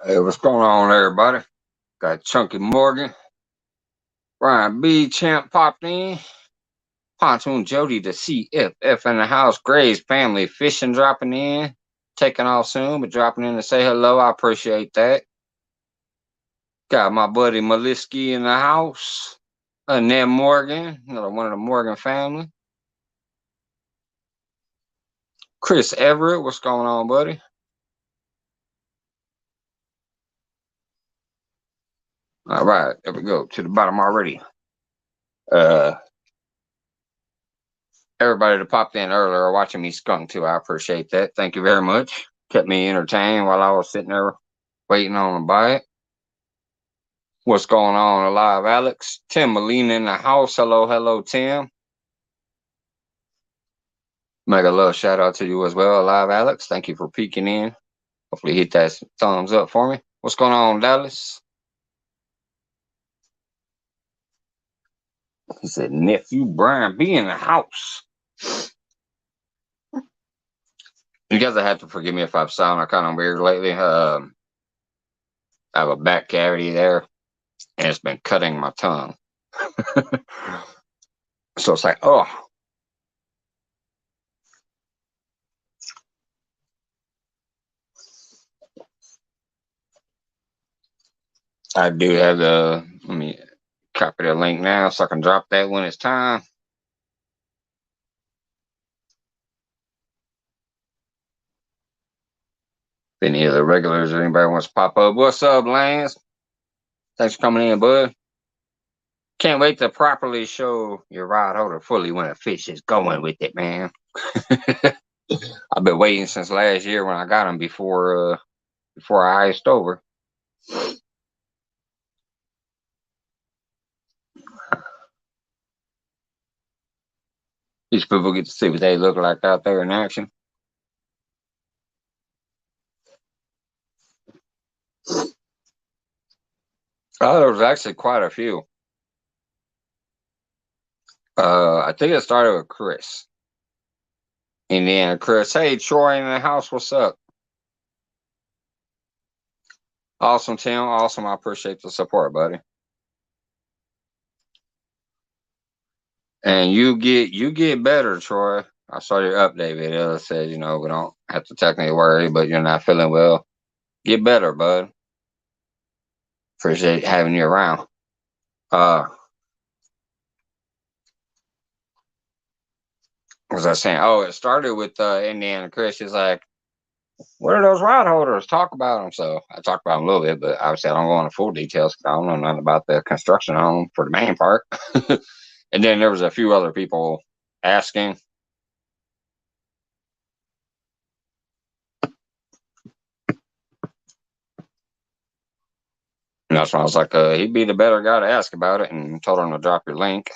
Hey, what's going on, everybody? Got Chunky Morgan, Ryan B. Champ popped in, Pontoon Jody, the CFF in the house, Gray's family fishing dropping in, taking off soon, but dropping in to say hello. I appreciate that. Got my buddy Maliski in the house, Annette Morgan, another one of the Morgan family. Chris Everett, what's going on, buddy? All right, there we go to the bottom already. Uh, Everybody that popped in earlier watching me skunk too. I appreciate that. Thank you very much. Kept me entertained while I was sitting there waiting on a bite. What's going on, Alive Alex? Tim Molina in the house. Hello, hello, Tim. Mega love shout out to you as well, Alive Alex. Thank you for peeking in. Hopefully hit that thumbs up for me. What's going on, Dallas? He said, nephew Brian be in the house. You guys have to forgive me if I've sounded kind of weird lately. I have a back cavity there, and it's been cutting my tongue. So it's like, oh. I do have let me copy the link now so I can drop that when it's time. If any of the regulars or anybody wants to pop up, what's up, Lance? Thanks for coming in, bud. Can't wait to properly show your rod holder fully when a fish is going with it, man. I've been waiting since last year when I got him before I iced over. These people get to see what they look like out there in action. Oh, there was actually quite a few. I think it started with Chris. And then Chris, hey, Troy in the house, what's up? Awesome, Tim. Awesome. I appreciate the support, buddy. And you get better, Troy. I saw your update video. It said, we don't have to technically worry, but you're not feeling well. Get better, bud. Appreciate having you around. Was I saying? Oh, it started with Indiana Chris. He's like, what are those rod holders? Talk about them. So I talked about them a little bit, but obviously I don't go into full details because I don't know nothing about the construction on them for the main part. And then there was a few other people asking. And that's when I was like, he'd be the better guy to ask about it, and told him to drop your link.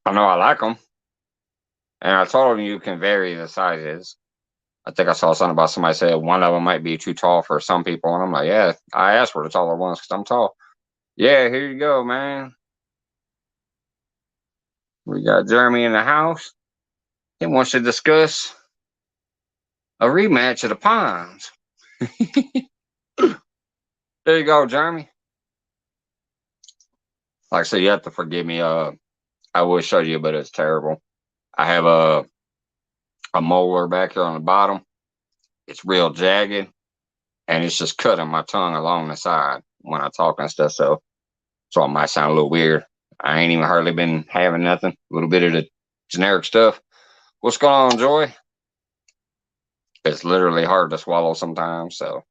I know I like them. And I told him you can vary the sizes. I think I saw something about somebody said one of them might be too tall for some people. And I'm like, yeah, I asked for the taller ones because I'm tall. Yeah, here you go, man. We got Jeremy in the house. He wants to discuss a rematch of the Ponds. There you go, Jeremy. Like I said, you have to forgive me. I will show you, but it's terrible. I have a molar back here on the bottom. It's real jagged, and it's just cutting my tongue along the side when I talk and stuff. So it might sound a little weird. I ain't even hardly been having nothing. A little bit of the generic stuff. What's going on, Joy? It's literally hard to swallow sometimes. So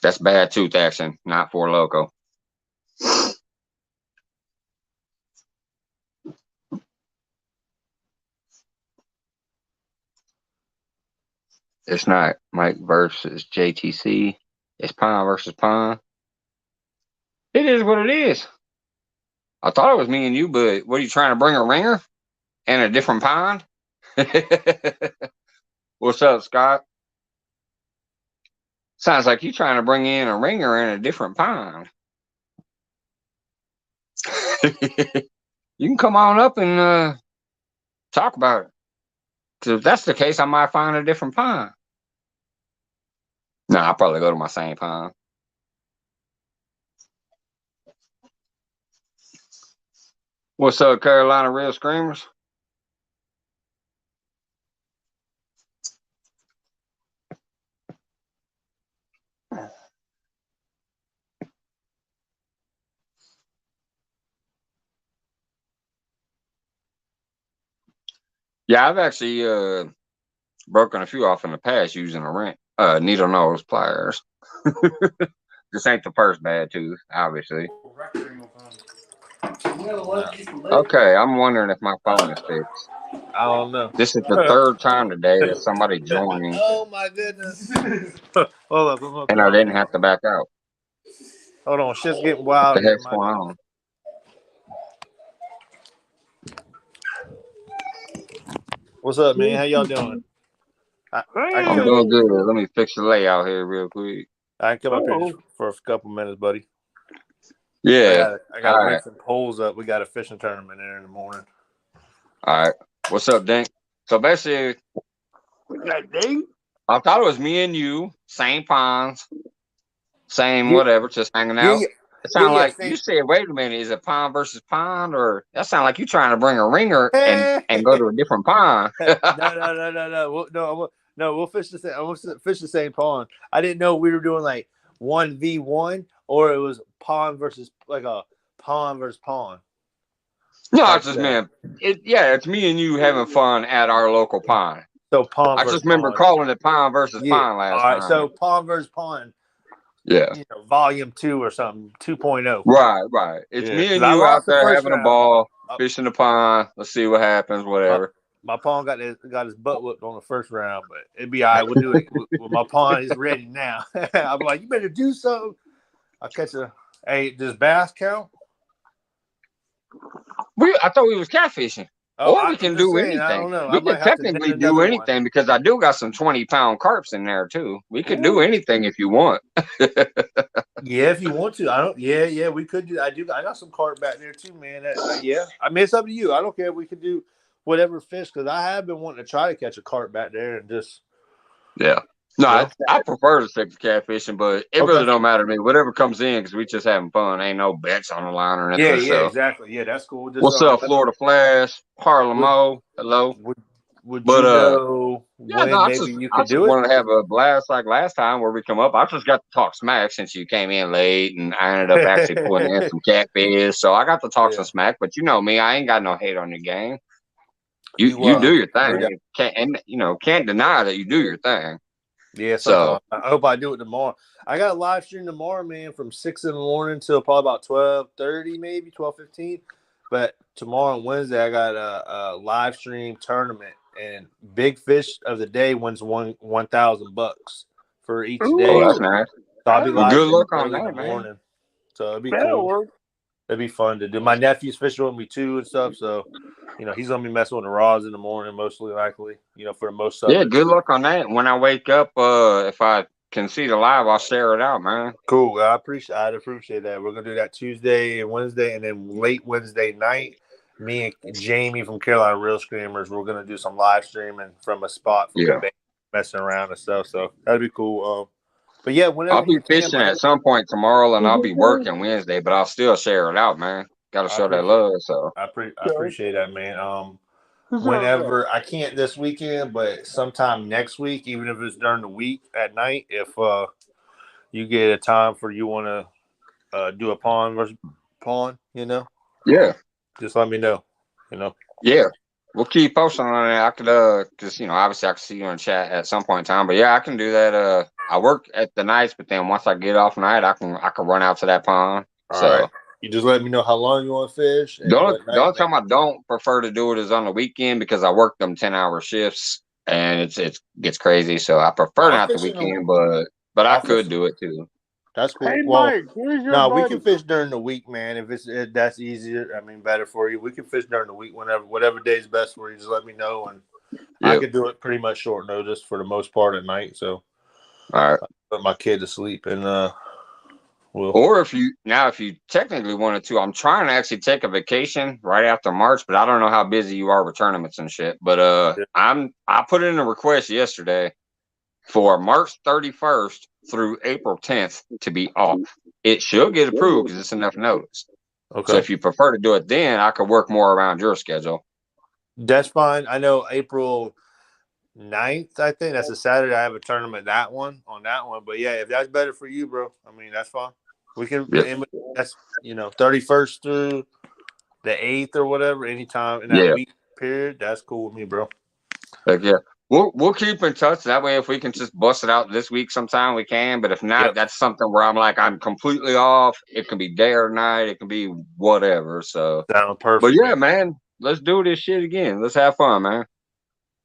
that's bad tooth action, not for loco. It's not Mike versus JTC. It's Pine versus Pine. It is what it is. I thought it was me and you, but what are you trying to bring a ringer and a different pond? What's up, Scott? Sounds like you trying to bring in a ringer and a different pond. You can come on up and talk about it. if that's the case, I might find a different pond. Nah, I'll probably go to my same pond. What's up, Carolina Real Screamers? Yeah, I've actually broken a few off in the past using a needle nose pliers. This ain't the first bad tooth, obviously. Okay, I'm wondering if my phone is fixed. I don't know. This is the third time today that somebody joined. Oh my goodness! Hold on, And I didn't have to back out. Hold on, shit's getting What wild the here. heck's going on? What's up, man? How y'all doing? I'm doing good. Let me fix the layout here real quick. I can come up here just for a couple minutes, buddy. Yeah. I got to rig some poles up. We got a fishing tournament there in the morning. All right. What's up, Dink? So basically, I thought it was me and you, same ponds, same whatever, just hanging out. It sounded like you said, wait a minute, is it pond versus pond? Or that sounded like you trying to bring a ringer and go to a different pond. No. We'll fish the same. We'll fish the same pond. I didn't know we were doing like 1v1 or it was pond versus like a pond versus pond. No, I just meant it's me and you having fun at our local pond. So pond. I just remember calling it pond versus pond last time. All right, so pond versus pond. Yeah. Volume 2 or something, 2.0. Right. It's me and you out there having a ball, fishing the pond. Let's see what happens, whatever. My pawn got his butt whipped on the first round, but it'd be all right. We'll do it. My pawn is ready now. I'm like, you better do something. I'll catch a. Hey, does bass count? I thought we was catfishing. Or we can do anything. I don't know. We can technically do anything because I do got some 20-pound carps in there too. We could do anything if you want. Yeah, if you want to. I don't. Yeah, we could do. I got some carp back there too, man. Yeah, I mean it's up to you. I don't care. We could do whatever fish because I have been wanting to try to catch a carp back there and just. Yeah. No, I prefer to stick to catfishing, but it really don't matter to me. Whatever comes in, because we just having fun. Ain't no bets on the line or anything. Yeah, exactly. Yeah, that's cool. Just, what's up, Florida Flash? Harlem O. Hello. Would you know when maybe you could do it? I just wanted to have a blast like last time where we come up. I just got to talk smack since you came in late, and I ended up actually putting in some catfish. So I got to talk some smack, but you know me, I ain't got no hate on your game. You do your thing. Can't deny that you do your thing. Yeah, so I hope I do it tomorrow. I got a live stream tomorrow, man, from 6 in the morning till probably about 12:30, maybe 12:15. But tomorrow and Wednesday, I got a live stream tournament, and big fish of the day wins $1,000 for each day. Oh, that's nice. So I'll be live good luck on early that, in the morning. Man. So it'd be cool. It'd be fun to do. My nephew's fishing with me too and stuff. So, he's gonna be messing with the rods in the morning, mostly likely. For the most of it. Yeah, good luck on that. When I wake up, if I can see the live, I'll share it out, man. Cool. I'd appreciate that. We're gonna do that Tuesday and Wednesday, and then late Wednesday night, me and Jamie from Carolina Real Screamers, we're gonna do some live streaming from a spot from the bank, messing around and stuff. So that'd be cool. But yeah, whenever I'll be fishing at some point tomorrow, and I'll be working Wednesday, but I'll still share it out, man. Got to show that love. So I appreciate that, man. Whenever I can't this weekend, but sometime next week, even if it's during the week at night, if you get a time for you want to do a pond versus pond, yeah, just let me know, Yeah, we'll keep posting on it. I could because obviously I can see you in chat at some point in time, but yeah, I can do that. I work at the nights, but then once I get off night, I can run out to that pond. All right. You just let me know how long you want to fish. The only time I don't prefer to do it is on the weekend because I work them 10-hour shifts and it gets crazy. So I prefer not the weekend, but I could do it too. That's cool. Hey, Mike, we can fish during the week, man. If that's easier, better for you. We can fish during the week whatever day is best for you. Just let me know, and I could do it pretty much short notice for the most part at night. So, all right, put my kid to sleep, and Or if you technically wanted to, I'm trying to actually take a vacation right after March, but I don't know how busy you are with tournaments and shit. But I put in a request yesterday for March 31st through April 10th to be off. It should get approved because it's enough notice. Okay. So if you prefer to do it then, I could work more around your schedule. That's fine. I know April 9th, I think that's a Saturday. I have a tournament on that one. But yeah, if that's better for you, bro, I mean that's fine. We can. Yep. That's 31st through the 8th or whatever, anytime in that Yeah. week period. That's cool with me, bro. Heck yeah. We'll keep in touch. That way, if we can just bust it out this week sometime, we can. But if not, Yep. that's something where I'm completely off. It can be day or night. It can be whatever. So, Sound but perfect, yeah, man. man, let's do this shit again. Let's have fun, man.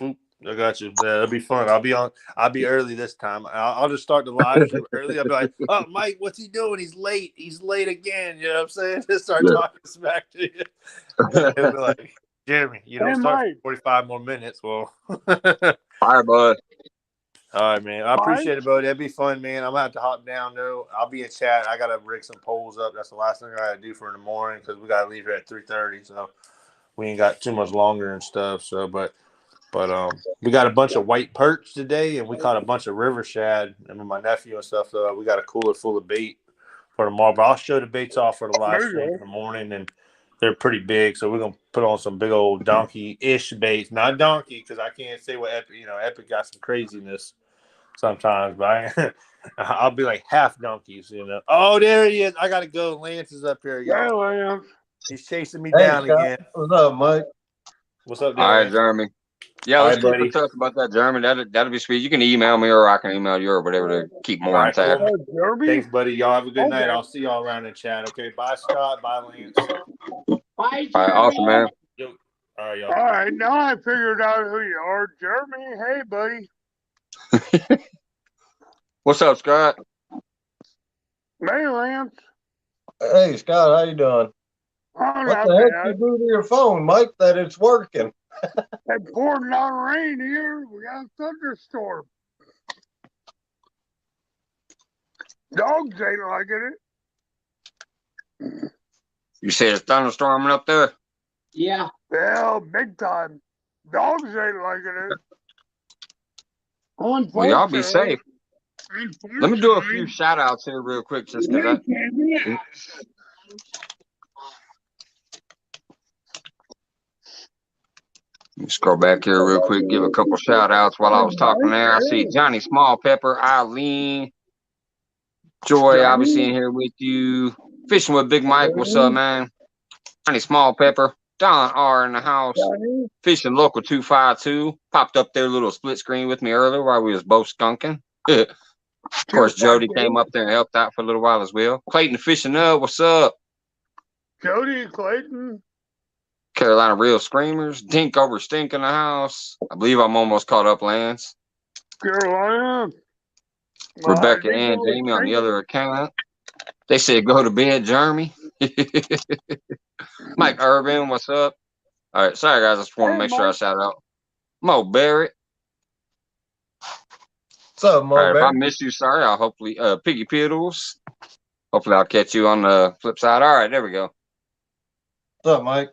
I got you. Yeah, it'll be fun. I'll be early this time. I'll just start the live stream early. I'll be like, "Oh, Mike, what's he doing? He's late. He's late again." You know what I'm saying? Just start Yeah. talking smack to you. And he'll be like, "Jeremy, Hey, start Mike. for 45 more minutes." Well, All right, bud. all right, man. I appreciate it, buddy. That'd be fun, man. I'm gonna have to hop down though. I'll be in chat. I gotta rig some polls up. That's the last thing I gotta do for in the morning because we gotta leave here at 3:30. So we ain't got too much longer and stuff. So, but we got a bunch of white perch today, and we caught a bunch of river shad. And with my nephew and stuff, so we got a cooler full of bait for tomorrow. But I'll show the baits off for the live stream in the morning, and they're pretty big. So we're gonna put on some big old donkey-ish baits, not donkey, because I can't say what Epic. Epic got some craziness sometimes, but I'll be like half donkeys. Oh, there he is. I gotta go. Lance is up here, y'all. Lance. He's chasing me Hey, down Scott. again. What's up, Mike? What's up, there, All right, Lance? Jeremy. Yeah, All let's right, keep in buddy. touch about that, Jeremy. That'll be sweet. You can email me or I can email you or whatever to keep more All in right, tap. cool. Jeremy? Thanks, buddy. Y'all have a good night. Okay. I'll see y'all around in chat. Okay, bye, Scott. Bye, Lance. Bye, All right, awesome, man. Yo. All right, y'all. All right, now I figured out who you are. Jeremy, hey, buddy. What's up, Scott? Hey, Lance. Hey, Scott, how you doing? Oh, What not the heck bad. you do to your phone, Mike, that it's working? It poured down rain here. We got a thunderstorm. Dogs ain't liking it. You said it's thunderstorming up there? Yeah. Well, big time. Dogs ain't liking it. Well, y'all be safe. Let me do a few shout outs here real quick just because scroll back here real quick, give a couple shout outs while I was talking there. I see Johnny Small Pepper, Eileen, Joy, obviously in here with you. Fishing with Big Mike, what's up, man? Johnny Small Pepper, Don R in the house. Fishing Local 252 popped up their little split screen with me earlier while we was both skunking. Of course, Jody came up there and helped out for a little while as well. Clayton Fishing Up, what's up? Jody and Clayton. Carolina Real Screamers, Dink over Stink in the house. I believe I'm almost caught up, Lance. Carolina. Rebecca and Jamie on the other account. They said go to bed, Jeremy. Mike Irvin, what's up? All right, sorry guys, I just want to make sure I shout out. Mo Barrett. What's up, Mo? All right, if I miss you, sorry. I'll hopefully Piggy Piddles. Hopefully I'll catch you on the flip side. All right, there we go. What's up, Mike?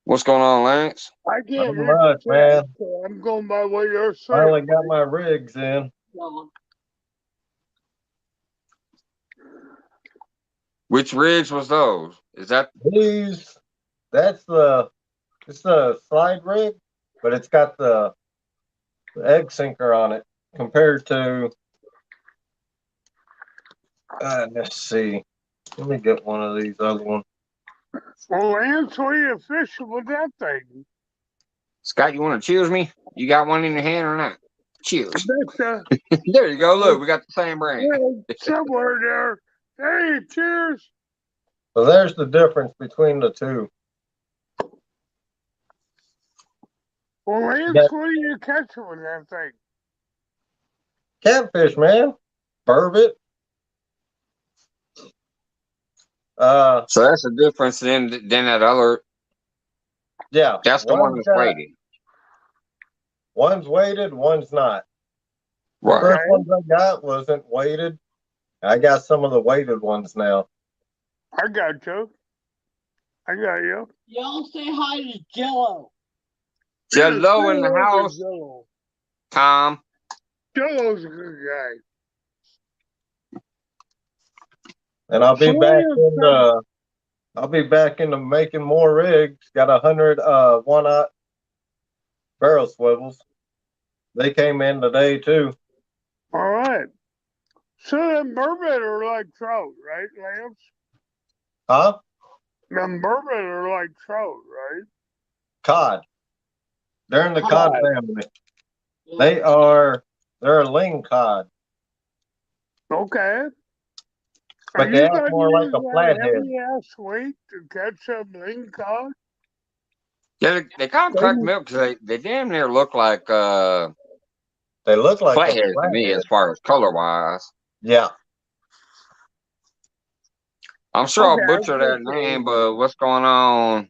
What's going on, Lance? I can't Not much, man. So I'm going by what you're saying. Finally got my rigs in. Which rigs was those? Is that These? It's a slide rig, but it's got the egg sinker on it compared to. Let's see. Let me get one of these other ones. Well, Lance, what are you fishing with that thing? Scott? You want to cheers me? You got one in your hand or not? Cheers. There There you go. Look, we got the same brand. somewhere there. Hey, cheers. So there's the difference between the two. Well, Lance, what are you catching with that thing? Catfish, man. Burbot. So that's the difference than that other. Yeah. That's the one that's weighted. One's weighted, one's not. The Right. first ones I got wasn't weighted. I got some of the weighted ones now. I got you. I got you. Y'all say hi to Jello. Jello in the house. Jello. Tom. Jello's a good guy. And I'll be So back what in the. I'll be back into making more rigs. Got 100 one-aught barrel swivels. They came in today too. All right. So the mermaid are like trout, right, Lance? Huh? The mermaid are like trout, right? Cod. They're in the cod Cod. family. They're a ling cod, Okay. Are but they you act gonna more like use a that flathead. heavy ass weight to catch some ling cod? Yeah, they kind of crack me up because they damn near look like They look like a flatheads to me flathead. as far as color wise. Yeah. I'm sure I'll Okay, butcher that name, but what's going on,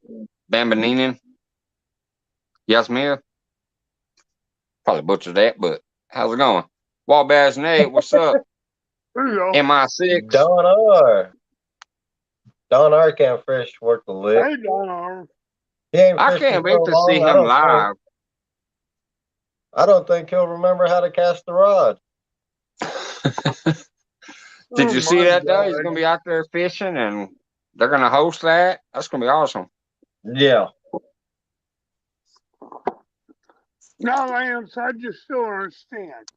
Bambaninin? Yasmir? Probably butchered that, but how's it going? Wabash Nate, what's up? There you go. MI6. Don R can't fish worth the lick. Hey, Don. He ain't I fished in can't so wait to see long. him live. I don't think he'll remember how to cast the rod. Did Oh you see my that though? He's God. gonna be out there fishing and they're gonna host that. That's gonna be awesome. Yeah. Now, Lance, I just don't understand.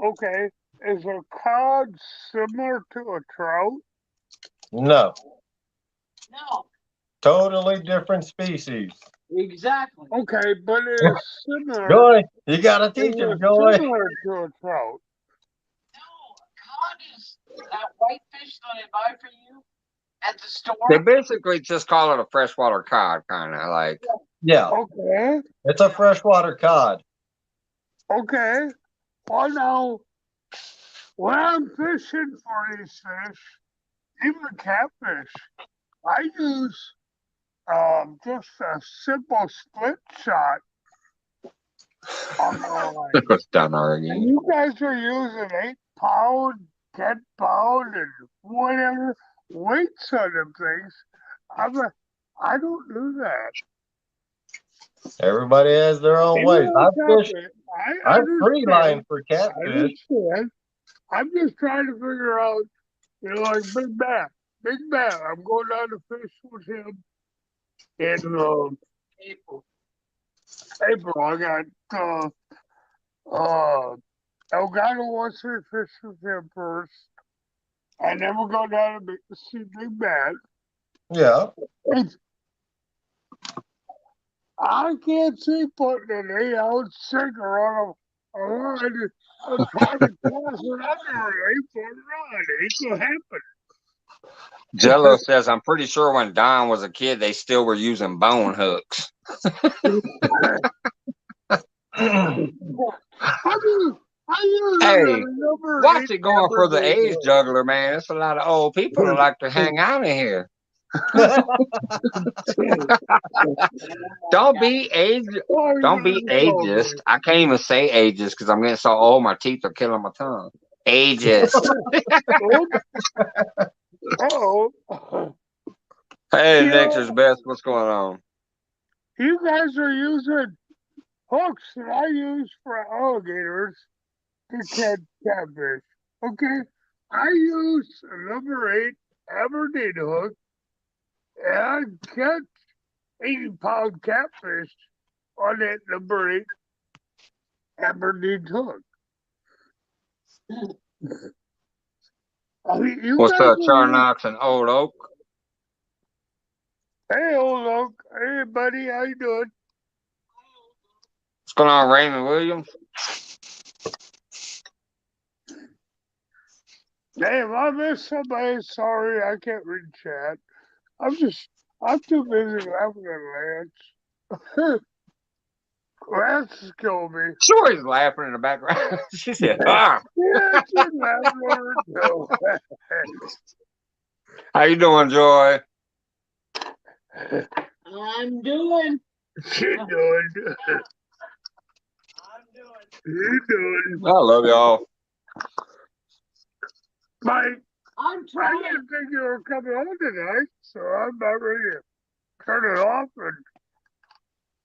Okay, is a cod similar to a trout? No. No, Totally different species. exactly. Okay, but it is similar. Joy, you gotta It teach him, is Joy. similar to a trout. No, cod is that white fish that I buy for you at the store. They basically just call it a freshwater cod, kind of like. Yeah. Okay, It's a freshwater cod. okay. Well, now, when I'm fishing for these fish, even catfish, I use just a simple split shot on my line. It's done And already. you guys are using 8 pound, 10 pound, and whatever weights on them things. I don't do that. Everybody has their own Even ways. though I I've free line understand. for I catfish. understand. I'm just trying to figure out, like Big Matt. I'm going down to fish with him in April. April. I got Elgato wants me to fish with him first. And then we'll go down to see Big Matt. Yeah. I can't see putting an 8-ounce sinker on a rod and trying to cast it under an 8-foot rod. It ain't gonna happen. Jello says, I'm pretty sure when Don was a kid, they still were using bone hooks. Hey, watch it going for the age juggler, man. It's a lot of old people that like to hang out in here. Don't be ageist. I can't even say ageist because I'm getting so old. My teeth are killing my tongue. Ageist. Hey, Nature's Best. What's going on? You guys are using hooks that I use for alligators to catch catfish. Okay, I use a number 8 Aberdeen hook, and I catch 80-pound catfish on that number 8 Aberdeen hook. I mean, What's up, Charnox and Old Oak? Hey, Old Oak. Hey, buddy. How you doing? What's going on, Raymond Williams? Hey, if I missed somebody, sorry, I can't read chat. I'm too busy laughing at Lance. Lance is killing me. Sure, he's laughing in the background. She said, "Ah." Yeah, she's laughing over it too. How you doing, Joy? I'm doing. She doing. You doing. I love y'all. Mike, I'm I trying. didn't think you were coming on tonight, so I'm not ready to turn it off. And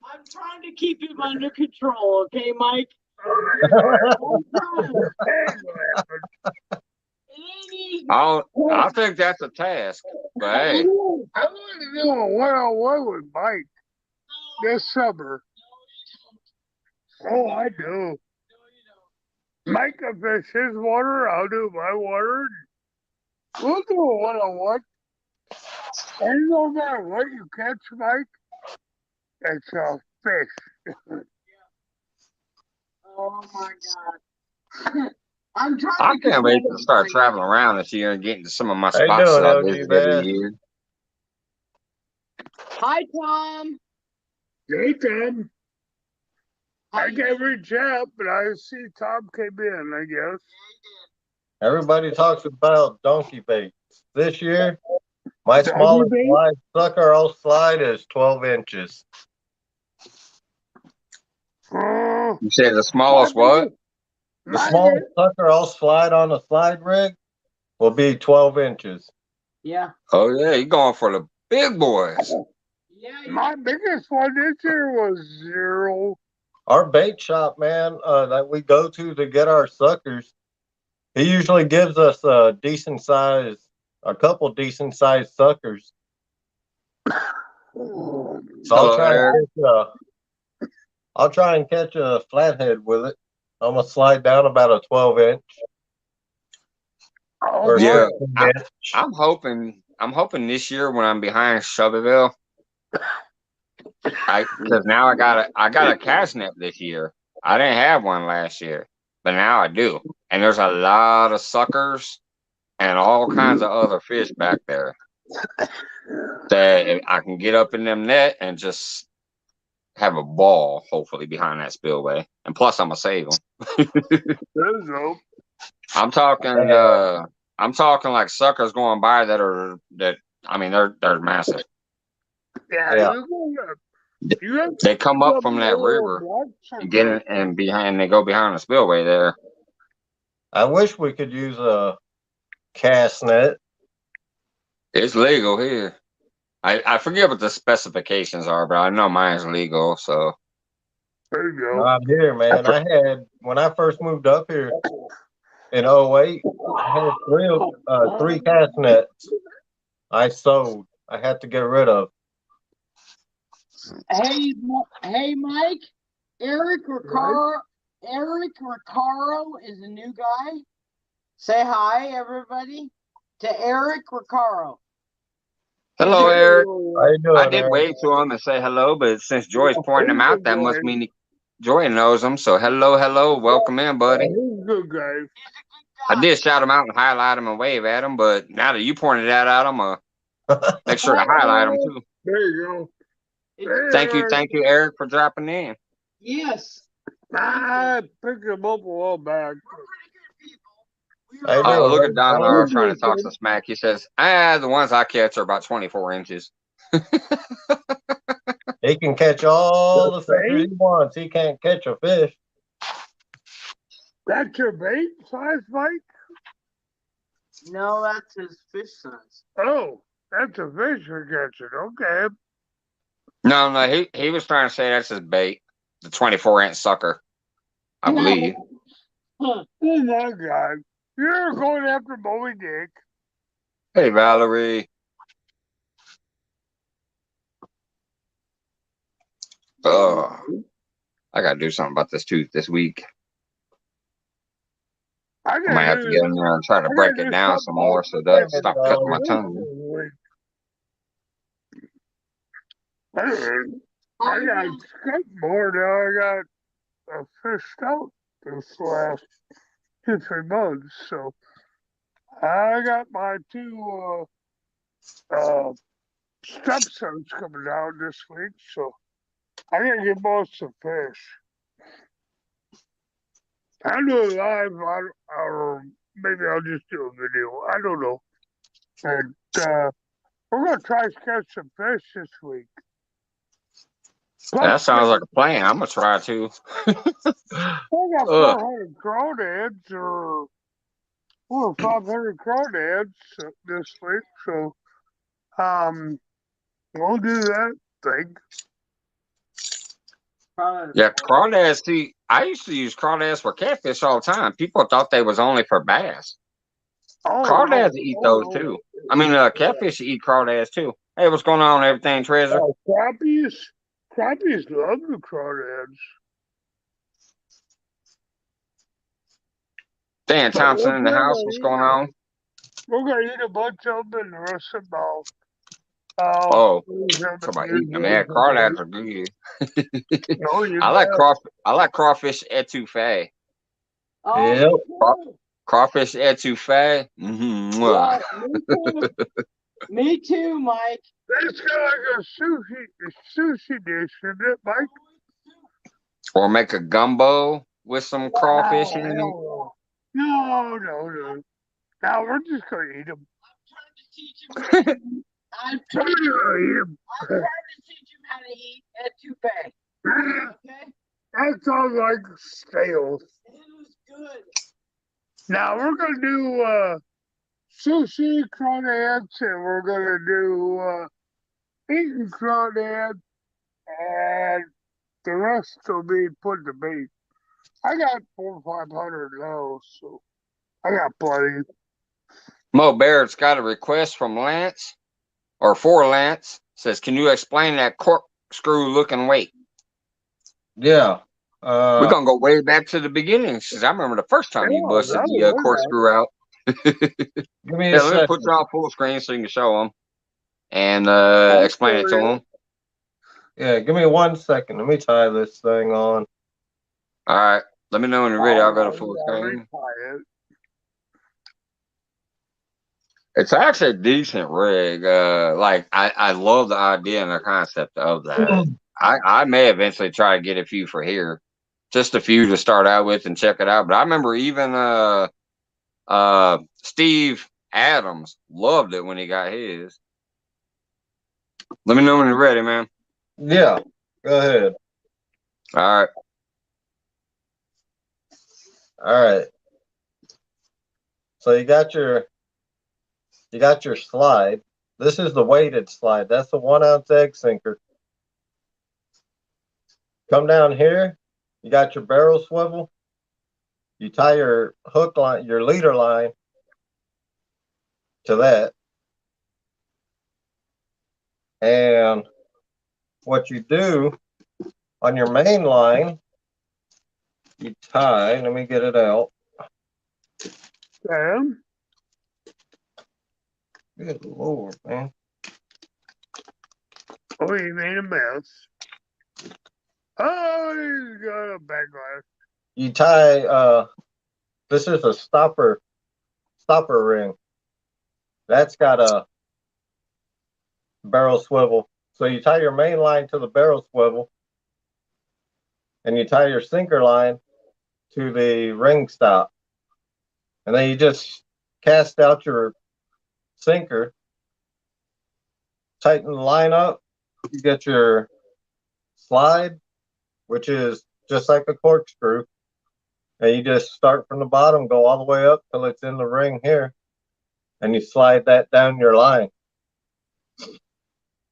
I'm trying to keep him under control, okay, Mike? okay, I'm trying. hey, what happened? It ain't easy. I think that's a task. But hey, I want to do a one-on-one with Mike this summer. Oh, I do. No, you don't. Mike can fish his water, I'll do my water. We'll do a one-on-one. And no matter what you catch, Mike, it's a fish. Oh my God. I'm trying I to can't wait control to start Mike. traveling around this year and getting to some of my How you spots doing, that I LG visit every Bass? year. Hi, Tom. Hey, Tom. How I you can't doing? reach out, but I see Tom came in, I guess. Everybody talks about donkey baits. This year, my Doggy smallest bait? live sucker I'll slide is 12 inches. Oh, You said the my smallest what? biggest, The my smallest biggest, sucker I'll slide on a slide rig will be 12 inches. Yeah. Oh yeah, you going for the big boys. Yeah. my biggest one this year was 0. Our bait shop, man, that we go to get our suckers, he usually gives us a couple decent sized suckers. Oh, So Hello, Eric. I'll try and catch a flathead with it. I'm gonna slide down about a 12 inch oh or a my. Yeah, 16 I, inch. I'm hoping this year when I'm behind Shelbyville, because now I got a cast net this year. I didn't have one last year, but now I do. And there's a lot of suckers and all kinds of other fish back there that I can get up in them net and just have a ball, hopefully behind that spillway. And plus, I'm gonna save them. There you go. I'm talking, I'm talking like suckers going by that. I mean, they're massive. Yeah, Yeah. you have They come to up up from that little river blood and get sugar. in and behind. They go behind the spillway there. I wish we could use a cast net. It's legal here. I forget what the specifications are, but I know mine's legal. So There you go. Not here, man. When I first moved up here in '08, I had three cast nets I sold. I had to get rid of. Hey, Mike. Eric Ricaro. Eric Ricaro is a new guy. Say hi, everybody, to Eric Ricaro. hello, Eric. How you I doing, did Eric? wave to him and say hello, but since Joy's pointing him He's a out, good that must guy. mean Joy knows him. So hello, welcome in, buddy. He's a good guy. He's a good I guy. did shout him out and highlight him and wave at him, but now that you pointed that out, I'm gonna make sure to highlight him too. There you go. Thank you, Eric, for dropping in. Yes. I picked him up a while back. We're pretty good people. How you Oh, doing, look Eric? at Donar trying to talk some smack. He says, the ones I catch are about 24 inches. He can catch all the suckers Bait? he wants. He can't catch a fish. That's your bait size, Mike? No, that's his fish size. Oh, that's a fish you're catching. Okay. No, he was trying to say that's his bait, the 24-inch sucker, I believe. Huh. Oh my God. You're going after Moby Dick. Hey, Valerie. I gotta do something about this tooth this week. I might have to get in there and try to break it down some more so it doesn't stop cutting my tongue. I got skunk more now. I got a fished out this last 2-3 months. So I got my two stepsons coming down this week. So I gotta get both some fish. I'll do it live, or maybe I'll just do a video. I don't know. And we're gonna try to catch some fish this week. That sounds like a plan. I'm gonna try to. I got 400 crawdads or 500 crawdads this week, so we'll do that thing. Yeah, crawdads. See, I used to use crawdads for catfish all the time. People thought they was only for bass. Crawdads eat those too. I mean, catfish eat crawdads too. Hey, what's going on? Everything, treasure? Crappies love the crawdads. Dan Thompson in the house. What's going on? We're gonna eat a bunch of them and the rest of them out. Oh, talk about eating them. Yeah, crawdads are good. I like crawfish etouffee. Yep. Crawfish etouffee. Yeah, me too, Mike. It's kind of like a sushi dish, isn't it, Mike? Or make a gumbo with some crawfish in it. No. Now we're just gonna eat them. I'm trying to teach him how to eat etouffee. Okay? That sounds like stale. It was good. Now we're gonna do sushi crawdads, and we're gonna do eating crawdads, and the rest will be put to bait. I got 400 or 500 of those, so I got plenty. Mo Barrett's got a request from Lance, or for Lance. Says, can you explain that corkscrew looking weight? Yeah. We're gonna go way back to the beginning, because I remember the first time you busted the corkscrew out. Give me a let me second. put you on full screen so you can show them and explain it to them. Yeah, give me 1 second. Let me tie this thing on. All right. Let me know when you're ready. I'll go to full screen. It's actually a decent rig. Like I love the idea and the concept of that. I may eventually try to get a few for here, just a few to start out with and check it out. But I remember even Steve Adams loved it when he got his. Let me know when you're ready, man. Yeah, go ahead. All right. All right. So you got your slide. This is the weighted slide. That's the 1 ounce egg sinker. Come down here. You got your barrel swivel. You tie your hook line, your leader line to that. And what you do on your main line, you tie, let me get it out. Sam? Good Lord, man. Oh, you made a mess. Oh, he's got a backlash. You tie, this is a stopper ring. That's got a barrel swivel. So you tie your main line to the barrel swivel, and you tie your sinker line to the ring stop. And then you just cast out your sinker, tighten the line up, you get your slide, which is just like a corkscrew. And you just start from the bottom, go all the way up till it's in the ring here, and you slide that down your line.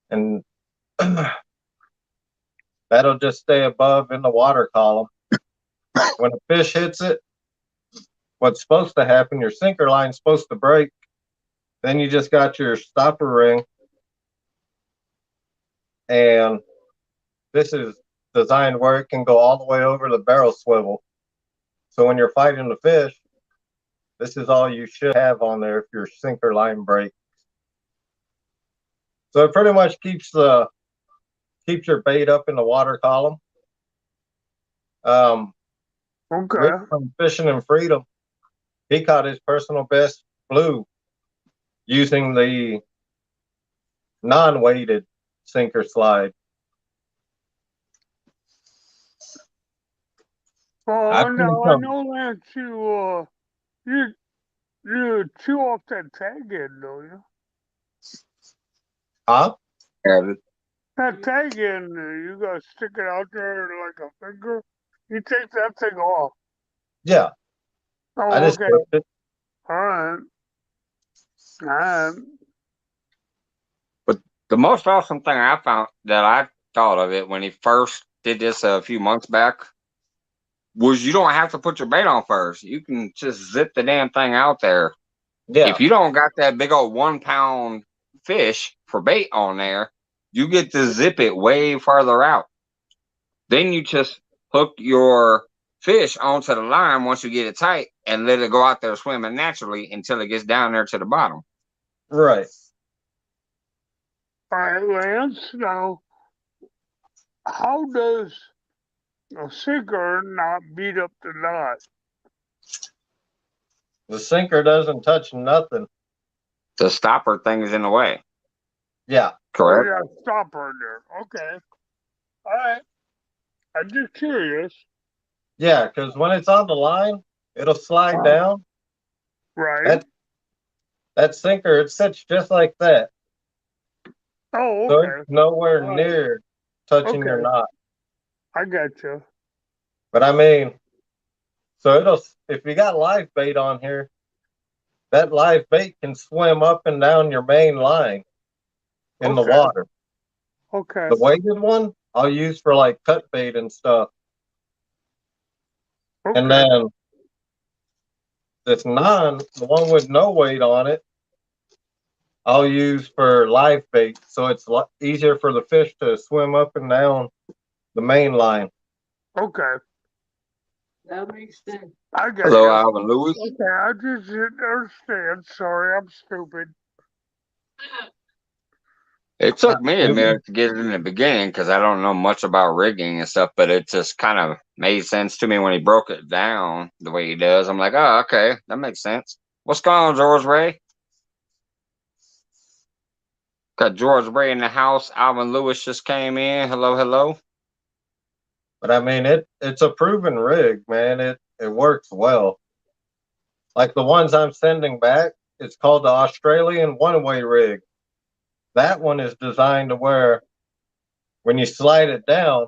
And that'll just stay above in the water column. When a fish hits it, what's supposed to happen, your sinker line's supposed to break. Then you just got your stopper ring. And this is designed where it can go all the way over the barrel swivel. So when you're fighting the fish, this is all you should have on there if your sinker line breaks. So it pretty much keeps your bait up in the water column. Okay. From Fishing and Freedom, he caught his personal best blue using the non-weighted sinker slide. Oh, no, I know that you chew off that tag end, don't you? Huh? That tag end, you gotta stick it out there like a finger. You take that thing off. Yeah. Oh, I just okay. clipped it. All right. All right. But the most awesome thing I found that I thought of it when he first did this a few months back was you don't have to put your bait on first. You can just zip the damn thing out there. Yeah, If you don't got that big old 1 pound fish for bait on there, you get to zip it way farther out. Then you just hook your fish onto the line once you get it tight and let it go out there swimming naturally until it gets down there to the bottom. right. All right, Lance. Now, how does a sinker not beat up the knot? The sinker doesn't touch nothing. The stopper thing is in the way. Yeah, Or Correct? a stopper in there. Okay. All right. I'm just curious. yeah, because when it's on the line, it'll slide down. Right. That that sinker, it sits just like that. Oh, So okay. it's nowhere All right. near touching your Okay. knot. I got you. But I mean, so it'll, if you got live bait on here, that live bait can swim up and down your main line in the Okay. water. Okay. The weighted one I'll use for like cut bait and stuff. And Okay. then this the one with no weight on it, I'll use for live bait. So it's easier for the fish to swim up and down the main line. Okay. That makes sense. I got Hello, you. Alvin Lewis. Okay. I just didn't understand. Sorry, I'm stupid. It took Not me a stupid. minute to get it in the beginning because I don't know much about rigging and stuff, but it just kind of made sense to me when he broke it down the way he does. I'm like, oh, okay, that makes sense. What's going on, George Ray? Got George Ray in the house. Alvin Lewis just came in. Hello, hello. But I mean, it's a proven rig, man. It works well. Like the ones I'm sending back, it's called the Australian one-way rig. That one is designed to where when you slide it down,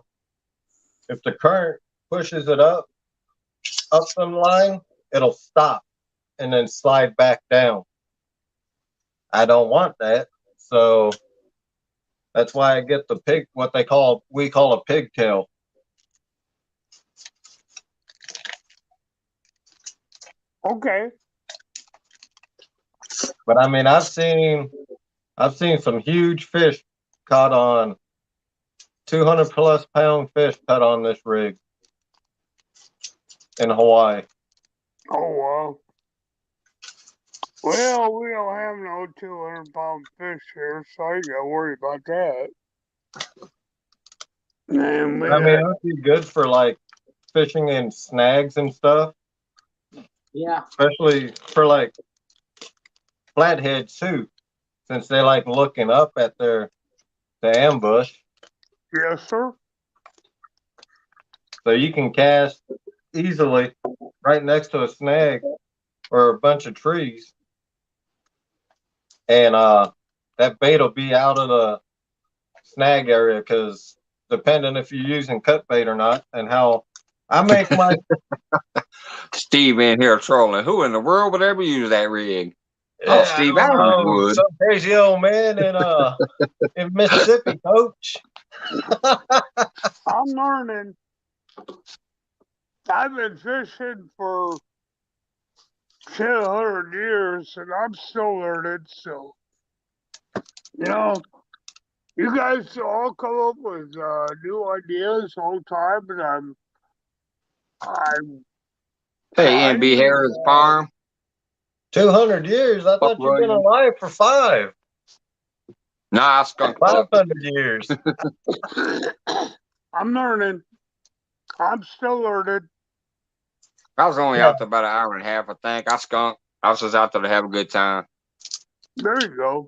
if the current pushes it up some line, it'll stop and then slide back down. I don't want that. So that's why I get the what we call a pigtail. Okay. But I mean, I've seen some huge fish caught on 200 plus pound fish caught on this rig in Hawaii. Oh, wow. Well, we don't have no 200-pound fish here, so I ain't got to worry about that. And we I mean, got, it would be good for like fishing in snags and stuff, Yeah. especially for like flatheads too, since they like looking up at the ambush. yes, sir. So you can cast easily right next to a snag or a bunch of trees, and that bait will be out of the snag area because depending if you're using cut bait or not, and how I make my Steve in here trolling. Who in the world would ever use that rig? Oh, yeah, I Steve don't Adams know, would. some crazy old man in Mississippi, coach. I'm learning. I've been fishing for 100 years, and I'm still learning. So, you know, you guys all come up with new ideas all the time, and I'm Hey, trying. NB Harris Farm. 200 years. I Buck thought you've been Williams. alive for Nah, Skunk Buck. 500 years. I'm learning. I'm still learning. I was only Yeah. out there about an hour and a half, I think. I skunked. I was just out there to have a good time. There you go.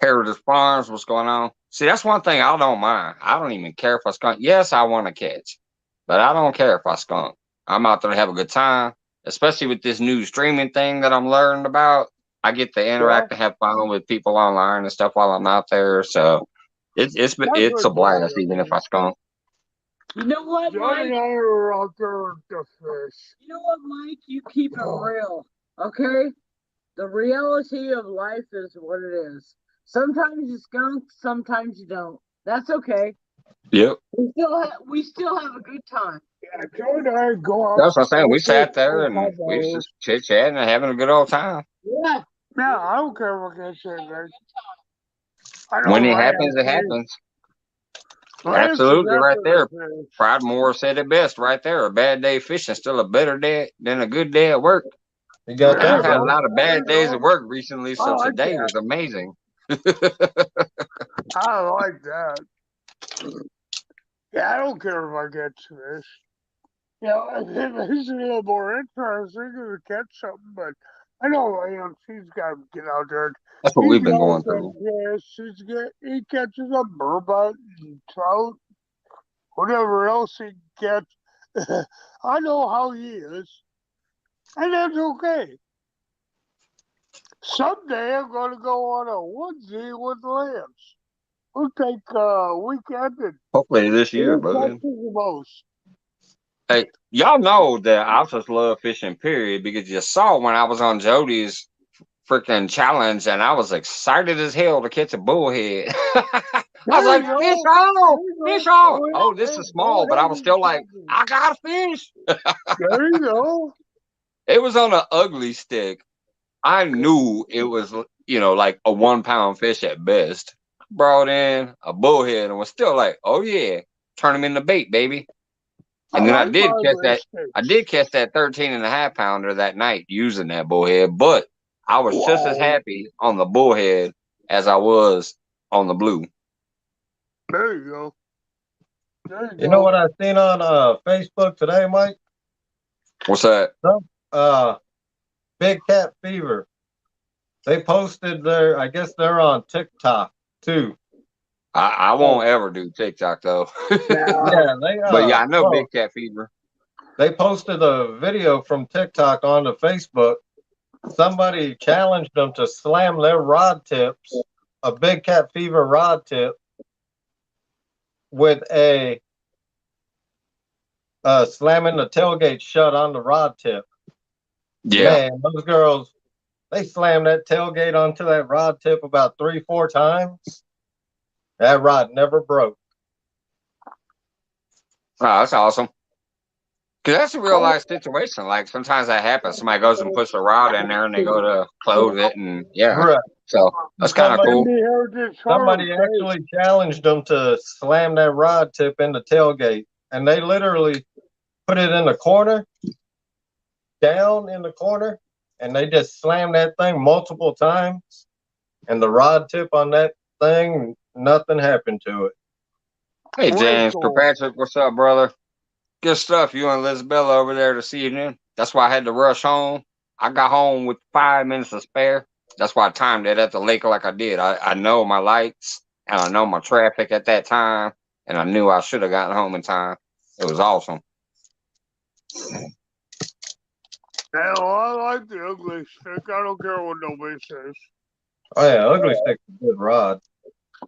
Heritage Farms, what's going on? See, that's one thing I don't mind. I don't even care if I skunk. Yes, I want to catch, but I don't care if I skunk. I'm out there to have a good time, especially with this new streaming thing that I'm learning about. I get to interact and have fun with people online and stuff while I'm out there. So it's That's it's a what you blast, do, even if man. I skunk. You know what, Johnny Mike? and I are out there to fish. You know what, Mike? You keep it real. Okay? The reality of life is what it is. Sometimes you skunk, sometimes you don't. That's okay. Yep. We still have a good time. Yeah, Joe and I go out That's what I'm saying. We for sat there 5 and we was hours. just chit chatting and having a good old time. Yeah. Yeah, I don't care what they say, guys. I When know it I happens, have it to. happens. Lance is Absolutely, right after the there. fish. Pride Moore said it best right there. A bad day fishing still a better day than a good day at work. You got And I've that, There had a brother. lot of bad days you at go. work recently, I so like today that. was amazing. I like that. Yeah, I don't care if I get fish. You know, it makes it a little more interesting to catch something, but I know Lance, he's got to get out there. That's what He we've been goes going and through. fish. He catches a burbot and trout, whatever else he gets. I know how he is, and that's okay. Someday I'm going to go on a onesie with Lance. We'll take a weekend and Hopefully this year, who brother. catches the most. Hey, y'all know that I just love fishing, period, because you saw when I was on Jody's freaking challenge and I was excited as hell to catch a bullhead. I was There like, you fish go. on, There you fish go. on. Go Oh, this ahead. is Go small, but I ahead was and still like, catch him. I got a fish. There you go. It was on an ugly stick. I knew it was, like a 1 pound fish at best. Brought in a bullhead and was still like, oh yeah, turn him into bait, baby. I And then I like did my catch that. I mistakes. did catch that 13.5 pounder that night using that bullhead, but I was just as Wow. happy on the bullhead as I was on the blue. There you go. There you You know go. what I seen on Facebook today, Mike? What's that? Some Big Cat Fever. They posted their. I guess they're on TikTok too. I Oh, won't ever do TikTok though. Now, yeah, they But yeah, I know well, Big Cat Fever. they posted a video from TikTok onto Facebook. Somebody challenged them to slam their rod tips, a Big Cat Fever rod tip, with a slamming the tailgate shut on the rod tip. Yeah. Man, those girls, they slammed that tailgate onto that rod tip about 3, 4 times. That rod never broke. Oh, that's awesome. Cause that's a real life situation. Like sometimes that happens. Somebody goes and puts a rod in there and they go to close it and yeah. Right. So that's kind of Somebody cool. Cindy Heritage Farm, somebody hey, actually challenged them to slam that rod tip in the tailgate. And they literally put it in the corner, down in the corner, and they just slammed that thing multiple times. And the rod tip on that thing, nothing happened to it. Hey way James cool. Kirkpatrick, what's up, brother? Good stuff. You and Elizabella over there this evening. That's why I had to rush home. I got home with 5 minutes to spare. That's why I timed it at the lake like I did. I know my lights and I know my traffic at that time, and I knew I should have gotten home in time. It was awesome. Hell, I like the ugly stick. I don't care what nobody says. Oh yeah, ugly stick's a good rod.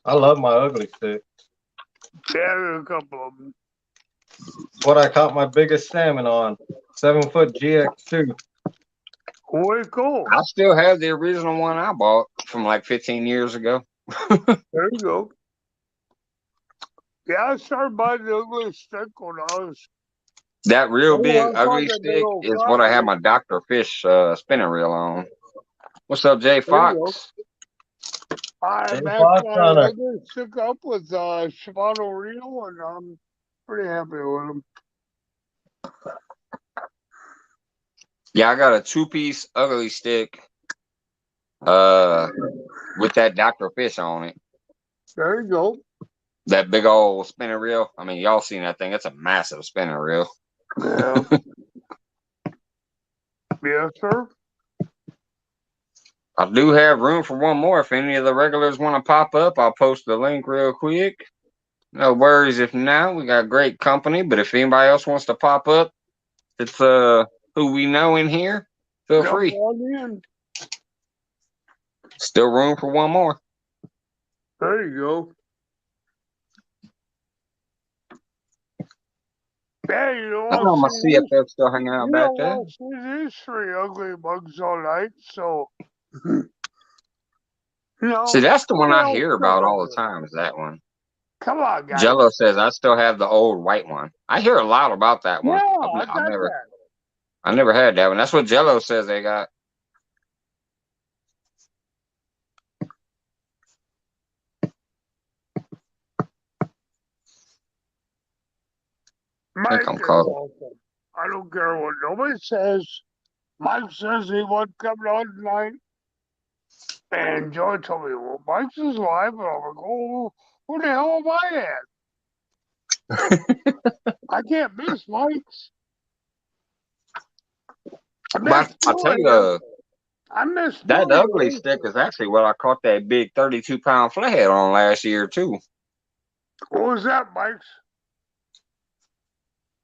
I love my ugly stick. Yeah, there's a couple of them. What I caught my biggest salmon on. 7 foot GX2. Way cool. I still have the original one I bought from like 15 years ago. There you go. Yeah, I started buying the ugly stick when I was That real big up on ugly the big stick old is what I have crappie. my Dr. Fish spinning reel on. What's up, Jay There you go. Fox? I Jay matched Fox my on a ugly stick up with Shimano reel, and I'm pretty happy with them. Yeah, I got a 2-piece ugly stick uh with that Dr. Fish on it. There you go. That big old spinning reel. I mean, y'all seen that thing. It's a massive spinning reel. Yeah. Yes, sir. I do have room for one more. If any of the regulars want to pop up, I'll post the link real quick. No worries if not. We got great company, but if anybody else wants to pop up, it's who we know in here, feel Jump free. on in. Still room for one more. There you go. Yeah, you don't I want know to my see this. CFF still hanging out You back don't there. want to see these three ugly bugs all night. So, you See, know, that's the one what I else hear can about I all the do? time. Is that one? Come on, guys. Jello says I still have the old white one. I hear a lot about that Yeah, one. I got that. I never had that one. That's what Jello says they got. I think Mike I'm is caught. awesome. I don't care what nobody says. Mike says he wasn't coming on tonight. And Joy told me, well, Mike's is live. And I'm like, oh, who the hell am I at? I can't miss Mike's. I But missed I'll tell you, Julia. I missed that Julia. ugly stick is actually what I caught that big 32-pound flathead on last year too. What was that, Mike's?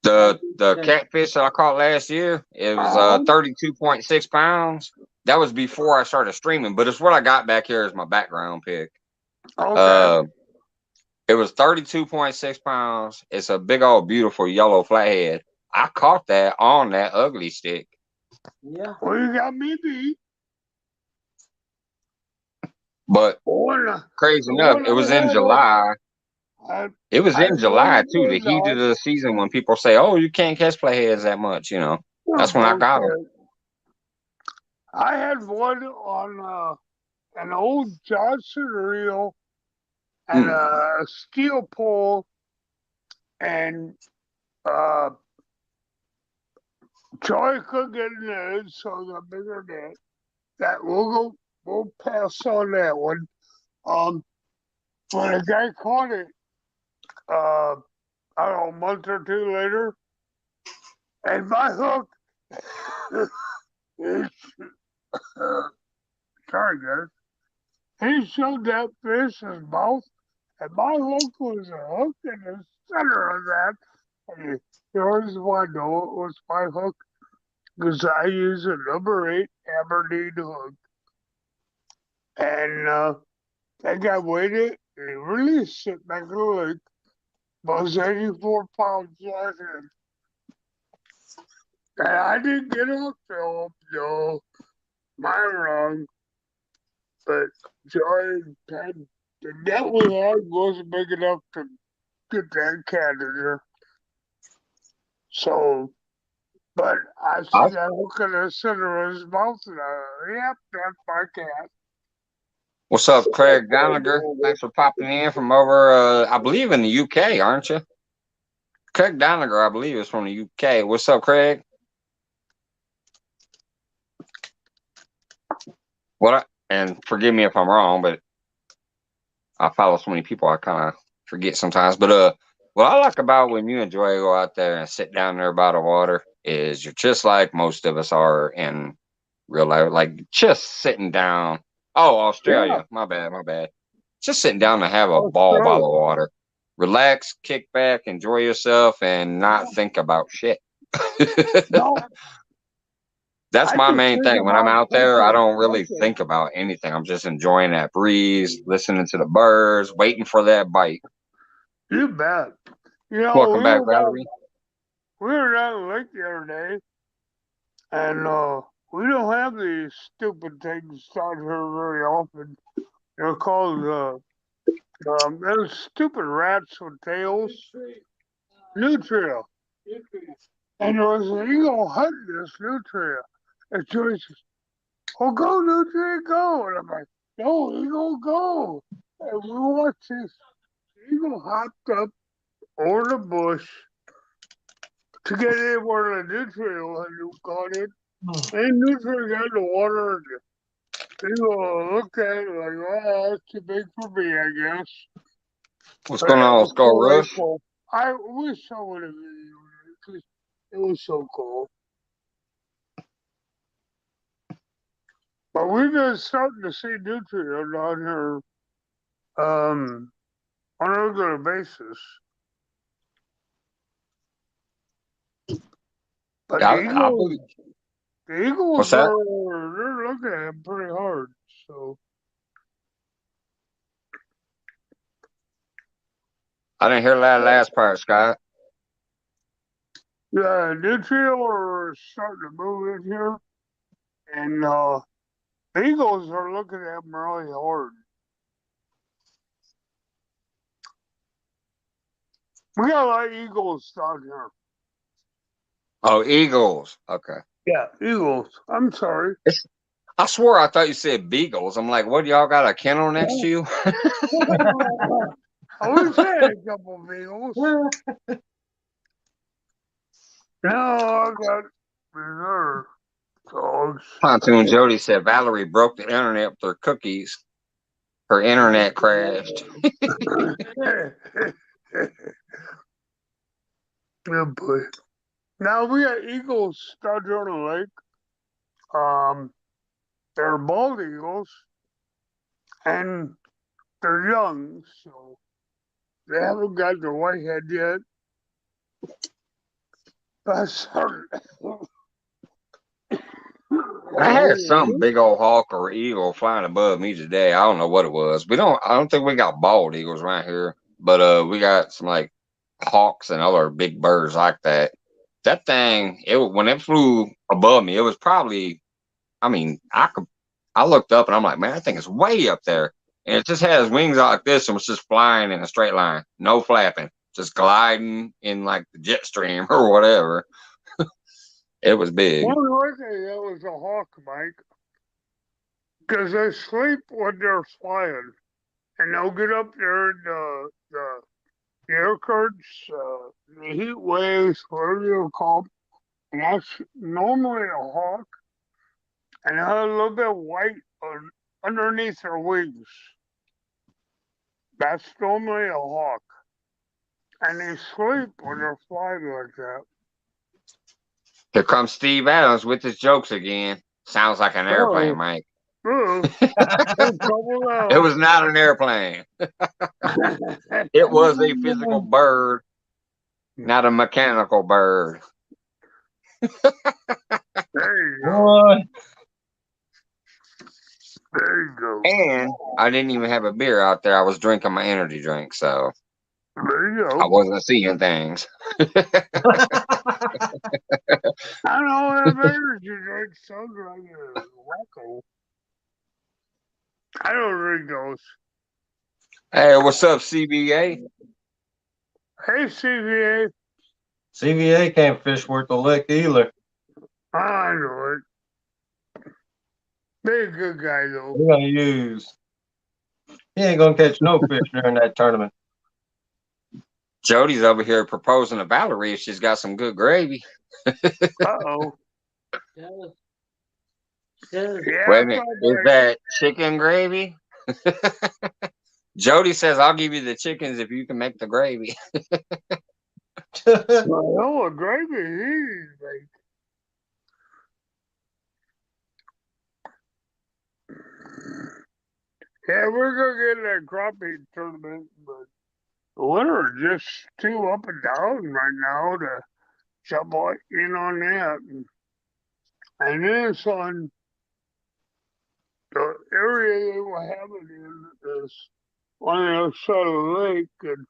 The catfish that I caught last year, it was 32.6 pounds. That was before I started streaming, but it's what I got back here as my background pic. Okay. It was 32.6 pounds. It's a big old beautiful yellow flathead. I caught that on that ugly stick. Yeah. Well, you got me beat. But crazy enough, it was in July. It was in July too, the heat of the season when people say, "Oh, you can't catch flatheads that much." You know, that's when I got them. I had one on an old Johnson reel and a steel pole and Joy couldn't get in there, so the bigger net. That we'll pass on that one. When a guy caught it, I don't know, a month or two later, and my hook is sorry guys. He showed that fish his mouth, and my hook was a hook in the center of that. And here's why I know it was my hook, because I use a number 8 Aberdeen hook. And that guy waited, and he released it back in the lake. But it was 84 pounds flathead. And I didn't get on film, no. Mine wrong. But Joy had the net we had wasn't big enough to get that cat in there. So, but I see that hook in the center of his mouth, and yep, that's my cat. What's up, Craig Gallagher? Thanks for popping in from over, I believe, in the UK, aren't you? Craig Gallagher, I believe, is from the UK. What's up, Craig? And forgive me if I'm wrong, but I follow so many people I kind of forget sometimes. But what I like about when you and Joy go out there and sit down there by the water is you're just like most of us are in real life, like just sitting down. Oh, Australia, my bad. Just sitting down to have a ball by the water, relax, kick back, enjoy yourself, and not think about shit. That's my main thing. When I'm out there, I don't really think about anything. I'm just enjoying that breeze, listening to the birds, waiting for that bite. You bet. You know, Welcome back, Valerie. We were down the lake the other day, and we don't have these stupid things down here very often. They're called those stupid rats with tails. Nutria. And there was an eagle hunting this nutria. And Joey says, "Oh, go, nutria, go." And I'm like, "No, eagle, go." And we watched this eagle hopped up over the bush to get in where the nutria was got in. And nutria got in the water. And eagle looked at it like, "Oh, that's too big for me, I guess." What's going on, Skull Rush? Cool. I wish I would have videoed it because it was so cool. But we've been starting to see nutria down here on a regular basis. But the Eagles are they're looking at him pretty hard. So I didn't hear that last part, Scott. The nuclear is starting to move in here, and Eagles are looking at them really hard. We got a lot of Eagles down here. Oh, Eagles. Okay. Yeah, Eagles. I'm sorry. I swore I thought you said beagles. I'm like, what? Y'all got a kennel next to you? I wish I had a couple of Eagles. No, I got reserve dogs. Pontoon Jody said Valerie broke the internet with her cookies. Her internet crashed. Good boy. Now we got Eagles stuck on the lake. They're bald eagles, and they're young, so they haven't got their white head yet. But I had some big old hawk or eagle flying above me today. I don't know what it was. I don't think we got bald eagles right here, but we got some like hawks and other big birds like that. That thing, when it flew above me, it was probably, I mean, I looked up and I'm like, man, that thing is way up there. And it just has wings out like this and was just flying in a straight line, no flapping, just gliding in like the jet stream or whatever. It was big. one reckon that was a hawk, Mike, because they sleep when they're flying, and they'll get up there in the air currents, the heat waves, whatever you call them, and that's normally a hawk, and they have a little bit of white underneath their wings. That's normally a hawk, and they sleep when they're flying like that. Here comes Steve Adams with his jokes again. Sounds like an airplane, Mike. It was not an airplane. It was a physical bird, not a mechanical bird. There you go. Boy, There you go. And I didn't even have a beer out there. I was drinking my energy drink, so There you I go. wasn't seeing things. I don't know if energy drink sounds like a wacko. I don't drink those. Hey, what's up, CBA? Hey, CVA. CVA can't fish worth a lick either. I know it. They're a good guy, though. We're gonna use. He ain't gonna catch no fish during that tournament. Jody's over here proposing to Valerie if she's got some good gravy. Uh-oh. Yeah. Wait a minute, is that chicken gravy? Jody says, I'll give you the chickens if you can make the gravy. Well, what gravy he make? Yeah, we're gonna get that crappie tournament, but the winter is just too up and down right now to jump in on that. And then it's on the area they will have it in is on the other side of the lake, and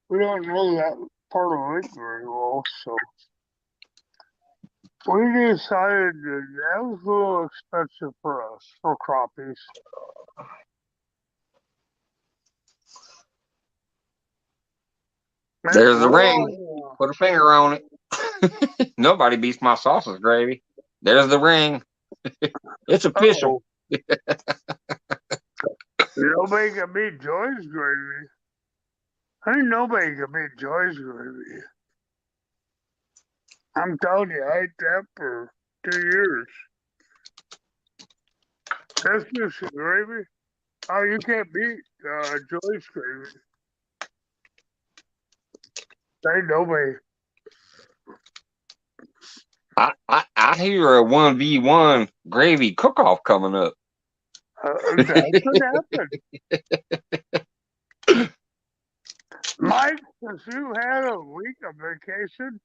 we don't know that part of the lake very well, so we decided that was a little expensive for us for crappies. There's the ring. Put a finger on it. Nobody beats my sausage gravy. There's the ring. It's official. Nobody can beat Joy's gravy. Ain't nobody can beat Joy's gravy. I'm telling you, I ate that for 2 years. That's just gravy. Oh, you can't beat Joy's gravy. Ain't nobody. I hear a 1v1 gravy cook-off coming up. That could happen. Mike, since you had a week of vacation,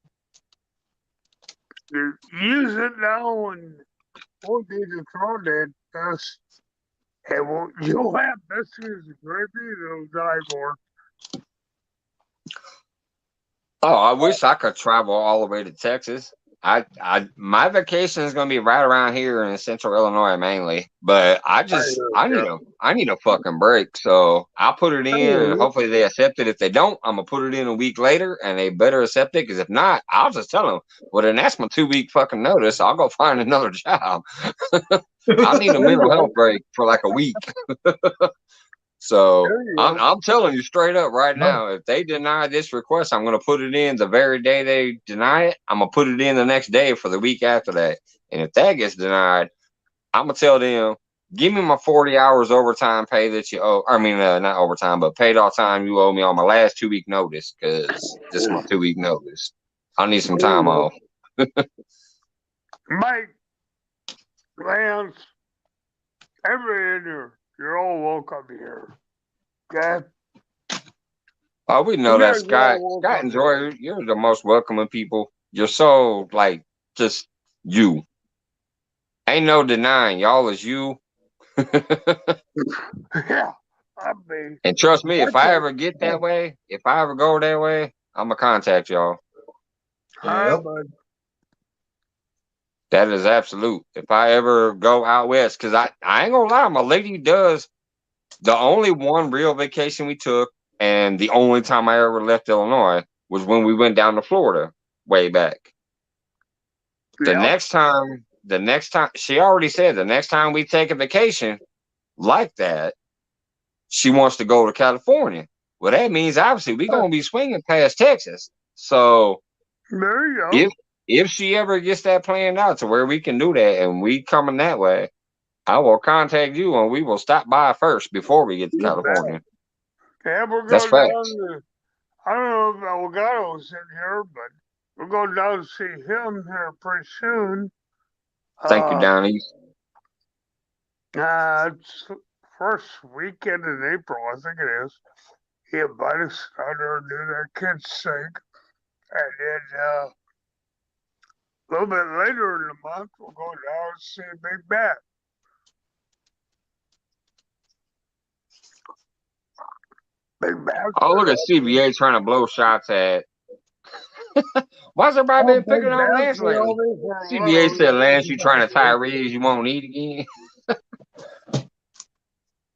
use it now and we'll do the crawdad test. And you'll have biscuits and gravy that'll die more. Oh, I wish I could travel all the way to Texas. My vacation is gonna be right around here in Central Illinois mainly, but I need a fucking break. So I'll put it in, and hopefully they accept it. If they don't, I'm gonna put it in a week later, and they better accept it. Because if not, I'll just tell them, well, then that's my 2 week fucking notice. I'll go find another job. I need a mental health break for like a week. So I'm telling you straight up right No. now, if they deny this request, I'm gonna put it in the very day they deny it. I'm gonna put it in the next day for the week after that. And if that gets denied, I'm gonna tell them, give me my 40 hours overtime pay that you owe. I mean, not overtime, but paid all time you owe me on my last 2 week notice because this is my 2 week notice. I need some time off. Mike, Lance, every here, you're all welcome here. Okay? Oh, we know You that, guys are Scott. all Scott welcome and here. Joy, you're the most welcoming people. You're so like just you. Ain't no denying y'all is you. Yeah, I'm me. And trust me, if I Okay. ever get that way, if I ever go that way, I'm gonna contact y'all. Hi, Yep. bud. That is absolute. If I ever go out west, because I ain't gonna lie, my lady does. The only one real vacation we took, and the only time I ever left Illinois was when we went down to Florida way back. Yeah. The next time, she already said the next time we take a vacation like that, she wants to go to California. Well, that means obviously we're gonna be swinging past Texas. So There you go. if she ever gets that planned out to where we can do that and we coming that way, I will contact you and we will stop by first before we get to You bet. California. Yeah, we're That's going down facts. to, I don't know if Elgato's in here, but we're going down to see him here pretty soon. Thank you, Uh, Down East. it's first weekend in April, I think it is. He invited us down there to do their kids' thing. And then a little bit later in the month, we'll go down and see Big Bat. Big Bat. Oh, look at CBA trying to blow shots at. Why's everybody Oh, been Big picking on Bat's Lance been lately? over for a CBA said, Lance, you trying to tie while. Reeves, you won't eat again.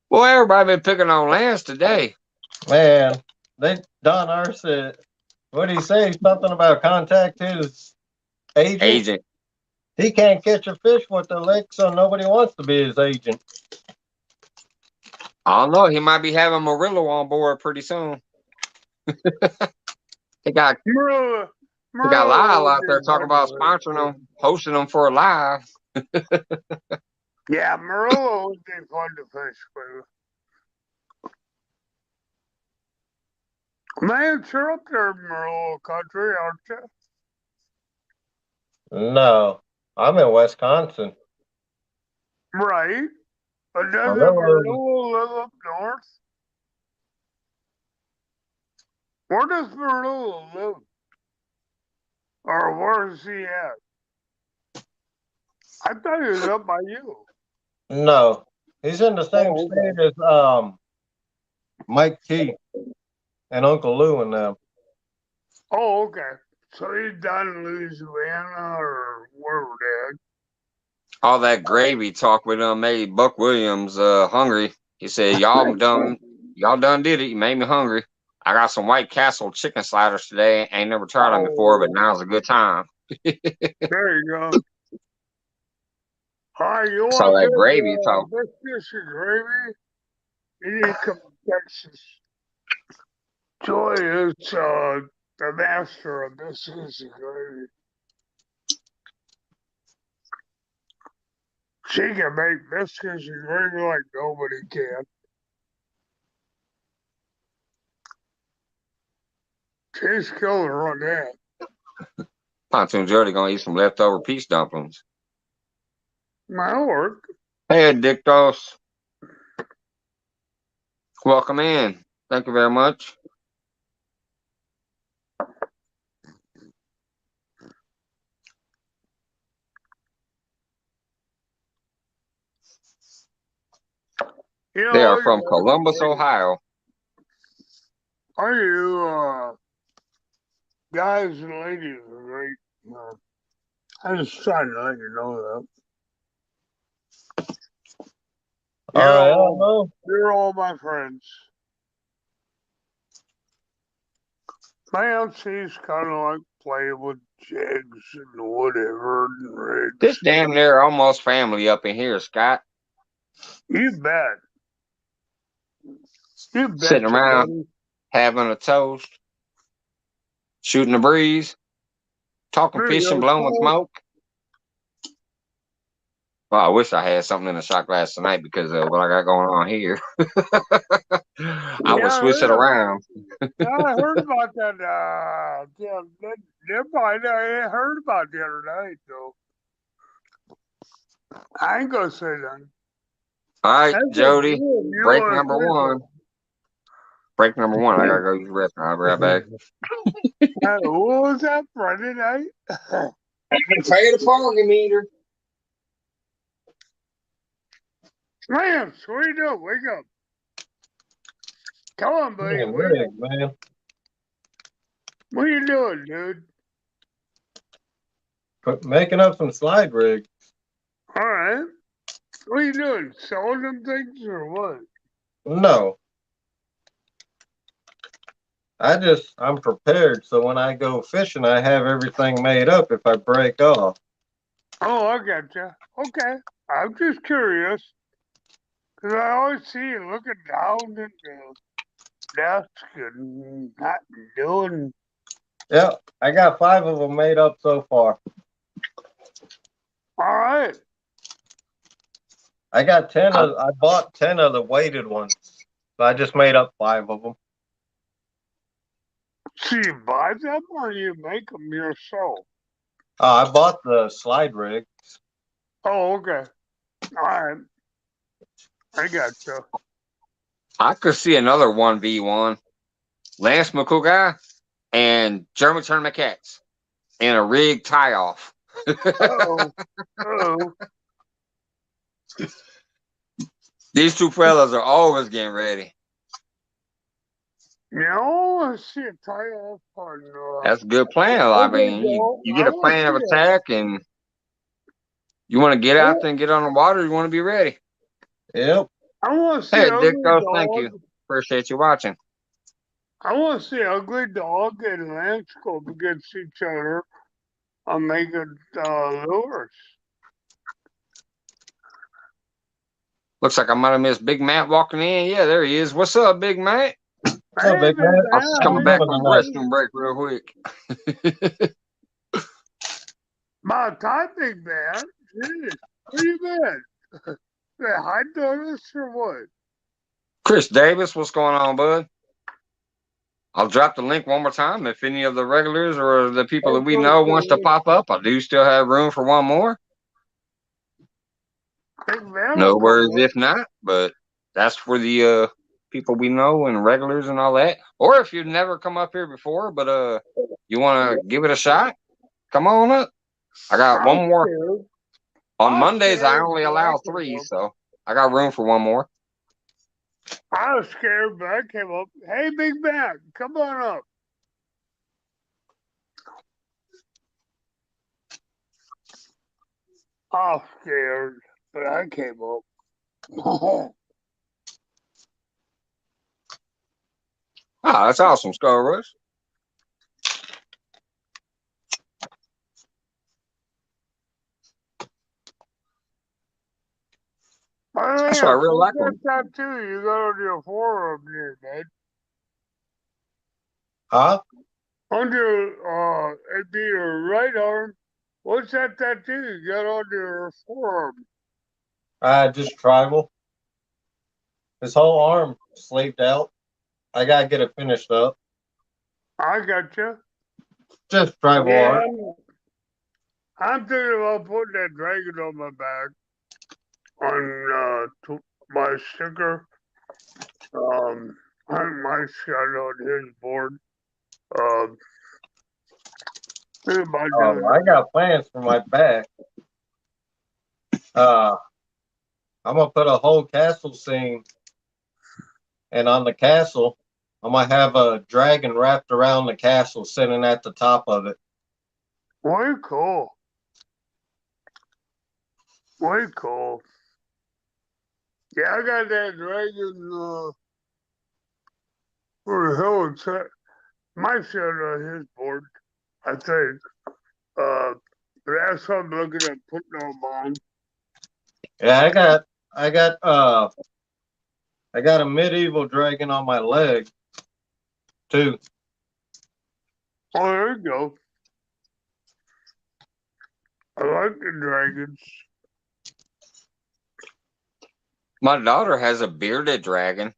Well, everybody been picking on Lance today. Man, Don R said, what did he say? Something about contact his agent. Agent. He can't catch a fish with the lake, so nobody wants to be his agent. I don't know. He might be having Murillo on board pretty soon. He got Marilla, Lyle Marilla out there did talking about wonderful. sponsoring them, hosting them for a live. Yeah, Marilla would be fun to fish with. Man, you're up there in Marilla country, aren't you? No, I'm in Wisconsin. Right. But doesn't Amarillo, Marilla live up north? Where does Marilla live? Or where is he at? I thought he was up by you. no, he's in the same Oh, okay. state as Mike T and Uncle Lou and them. Oh, okay. So he's down in Louisiana or wherever they All that gravy talk with made Buck Williams hungry. He said, y'all done did it. You made me hungry. I got some White Castle chicken sliders today. Ain't never tried them before, but Oh, now's a good time. there you go. All right, you Saw want that gravy good talk. biscuits and gravy? You need to come to Texas. Joy is the master of biscuits and gravy. She can make biscuits and gravy like nobody can. She's killer on that. Pontoon Jody gonna eat some leftover peach dumplings. My work. Hey, Dictos. Welcome in. Thank you very much. You They are know, from Columbus, Ohio. are you guys and ladies are great. I just trying to let you know that. All right, I don't know. You're all my friends. My LC's kind of like playing with jigs and whatever and rigs. This damn near almost family up in here, Scott. You bet. You bet. Sitting around having a toast, shooting the breeze, talking fishing, blowing smoke. Well, I wish I had something in the shot glass tonight because of what I got going on here. I would switch it around. I heard about that. Never mind. I heard about the other night, though. I ain't gonna say that. All right, Jody. Break number one. Break number one. I gotta go use the restroom. I'll be right back. What was that Friday night? Pay the parking meter. Lance, what are you doing? Wake up. Come on, buddy. Man, rig, man. What are you doing, dude? Making up some slide rigs. All right. What are you doing? Selling them things or what? No. I'm prepared, so when I go fishing, I have everything made up if I break off. Oh, I gotcha. Okay. I'm just curious. Because I always see you looking down at the desk and not doing. Yeah, I got 5 of them made up so far. All right. I bought 10 of the weighted ones. So I just made up 5 of them. So you buy them or you make them yourself? I bought the slide rig. Oh, okay. All right. I gotcha. I could see another 1v1. Lance McCool and German Tournament Cats in a rig tie-off. Uh-oh. Uh-oh. These two fellas are always getting ready. You know, I see a tie-off on. That's a good plan. I mean, you get a plan of attack and you want to get out there and get on the water. You want to be ready. Yep. I want to see Dick, thank you. Appreciate you watching. I want to see Ugly Dog and Lance go up against each other on making lures. Looks like I might have missed Big Matt walking in. Yeah, there he is. What's up, Big Matt? What's up, Big Matt? I'm just coming back from the restroom break real quick. My time, Big Man. Jeez, where you been? They hiding on us or what? Chris Davis, what's going on, bud? I'll drop the link one more time. If any of the regulars or the people that we know wants to pop up, I do still have room for one more. No worries if not, but that's for the people we know and regulars and all that. Or if you've never come up here before, but you want to give it a shot, come on up. I got one more. On Mondays, I only allow 3, so I got room for one more. I was scared, but I came up. Hey, Big Mac, come on up. I was scared, but I came up. That's awesome, Skull Rush. That's why I really like them. That tattoo you got on your forearm there, man. Huh? On your it'd be your right arm. What's that tattoo you got on your forearm? Just tribal. His whole arm sleeved out. I gotta get it finished up. I gotcha. Just tribal art. I'm thinking about putting that dragon on my back on my sticker. My shot on his board. I got plans for my back. I'm gonna put a whole castle scene, and on the castle, I might have a dragon wrapped around the castle sitting at the top of it. Way cool. Way cool. Yeah, I got that dragon for the hell it's at. My son on his board, I think. But that's what I'm looking at putting on mine. Yeah, I got a medieval dragon on my leg too. Oh, there you go. I like the dragons. My daughter has a bearded dragon.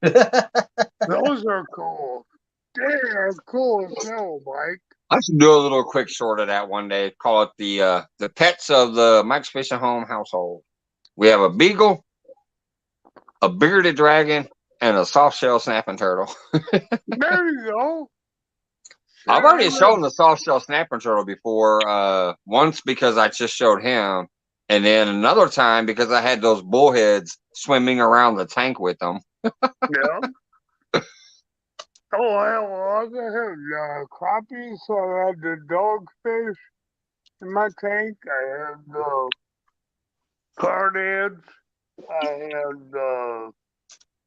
Those are cool. They are cool as hell, Mike. I should do a little quick short of that one day. Call it the pets of the Mike's Fishing Home household. We have a beagle, a bearded dragon, and a soft shell snapping turtle. There you go. I've already shown the soft shell snapping turtle before. Once because I just showed him, and then another time because I had those bullheads swimming around the tank with them. Yeah. Oh, I also had crappies. So I had the dogfish in my tank. I had the cardheads. I had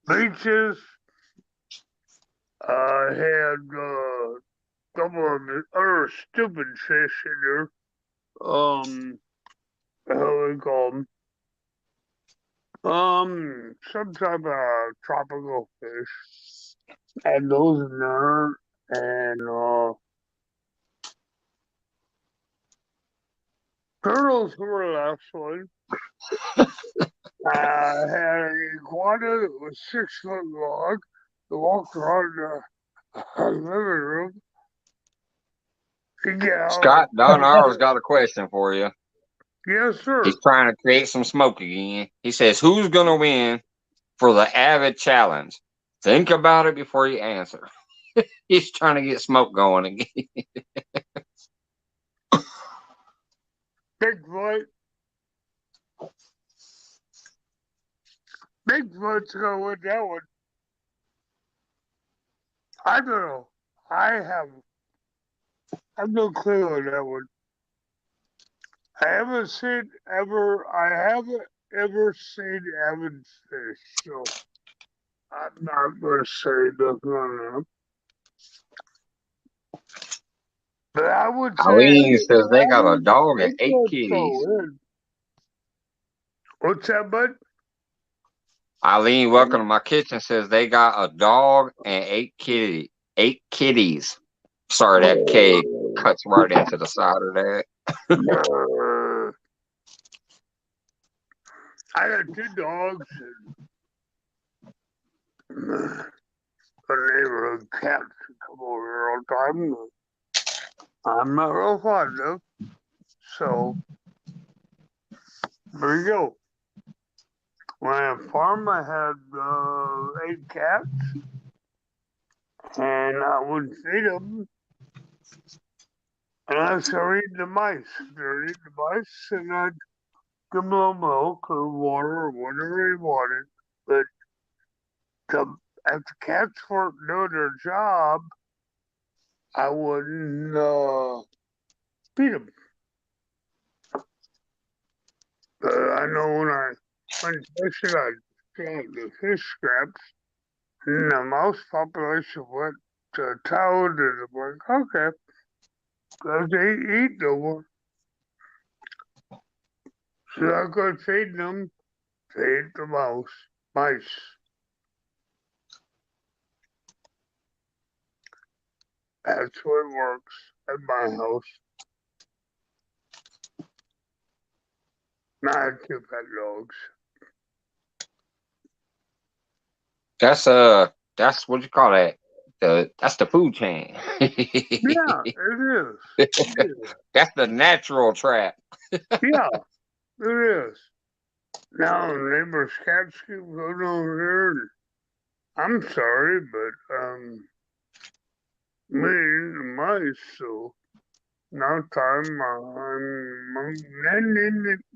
leeches. I had couple of the other stupid fish in there. How they call them? Some type of tropical fish. Had those in there, and turtles were the last one. I had an iguana that was 6 foot long. That walked around the living room. Scott Donar's got a question for you. Yes, sir. He's trying to create some smoke again. He says, "Who's gonna win for the Avid Challenge? Think about it before you answer." He's trying to get smoke going again. Bigfoot. Bigfoot's gonna win that one. I don't know. I have no clue on that one. I haven't ever seen Evan's fish, so I'm not gonna say nothing on that. But I would say Eileen says they got a dog and 8 Bigfoot's kitties. gonna win. What's that, bud? Eileen, welcome to my kitchen. Says they got a dog and 8 kitties. Sorry, that K cuts right into the side of that. I got 2 dogs and a neighborhood cat come over here all the time. I'm not real fond of. So there you go. When I farmed, I had 8 cats, and I would feed them unless they're eating the mice. They're eating the mice, and I'd give them a little milk or water or whatever they wanted. But if the cats weren't doing their job, I wouldn't feed them. I know when I went fishing, I got the fish scraps, and the mouse population went to town, and I'm like, okay, because they eat no more. So I could feed them, feed the mice. That's what works at my house. Not 2 pet dogs. That's what you call that. That's the food chain. Yeah, it is. That's the natural trap. Yeah, it is. Now, neighbor's cats keep going over here, and I'm sorry, but me and the mice, so now time,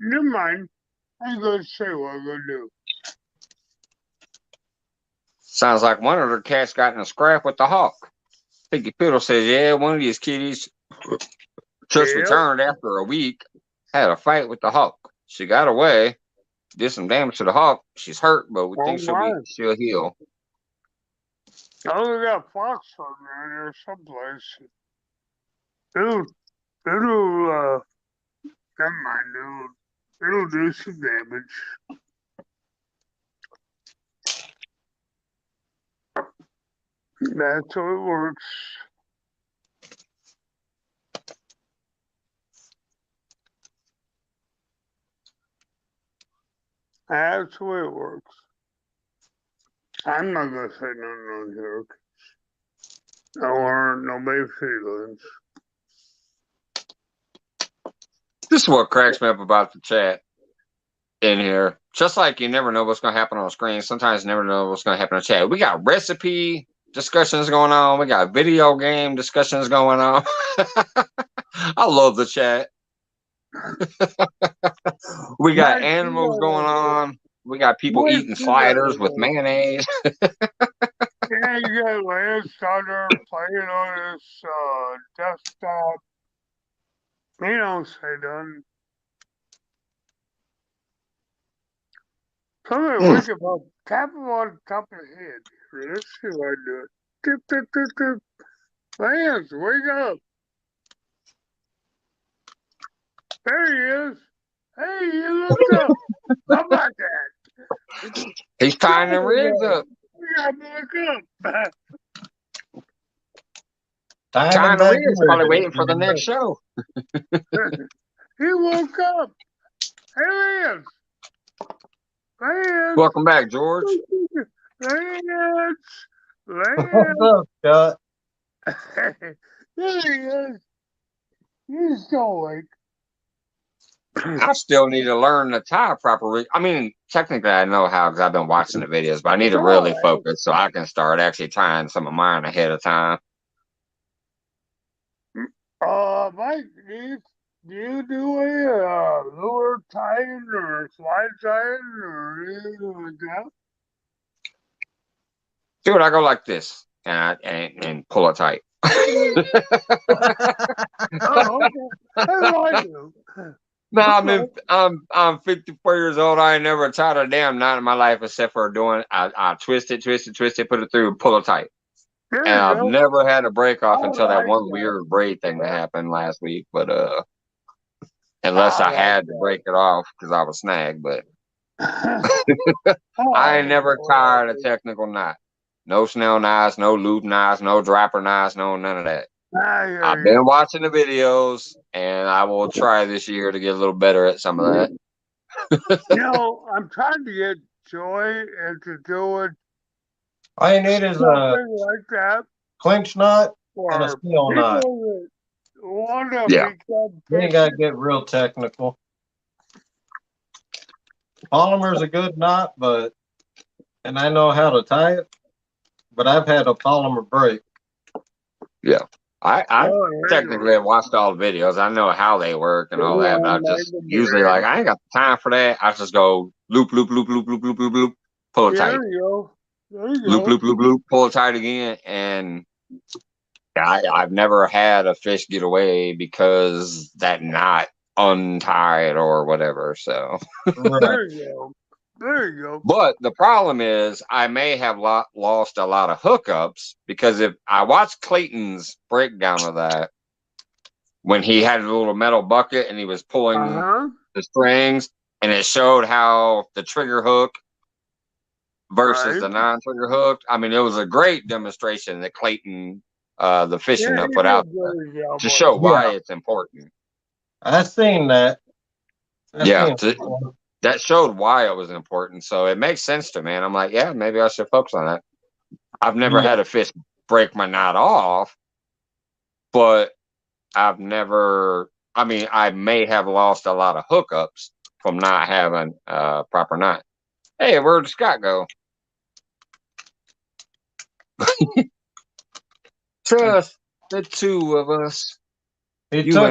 never mind. I'm gonna say what I'm gonna do. Sounds like one of their cats got in a scrap with the hawk. Piggy Poodle says, yeah, one of these kitties just Yep. returned after a week, had a fight with the hawk. She got away, did some damage to the hawk. She's hurt, but we Oh think my. she'll heal. Oh, we got fox on there someplace. It'll never mind, it'll do some damage. That's how it works. That's the way it works. I'm not gonna say nothing on here. I don't hurt nobody's feelings. This is what cracks me up about the chat in here. Just like you never know what's going to happen on screen, sometimes you never know what's going to happen in chat. We got recipe discussions going on. We got video game discussions going on. I love the chat. We got animals going on. We got people eating sliders with mayonnaise. Yeah, you got Lance Thunder playing on his desktop. He don't say nothing. Somebody wake him up, tap him on top of the head. Let's see if I do it. Tip, tip, tip, tip. Lance, wake up. There he is. Hey, you look up. How about that? He's tying the ribs up. We gotta look up. Tying the ribs, probably waiting for the next show. He woke up. Hey, Lance. Lance. Welcome back, George. Lance. What's up, Scott? There he is. He's still awake. I still need to learn to tie properly. I mean, technically I know how because I've been watching the videos, but I need to really focus so I can start actually tying some of mine ahead of time. Mike, do you do a lure tying or slide tying or anything like that? Dude, I go like this and pull it tight. Oh, okay. That's what I do. No, I'm 54 years old. I ain't never tied a damn knot in my life except for doing I twist it, put it through, pull it tight. There And I've you go. never had a break off until that like one that. weird braid thing that happened last week. But unless I had to break it off because I was snagged, but I ain't never tied a technical knot. No snell knives, no loop knives, no dropper knives, no none of that. I've been watching the videos, and I will try this year to get a little better at some of that. You know, I'm trying to get Joy into doing All you need is a something like that clinch knot for and a steel knot. people that want to Yeah. become You ain't got to get real technical. Polymer's a good knot, and I know how to tie it, but I've had a polymer break. Yeah. I technically have watched all the videos. I know how they work and all that, but I just usually like I ain't got the time for that. I just go loop, loop, loop, loop, loop, loop, loop, loop, pull it tight. There you go. There you Loop, go. loop, loop, loop, pull it tight again. And I've never had a fish get away because that knot untied or whatever. So There you go. There you go. But the problem is I may have lost a lot of hookups because if I watched Clayton's breakdown of that when he had a little metal bucket and he was pulling the strings and it showed how the trigger hook versus the non-trigger hook. I mean, it was a great demonstration that Clayton, the fishing hut, put out there to show why it's important. I seen that. That showed why it was important. So it makes sense to me. And I'm like, yeah, maybe I should focus on that. I've never had a fish break my knot off, but I may have lost a lot of hookups from not having a proper knot. Hey, where'd Scott go? Just the two of us. He took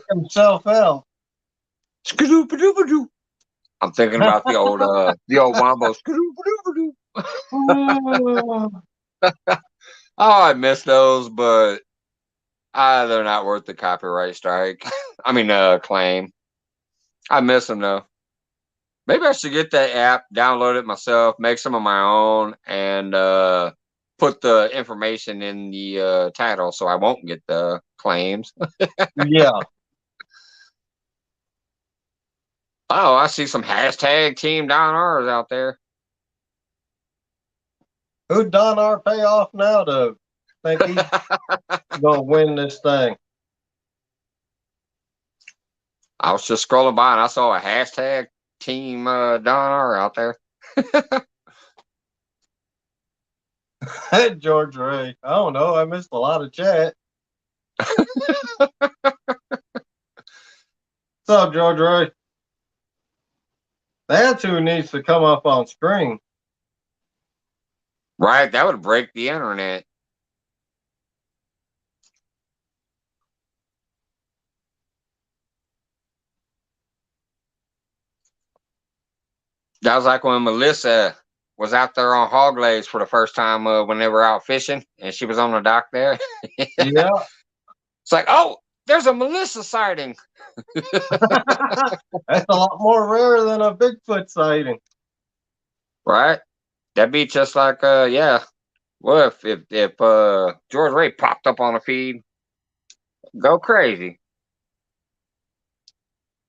himself out. I'm thinking about the old Wombo. Oh, I miss those, but they're not worth the copyright strike. I mean, claim. I miss them though. Maybe I should get that app, download it myself, make some of my own, and put the information in the title so I won't get the claims. yeah. Oh, I see some hashtag Team Don R's out there. Who'd Don R pay off now to think he's gonna win this thing? I was just scrolling by and I saw a hashtag Team Don R out there. George Ray. I don't know. I missed a lot of chat. What's up, George Ray? That's who needs to come up on screen. Right, that would break the internet. That was like when Melissa was out there on hog legs for the first time when they were out fishing, and she was on the dock there. Yeah. It's like, oh, there's a Melissa sighting. That's a lot more rare than a Bigfoot sighting. Right? That'd be just like, yeah. Well, if George Ray popped up on a feed, go crazy.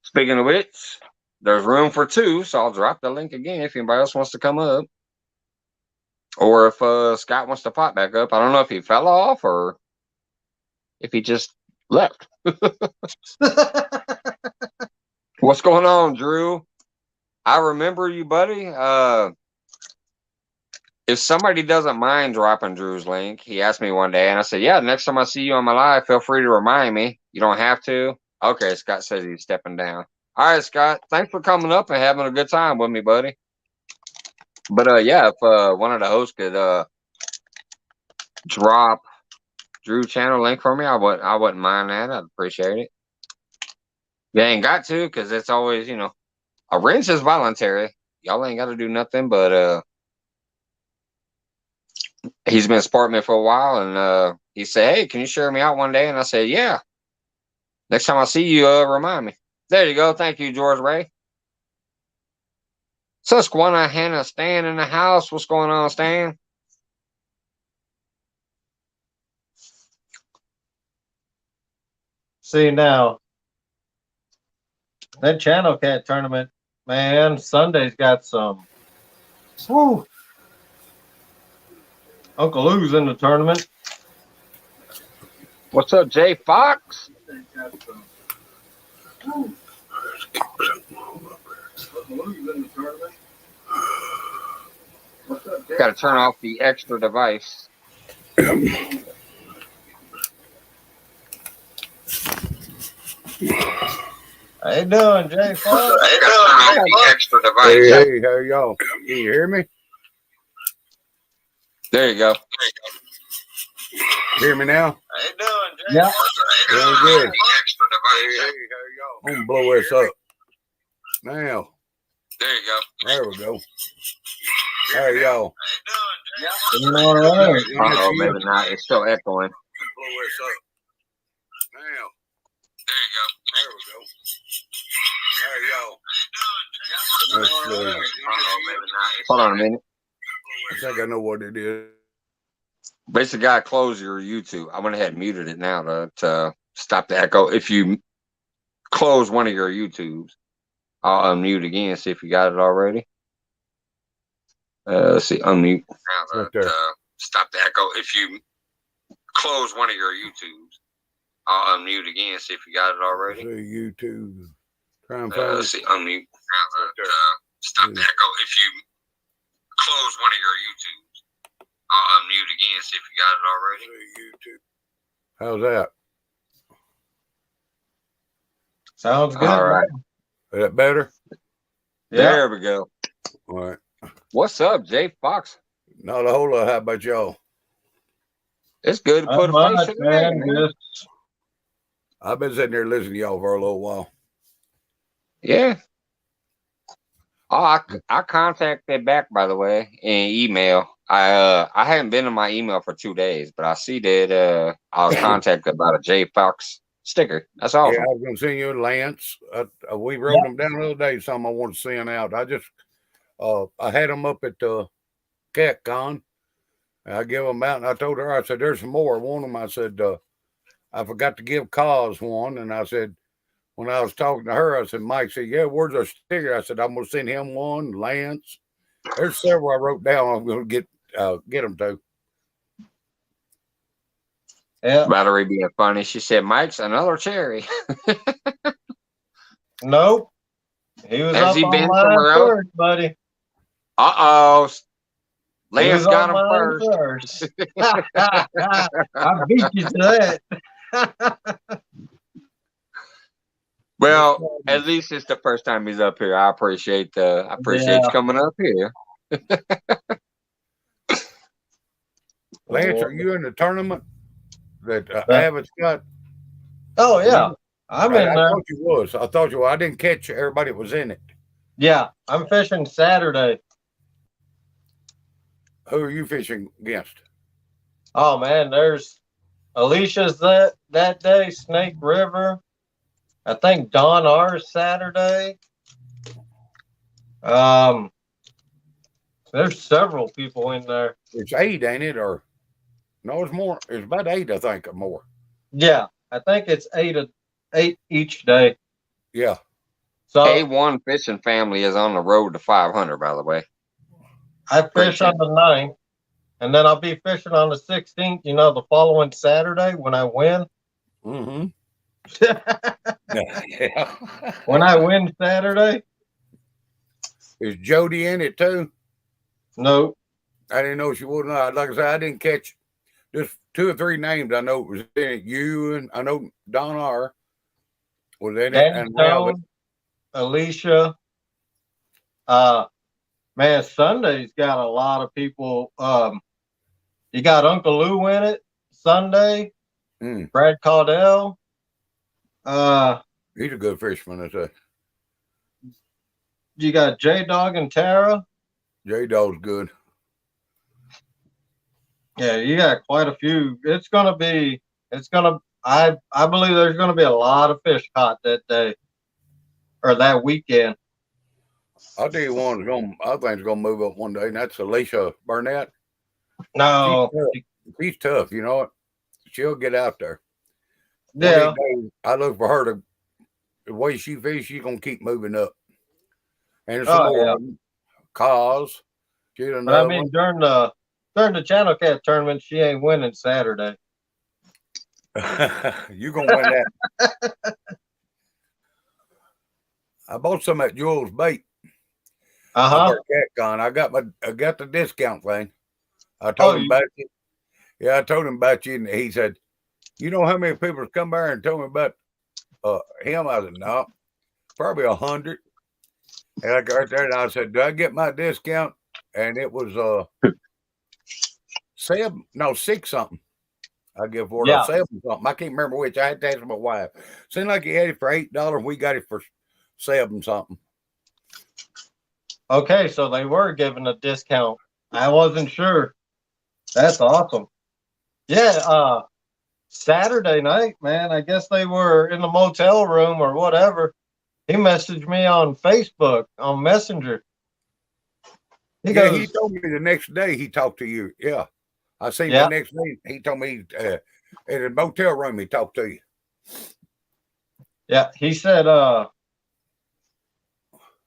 Speaking of which, there's room for two, so I'll drop the link again if anybody else wants to come up. Or if Scott wants to pop back up. I don't know if he fell off or if he just left. What's going on, Drew? I remember you, buddy. If somebody doesn't mind dropping Drew's link, he asked me one day, and I said, yeah, next time I see you on my live, feel free to remind me. You don't have to. Okay, Scott says he's stepping down. All right, Scott, thanks for coming up and having a good time with me, buddy. But yeah, if one of the hosts could drop Drew channel link for me, I wouldn't mind that. I'd appreciate it. You ain't got to, because it's always, a rinse is voluntary. Y'all ain't got to do nothing, but he's been supporting me for a while, and he said, hey, can you share me out one day? And I said, yeah. Next time I see you, remind me. There you go. Thank you, George Ray. Susquehanna Stan in the house. What's going on, Stan? See now, that Channel Cat tournament, man, Sunday's got some. Woo. Uncle Lou's in the tournament. What's up, Jay Fox? Got to turn off the extra device. How you doing, Jay Fox? Extra device. Hey, how y'all? Can you hear me? There you go. Hear me now? How you doing, Jay? Yeah. Very good. Extra device. Hey, how y'all? I'm gonna blow this up. Now. There you go. There we go. How y'all? Doing all right. Uh-oh, maybe not. It's still echoing. Blow this up. Now. There you go. There we go. How y'all? Let's see. Uh-oh, maybe not. Hold on a minute. I think I know what it is. Basically, gotta close your YouTube. I went ahead and muted it now to stop the echo. If you close one of your YouTubes, I'll unmute again. See if you got it already. Let's see, unmute. Right there. Stop the echo. If you close one of your YouTubes, I'll unmute again. See if you got it already. See YouTube. Try and find Let's it. see, unmute. Stop the echo. If you close one of your YouTubes, I'll unmute again. See if you got it already. See YouTube. How's that? Sounds good. All right. Is that better? Yeah. There we go. All right. What's up, Jay Fox? Not a whole lot. How about y'all? It's good to put a face to the name, man. Just I've been sitting there listening to y'all for a little while. Yeah. Oh, I contacted back, by the way, in email. I hadn't been in my email for 2 days, but I see that I was contacted about a J Fox sticker. That's Yeah, I awesome. was going to send you a Lance. We wrote them down the other day. Some I want to send out. I had them up at the CatCon. I give them out, and I told her, I said, "There's some more." One of them, I said, I forgot to give Cause one, and I said, when I was talking to her, I said, Mike said, "Yeah, where's our sticker?" I said, "I'm going to send him one." Lance. There's several I wrote down. I'm going to get them to. Yeah. Valerie being funny, she said, "Mike's another cherry." Nope. He was Has up he on been mine somewhere else? first, buddy. Uh-oh. He Lance was got on him mine first. I beat you to that. Well, at least it's the first time he's up here. I appreciate you coming up here. Lance, are you in the tournament that Abbott's got? Oh yeah, I'm in I there. thought you was. I thought you were. I didn't catch everybody that was in it. Yeah, I'm fishing Saturday. Who are you fishing against? Oh man, there's Alicia's that day, Snake River. I think Don R Saturday. There's several people in there. It's 8, ain't it? Or no, it's more. It's about 8, I think, or more. Yeah, I think it's eight each day. Yeah. So A1 Fishing Family is on the road to 500, by the way. I fish on the 9th, and then I'll be fishing on the 16th. You know, the following Saturday when I win. Mm-hmm. Yeah. When I win Saturday. Is Jody in it too? No. I didn't know she was not. Like I said, I didn't catch just 2 or 3 names. I know it was in it. You and I know Don R was in it, and Tone, Alicia. Man, Sunday's got a lot of people. You got Uncle Lou in it Sunday. Brad Caudell. He's a good fisherman, I say. You got J Dog and Tara. J Dog's good. Yeah, you got quite a few. I believe there's gonna be a lot of fish caught that day or that weekend. I'll tell you one I think is gonna move up one day, and that's Alicia Burnett. No, she's tough, you know what? She'll get out there. Yeah. I look for her to the way she fishes, she's gonna keep moving up. And some more cause. But I mean, during the Channel Cat tournament, she ain't winning Saturday. You gonna win that? I bought some at Jules Bait. CatCon. I got the discount thing. I told him about you. Yeah, I told him about you, and he said, "You know how many people come by and told me about him?" I said, "No, probably 100." And I got there, and I said, "Do I get my discount?" And it was 6 something. I give for it 7 something. I can't remember which. I had to ask my wife. Seemed like he had it for $8. We got it for 7 something. Okay, so they were giving a discount. I wasn't sure. That's awesome. Yeah, Saturday night, man. I guess they were in the motel room or whatever. He messaged me on Facebook on Messenger. He told me the next day he talked to you. Yeah. I seen the next day. He told me in a motel room he talked to you. Yeah, he said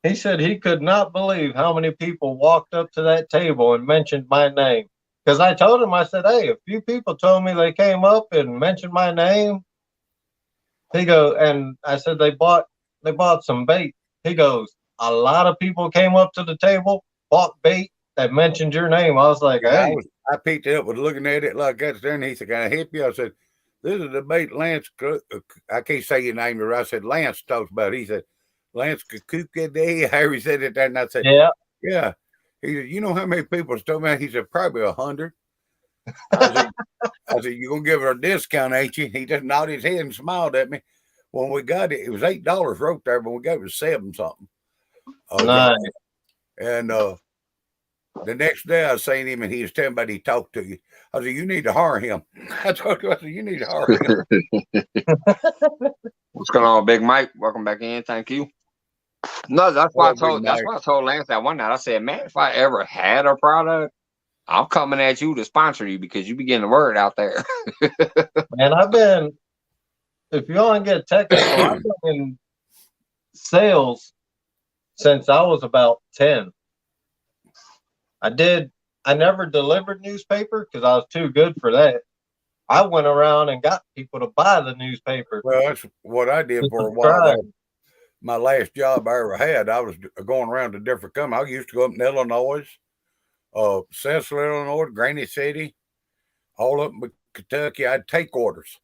he could not believe how many people walked up to that table and mentioned my name. Because I told him, I said, "Hey, a few people told me they came up and mentioned my name." He goes, and I said they bought some bait. He goes, "A lot of people came up to the table, bought bait that mentioned your name." I was like, "Hey." I picked it up, was looking at it like that. And he said, "Can I help you?" I said, "This is the bait Lance." I can't say your name, but I said Lance talks about it. He said, "Lance Kukude." How he said it there, and I said, "Yeah." He said, "You know how many people told me?" He said, "Probably 100." I said, "You gonna give her a discount, ain't you?" He just nodded his head and smiled at me. When we got it, it was $8 wrote there, but we got it was 7 something. Nice. And the next day I seen him and he was telling me he talked to you. I said, you need to hire him. I told him, I said, you need to hire him. What's going on, Big Mike? Welcome back in. Thank you. No, that's why I told Lance that one night. I said, man, if I ever had a product, I'm coming at you to sponsor you because you be getting the word out there. Man, if you want to get technical, I've been in sales since I was about 10. I never delivered newspaper because I was too good for that. I went around and got people to buy the newspaper. Well, that's what I did for a while. My last job I ever had, I was going around to different companies. I used to go up in Illinois, Central Illinois, Granite City, all up in Kentucky. I'd take orders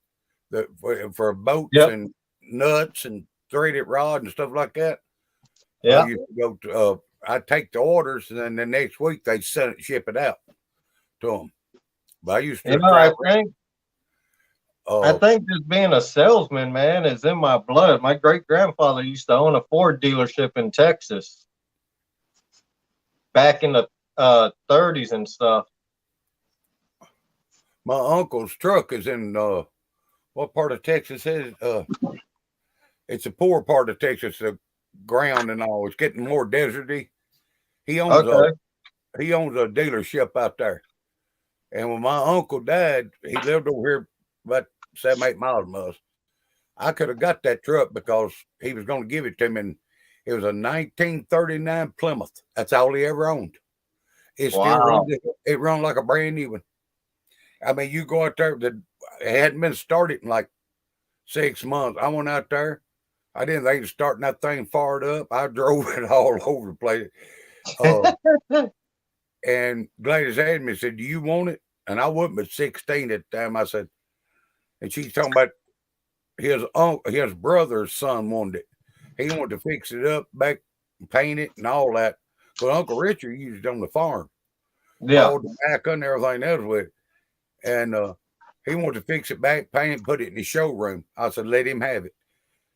for boats and nuts and threaded rod and stuff like that. Yeah. I used to go to, I'd take the orders and then the next week they'd ship it out to them. But I used to I think just being a salesman, man, is in my blood. My great grandfather used to own a Ford dealership in Texas back in the 30s and stuff. My uncle's truck is in what part of Texas is it? It's a poor part of Texas, the ground and all. It's getting more deserty. He owns a dealership out there. And when my uncle died, he lived over here about 7-8 miles from us. I could have got that truck because he was going to give it to me. And it was a 1939 Plymouth. That's all he ever owned. It run like a brand new one. I mean, you go out there, it hadn't been started in like 6 months. I went out there. I didn't think of starting that thing fired up. I drove it all over the place. And Gladys asked me, said, do you want it? And I wasn't but 16 at the time. I said, and she's talking about his brother's son wanted it. He wanted to fix it up, back, paint it, and all that. But Uncle Richard used it on the farm. Yeah. All the back and everything else with it. And he wanted to fix it back, paint it, put it in the showroom. I said, let him have it.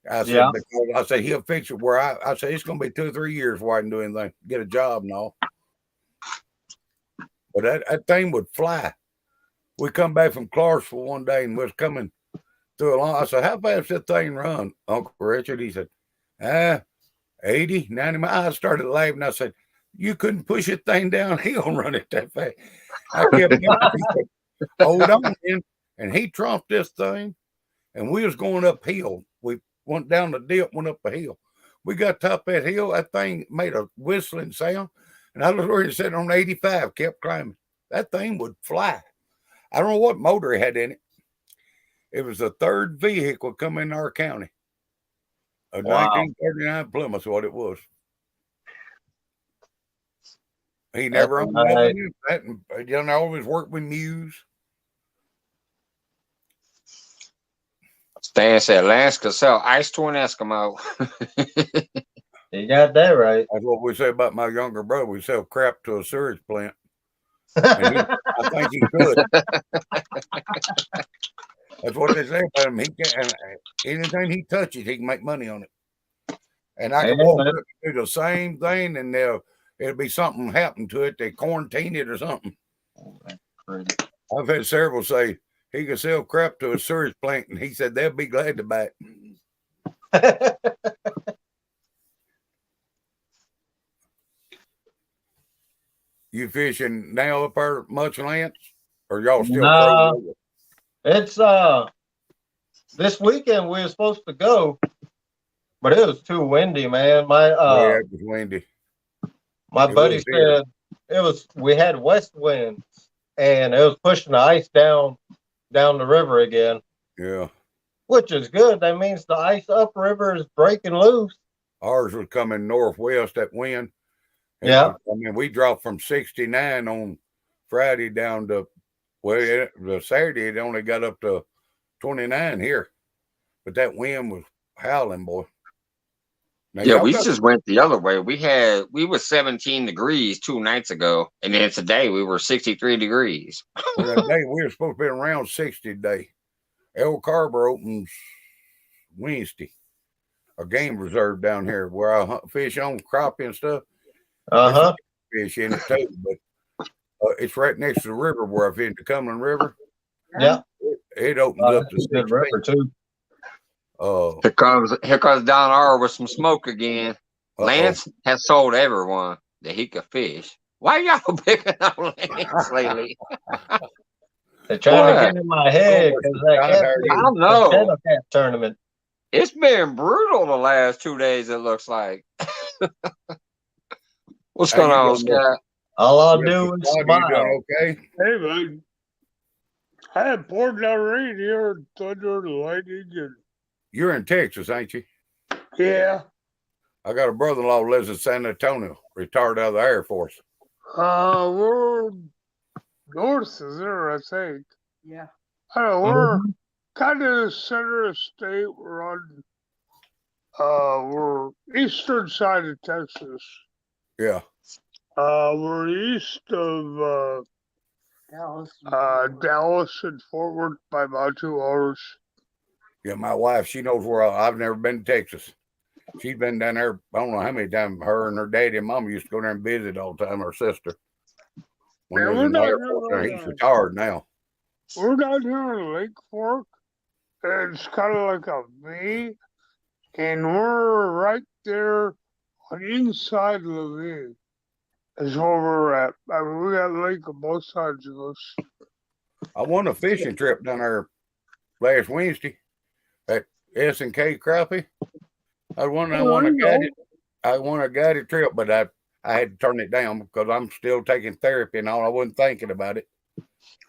I said, because I said, he'll fix it where I said, it's going to be 2 or 3 years before I can do anything, get a job and all. But that thing would fly. We come back from Clarksville one day and was coming through a line. I said, how fast that thing run, Uncle Richard? He said, 80, 90 miles. I started laughing. I said, you couldn't push that thing downhill and run it that fast. I kept he said, hold on, man. And he trumped this thing, and we was going uphill. We went down the dip, went up a hill. We got top of that hill. That thing made a whistling sound. And I was already sitting on 85, kept climbing. That thing would fly. I don't know what motor it had in it. It was the third vehicle come in our county. A 1939 Plymouth, what it was. He never owned nothing. He always worked with Muse. Stan said Lance could sell ice to an Eskimo. You got that right. That's what we say about my younger brother. We sell crap to a sewage plant. I think he could. That's what they say about him. He can, anything he touches, he can make money on it. And I can walk up and do the same thing, and it'll be something happen to it. They quarantine it or something. I've had several say he could sell crap to a sewage plant, and he said they'll be glad to buy it. You fishing now up there much, Lance? Or y'all still frozen? It's this weekend we were supposed to go, but it was too windy, man. It was windy. My buddy said we had west winds and it was pushing the ice down the river again. Yeah. Which is good. That means the ice upriver is breaking loose. Ours was coming northwest, that wind. Yeah. I mean, we dropped from 69 on Friday down to, the Saturday, it only got up to 29 here. But that wind was howling, boy. Now, yeah, we just went the other way. We were 17 degrees 2 nights ago, and then today we were 63 degrees. Well, that day we were supposed to be around 60 today. El Carver opens Wednesday. A game reserve down here where I fish on crappie and stuff. Uh-huh. Fish in it too, but it's right next to the river where I fish the Cumberland River. Yeah. It opens up to That's a good 6 river feet. too. Here comes down R with some smoke again. Lance has told everyone that he could fish. Why y'all picking on Lance lately? They're trying to What? get in my head because that I catfish know. channel cat tournament. It's been brutal the last 2 days, it looks like. What's How going you on, doing, man? Scott? All I'll Yes, do is Scott, you smile. doing okay? Hey, man. I had poured down rain here, thunder and lightning, and You're in Texas, ain't you? yeah. I got a brother-in-law who lives in San Antonio, retired out of the Air Force. We're north of there, I think. Yeah. I don't know, we're Mhm. kind of the center of the state. We're on, we're eastern side of Texas. Yeah. We're east of, Dallas and Fort Worth by about 2 hours. Yeah, my wife, she knows where I've never been to Texas. She's been down there, I don't know how many times. Her and her daddy and mama used to go there and visit all the time, her sister. When Yeah, they was we're in the not Air here Force, on, he's retired now. we're down here on Lake Fork. And it's kind of like a V, and we're right there on the inside of the V. Is where we're at. I mean, we got lake on both sides of us. I won a fishing trip down there last Wednesday at S&K Crappie. I won a guided trip, but I had to turn it down because I'm still taking therapy and all. I wasn't thinking about it.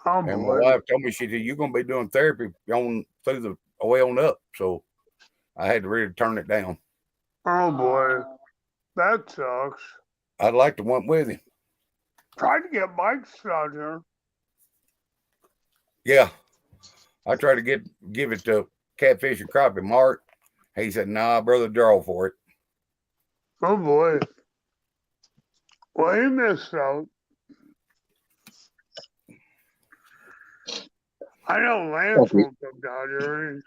Oh, And my boy. wife told me, she said, you're going to be doing therapy on through the way on up. So I had to really turn it down. Oh, boy. That sucks. I'd like to went with him. Try to get Mike's down here. Yeah. I tried to give it to Catfish and Crappie Mark. He said, nah, brother, draw for it. Oh, boy. Well, he missed out. I know Lance won't come down here.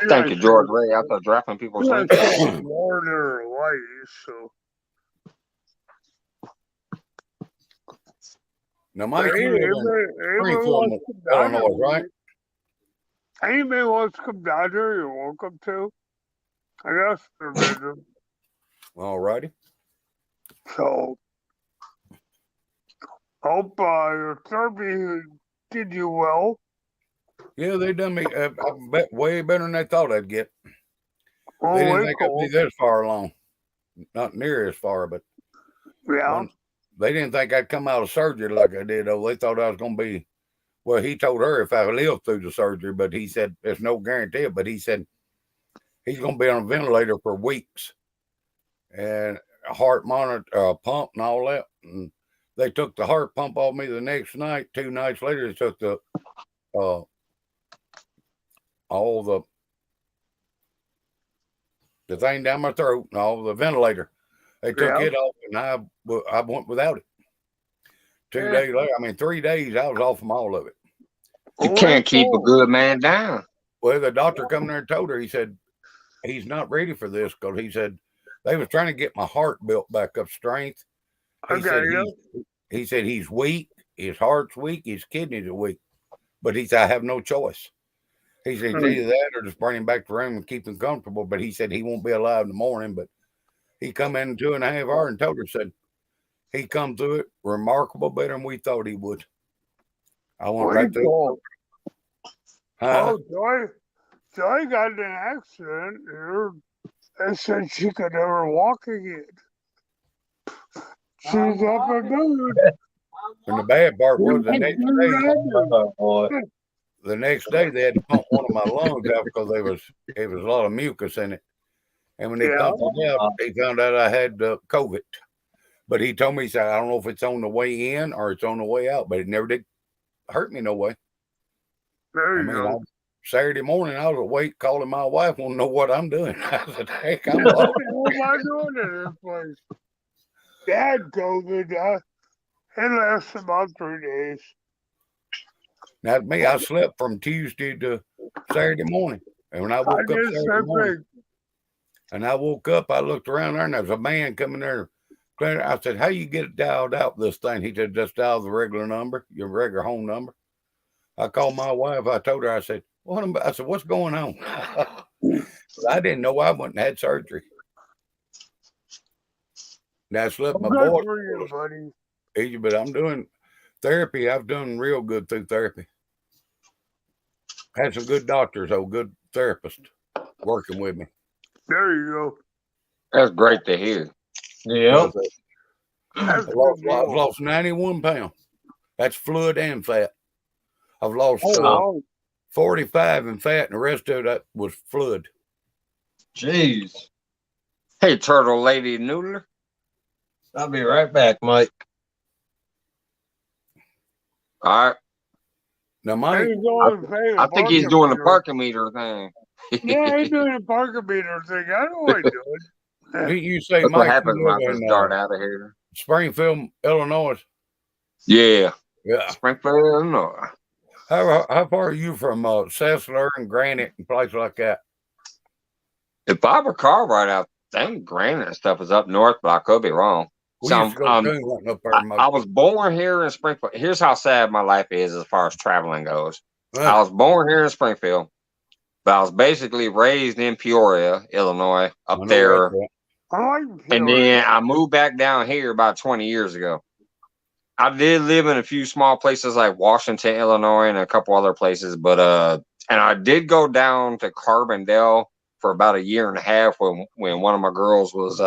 Thank you, George Ray, out there dropping people's links. Florida or Hawaii, so. Now, Mike, you live in Springfield, Illinois, right? Anybody wants to come down here, you're welcome to. I got supervision. All righty. So, hope your therapy did you well. Yeah, they done me I bet way better than they thought I'd get. Oh, They didn't think I'd be this far along. Not near as far, but yeah. They didn't think I'd come out of surgery like I did, though. They thought I was going to be, well, he told her if I lived through the surgery, but he said there's no guarantee. But he said he's going to be on a ventilator for weeks and a heart monitor, pump and all that. And they took the heart pump off me the next night. 2 nights later, they took the all the thing down my throat and all the ventilator. They took it off, and I went without it. 2 days later, 3 days, I was off from all of it. You can't keep a good man down. Well, the doctor come there and told her, he said, he's not ready for this because he said they was trying to get my heart built back up strength. He said he's weak, his heart's weak, his kidneys are weak. But he said, I have no choice. He said, it's either that or just bring him back to the room and keep him comfortable. But he said he won't be alive in the morning. But he come in 2.5 hours and told her, said, he come through it remarkable better than we thought he would. I went right through. Oh, Joy got in an accident here and said she could never walk again. She's up and doing. And the bad part was the next day they had to pump one of my lungs out because it was a lot of mucus in it. And when they pumped it out, they found out I had COVID. But he told me, he said, I don't know if it's on the way in or it's on the way out, but it never did hurt me no way. There you go. Saturday morning, I was awake calling my wife, want to know what I'm doing. I said, heck, I'm lost. What am I doing in this place? Dad COVID, it lasted about 3 days. Now, me, I slept from Tuesday to Saturday morning. And when I woke up Saturday morning, and I woke up, I looked around there, and there was a man coming there I said, how you get it dialed out this thing? He said, just dial the regular number, your regular home number. I called my wife. I told her, I said, I said, what's going on? I didn't know I went and had surgery. Now I slept my Good boy. for you, buddy. Easy, but I'm doing therapy. I've done real good through therapy. Had some good doctors, good therapists working with me. There you go. That's great to hear. Yeah. That's I've good deal. lost 91 pounds. That's fluid and fat. I've lost Oh, wow. 45 in fat, and the rest of that was fluid. Jeez. Hey, Turtle Lady Noodler. I'll be right back, Mike. All right. Now, Mike, I think he's doing the parking meter thing. Yeah, he's doing the parking meter thing. I know what he's doing. didn't you say, That's Mike, what happens you when I live just in dart out of here. Springfield, Illinois? Yeah. Yeah. Springfield, Illinois. How far are you from Sessler and Granite and places like that? If I recall right, I think Granite and stuff is up north, but I could be wrong. We So, used to go coon hunting up there. I was born here in Springfield. Here's how sad my life is as far as traveling goes. I was born here in Springfield, but I was basically raised in Peoria, Illinois, up there. And then I moved back down here about 20 years ago. I did live in a few small places like Washington, Illinois, and a couple other places, but and I did go down to Carbondale for about a year and a half when one of my girls was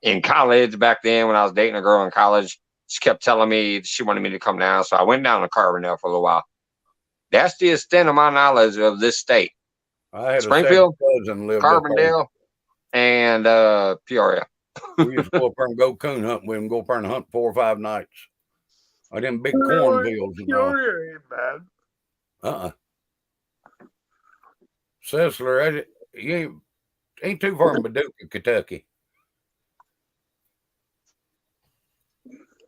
in college back then. When I was dating a girl in college, she kept telling me she wanted me to come down, so I went down to Carbondale for a little while. That's the extent of my knowledge of this state. I had Springfield, a cousin lived Carbondale, and Peoria. We used to go up there and go coon hunting with him, go up there and hunt 4 or 5 nights. I them big cornfields, you know. Peoria ain't bad. Sessler, you ain't too far from Paducah, Kentucky.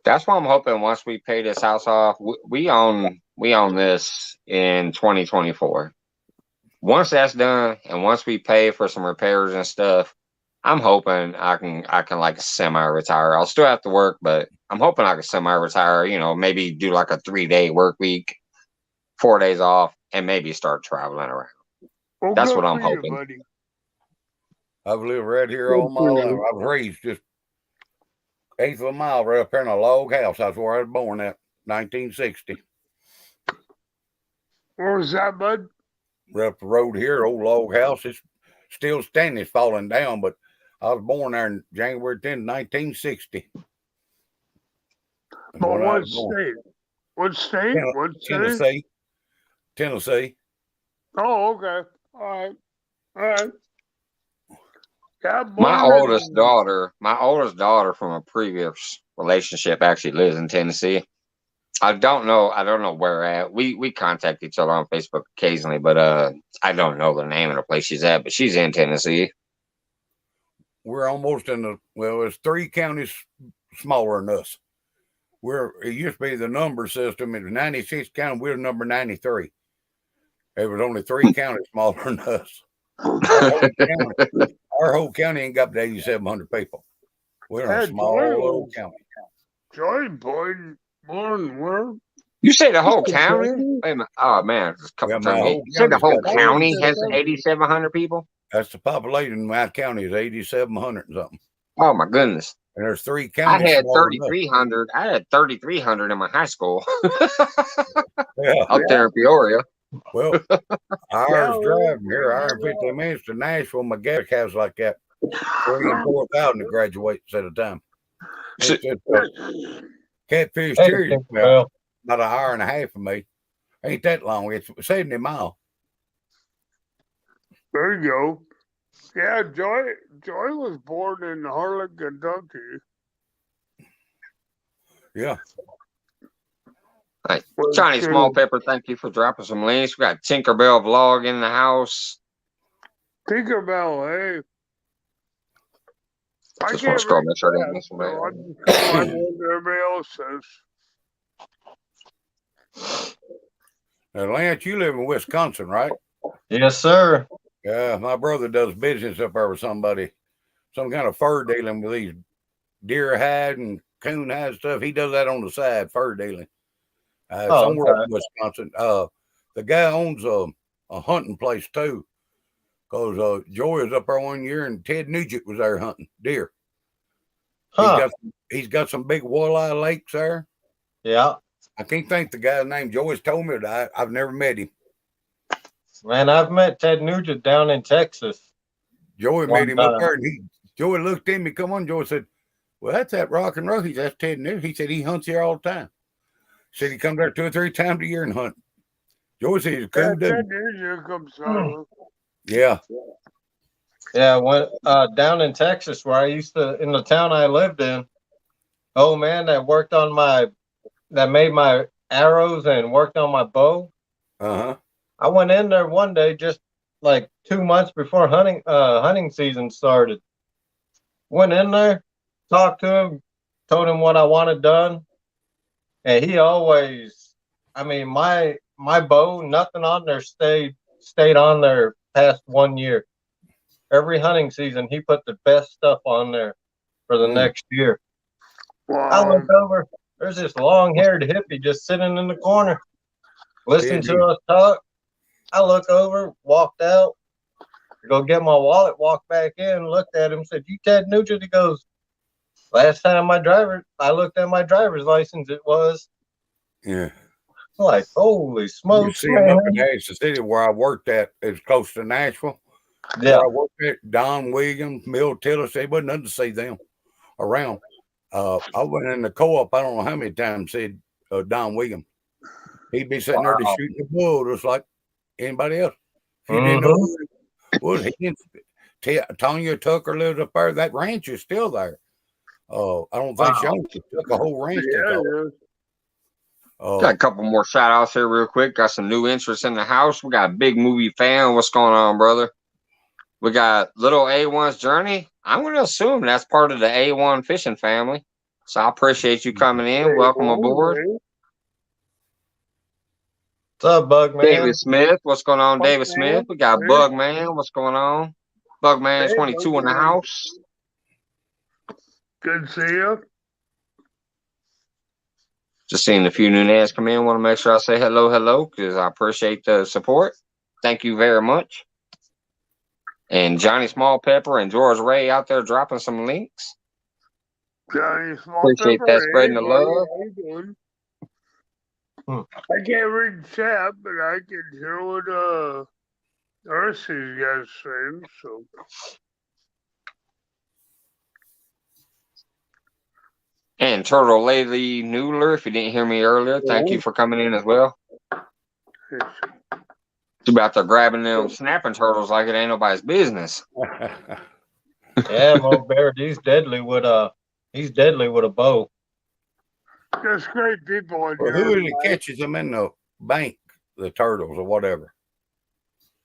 That's why I'm hoping once we pay this house off, we own this in 2024. Once that's done, and once we pay for some repairs and stuff, I'm hoping I can like semi-retire. I'll still have to work, but I'm hoping I can semi-retire. You know, maybe do like a 3-day work week, 4 days off, and maybe start traveling around. Well, that's what I'm hoping. Buddy. I've lived right here all my life. I was raised just 1/8 of a mile right up there in a log house. That's where I was born at, 1960. Where was that, bud? Right up the road here, old log house. It's still standing. It's falling down, but I was born there in January 10th, 1960. But what state? What state? What Tennessee. Tennessee. Oh, okay. All right. My oldest daughter from a previous relationship actually lives in Tennessee. I don't know where at. We contact each other on Facebook occasionally, but I don't know the name of the place she's at, but she's in Tennessee. We're almost in it's 3 counties smaller than us. It used to be the number system. It was 96 county. We're number 93. It was only 3 counties smaller than us. Our whole county ain't got up to 8,700 people. We're in a small little county. Joy boy, where? You say the whole county? Wait a minute. Oh man, just a couple times. You say the whole county has 8,700 people? That's the population in my county is 8,700 and something. Oh my goodness. And there's 3 counties. I had 3,300. I had 3,300 in my high school. Up there in Peoria. Well, hours driving here, hour and 15 minutes to Nashville. My gas has like that 3,000 and 4,000 to graduate at a time. Catfish Cherry about an hour and a half for me. Ain't that long. It's 70 miles. There you go. Yeah, Joy was born in Harlan, Kentucky. Yeah. Right. Johnny Small Pepper, thank you for dropping some links. We got Tinkerbell vlog in the house. Tinkerbell, hey. Just want to scroll, make sure I didn't miss one. Everybody else says. Now, Lance, you live in Wisconsin, right? Yes, sir. Yeah, my brother does business up there with somebody, some kind of fur dealing with these deer hide and coon hide stuff. He does that on the side, fur dealing. Somewhere okay. in Wisconsin. The guy owns a hunting place too. Because Joy was up there one year and Ted Nugent was there hunting deer. Huh. He's got some big walleye lakes there. Yeah. I can't think the guy's name. Joy's told me that I've never met him. Man, I've met Ted Nugent down in Texas. Joey One made him up time. there, and Joey looked at me. Come on, Joey said, "Well, that's that Rock and Roll." He said, "That's Ted Nugent." He said he hunts here all the time. Said he comes there 2 or 3 times a year and hunt. Joey said he's a cool dude. Yeah. Yeah, went down in Texas where I used to, in the town I lived in. Oh man, that made my arrows and worked on my bow. Uh-huh. I went in there one day just like 2 months before hunting season started. Went in there, talked to him, told him what I wanted done, and he always, I mean, my bow, nothing on there stayed on there past 1 year. Every hunting season, he put the best stuff on there for the next year. I look over, there's this long-haired hippie just sitting in the corner, listening to us talk. I look over, walked out, go get my wallet, walked back in, looked at him, said, "You Ted Nugent?" He goes, "Last time I looked at my driver's license, it was." Yeah. I'm like, holy You smokes, see him man. up in Ashton City where I worked at. It's close to Nashville. Yeah. Where I worked at, Don Williams, Mill Tillis, there wasn't nothing to see them around. I went in the co-op, I don't know how many times, said Don Williams. He'd be sitting there just shooting the bull just like anybody else. If you didn't know who it was, he didn't. Tonya Tucker lives up there. That ranch is still there. I don't think she owns it. Took a whole ranch. Got a couple more shout outs here real quick. Got some new interests in the house. We got a big movie fan. What's going on, brother? We got little A1's journey. I'm going to assume that's part of the A1 fishing family. So I appreciate you coming in. Welcome aboard. What's up, Bug Man? David Smith. What's going on, David Smith? We got Bug Man. What's going on? Bug Man 22 in the house. Good to see you. Just seeing a few new names come in. Want to make sure I say hello, because I appreciate the support. Thank you very much. And Johnny Small Pepper and George Ray out there dropping some links. Johnny Small Appreciate Pepper, that spreading the love. I can't read the chat, but I can hear what the rest of you guys saying. So. And Turtle Lady Noodler, if you didn't hear me earlier, thank you for coming in as well. Too bad they're grabbing them snapping turtles like it ain't nobody's business. Yeah, Mo Bear, he's deadly with a bow. There's great people in Well, here. who is it catches them in the bank, the turtles or whatever?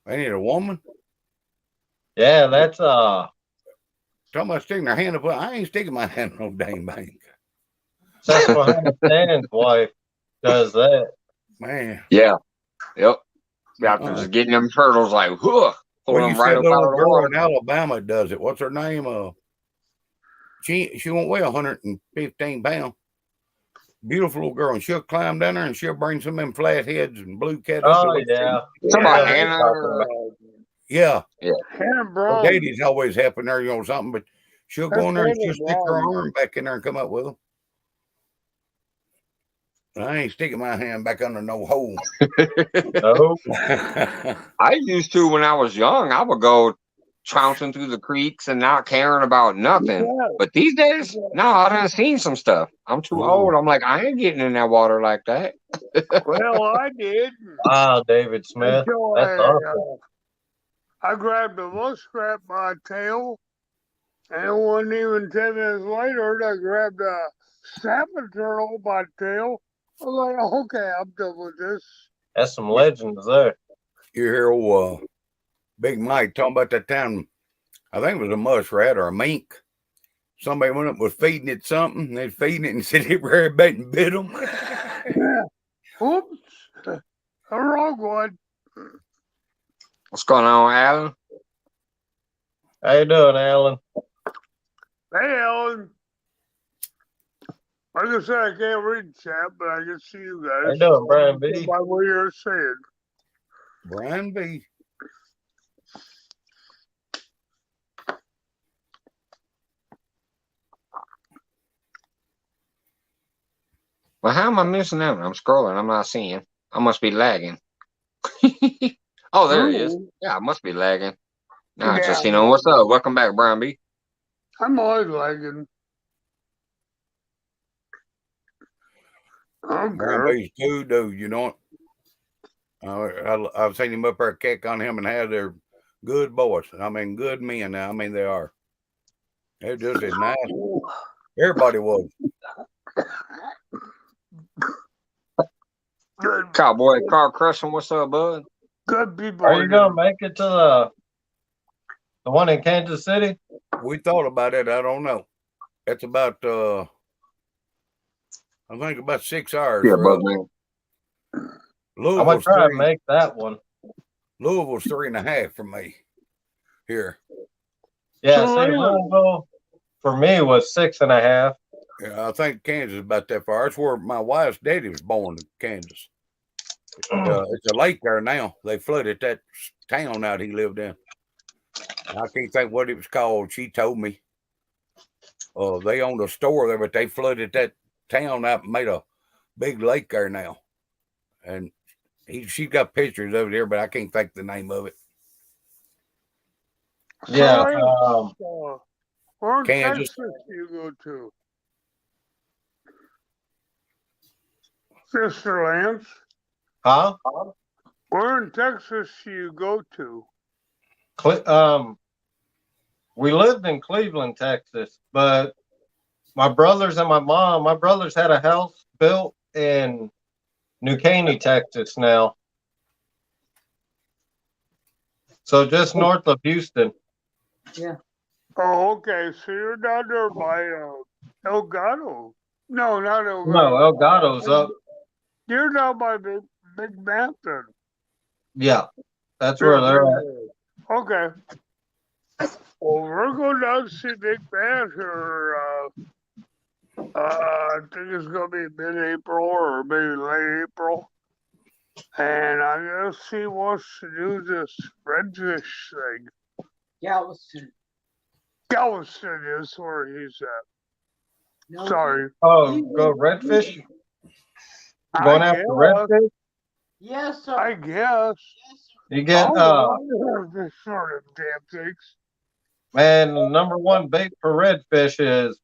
They need a woman? Yeah, that's talking about sticking their hand up. I ain't sticking my hand in no dang bank. Susquehanna Stan's wife does that. Man. Yeah. Yep. After just getting them turtles like, whoa, pull them right up out of the water. In Alabama does it. What's her name? She won't weigh 115 pounds. Beautiful little girl, and she'll climb down there and she'll bring some of them flatheads and blue cat up. Oh yeah. Somebody Hannah. Yeah. Hannah Daddy's always helping her, something, but she'll go in there and she'll stick her arm back in there and come up with them. I ain't sticking my hand back under no hole. No. I used to when I was young. I would go trouncing through the creeks and not caring about nothing. Yeah. But these days, no, I done seen some stuff. I'm too old. I'm like, I ain't getting in that water like that. Well, I did. Wow, David Smith. That's awesome. I grabbed a muskrat by the tail, and it wasn't even 10 minutes later, I grabbed a snapping turtle by the tail. I was like, okay, I'm done with this. That's some legends there. You hear old Big Mike talking about that time, I think it was a muskrat or a mink. Somebody went up and was feeding it something, and they feeding it and said it ran back and bit them. Yeah. Oops. The wrong one. What's going on, Alan? How you doing, Alan? Hey, Alan. Like I said, I can't read chat, but I can see you How guys. you doing, Brian B? By what you're saying. Brian B. Well, how am I missing that? I'm scrolling. I'm not seeing. I must be lagging. Oh, there he is. Yeah, I must be lagging. Now I just Yeah, seen him. What's up? Welcome back, Brian B. I'm always lagging. Brian Okay. B's too, dude. You know what? I've seen him up there kick on him and have their good boys. I mean, good men now. I mean, they are. They're just as nice. Everybody was. Good, Cowboy car crushing. What's up, bud? good people. Are you gonna make it to the one in Kansas City? We thought about it. I don't know. It's about I think about 6 hours Yeah, for bud, us. man. I'm gonna Louisville's try and three. make that one. Louisville's 3.5 for me here. Yeah, So, see, Louisville for me was 6.5. Yeah, I think Kansas is about that far. That's where my wife's daddy was born in Kansas. It's a lake there now. They flooded that town out he lived in. I can't think what it was called. She told me. They owned a store there, but they flooded that town out and made a big lake there now. And she got pictures of it there, but I can't think the name of it. Yeah, where in Kansas. Texas do you go to? Mr. Lance? huh? Where in Texas do you go to? We lived in Cleveland, Texas, but my brothers and my brothers had a house built in New Caney, Texas now. So just north of Houston. Yeah. Oh, okay. So you're down there by El Gato. No, not El Gato. No, El Gato's up. You're down by Big Banter. Yeah, that's where they're at. Okay. Well, we're going down to see Big Banter. I think it's going to be mid-April or maybe late April. And I'm going to see what's to do this redfish thing. Galveston. Galveston is where he's at. No, Sorry. Oh, go redfish? Going after redfish? Yes, sir. I guess. You get this sort of damn things. man, the number one bait for redfish is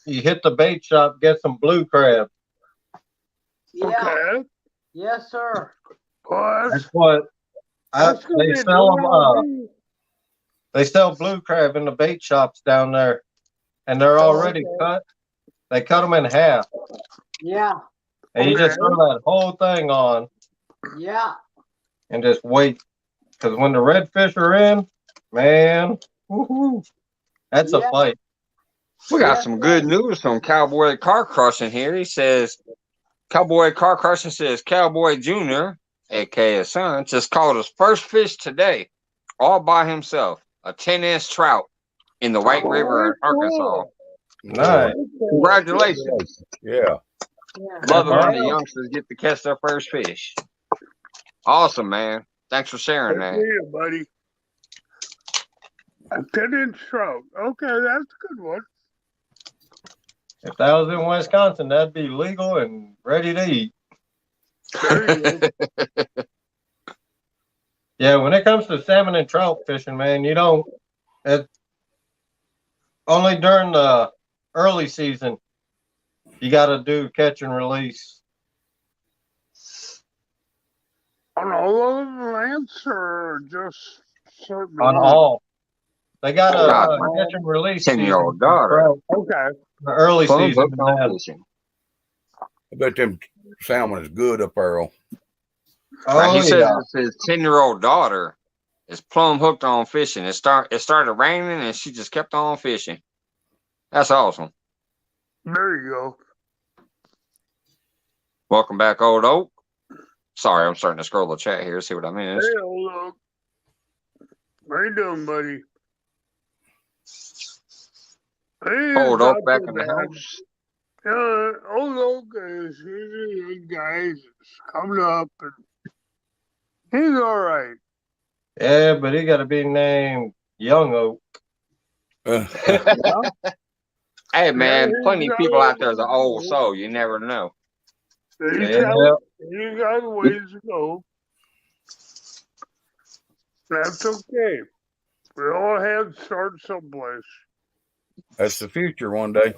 you hit the bait shop, get some blue crab. Yeah. Okay. Yes, sir. Well, That's what they sell them. They sell blue crab in the bait shops down there, and they're already cut. They cut them in half, Yeah. and you just throw that whole thing on Yeah. and just wait. Because when the redfish are in, man, woo-hoo, that's a fight. We got some good news from Cowboy Car Crushing here. He says, Cowboy Car Crushing says, Cowboy Jr., a.k.a. his son, just caught his first fish today, all by himself, a 10-inch trout in the White River in Arkansas. Nice. Congratulations. Yeah. Love it when the youngsters get to catch their first fish. Awesome, man. Thanks for sharing that. Yeah, buddy. A 10-inch trout. Okay, that's a good one. If that was in Wisconsin, that'd be legal and ready to eat. Yeah, when it comes to salmon and trout fishing, man, you don't. It's only during the early season you got to do catch and release. On all of the lands or just certain On ones? all. They got a catch and release 10-year-old daughter. Okay. The early Plum season. hooked on fishing. I bet them salmon is good up Earl. Right, he says yeah. his 10-year-old daughter is plumb hooked on fishing. It started raining and she just kept on fishing. That's awesome. There you go. Welcome back, Old Oak. Sorry, I'm starting to scroll the chat here, see what I missed. Hey, Old Oak. How you doing, buddy? Old Oak back in the house. Old Oak is he's a young guy. He's coming up, and he's all right. Yeah, but he got to be named Young Oak. Hey, man, Yeah, plenty of people out there are old soul. You never know. He's Yeah. got a ways to go. That's okay. We all have to start someplace. That's the future one day.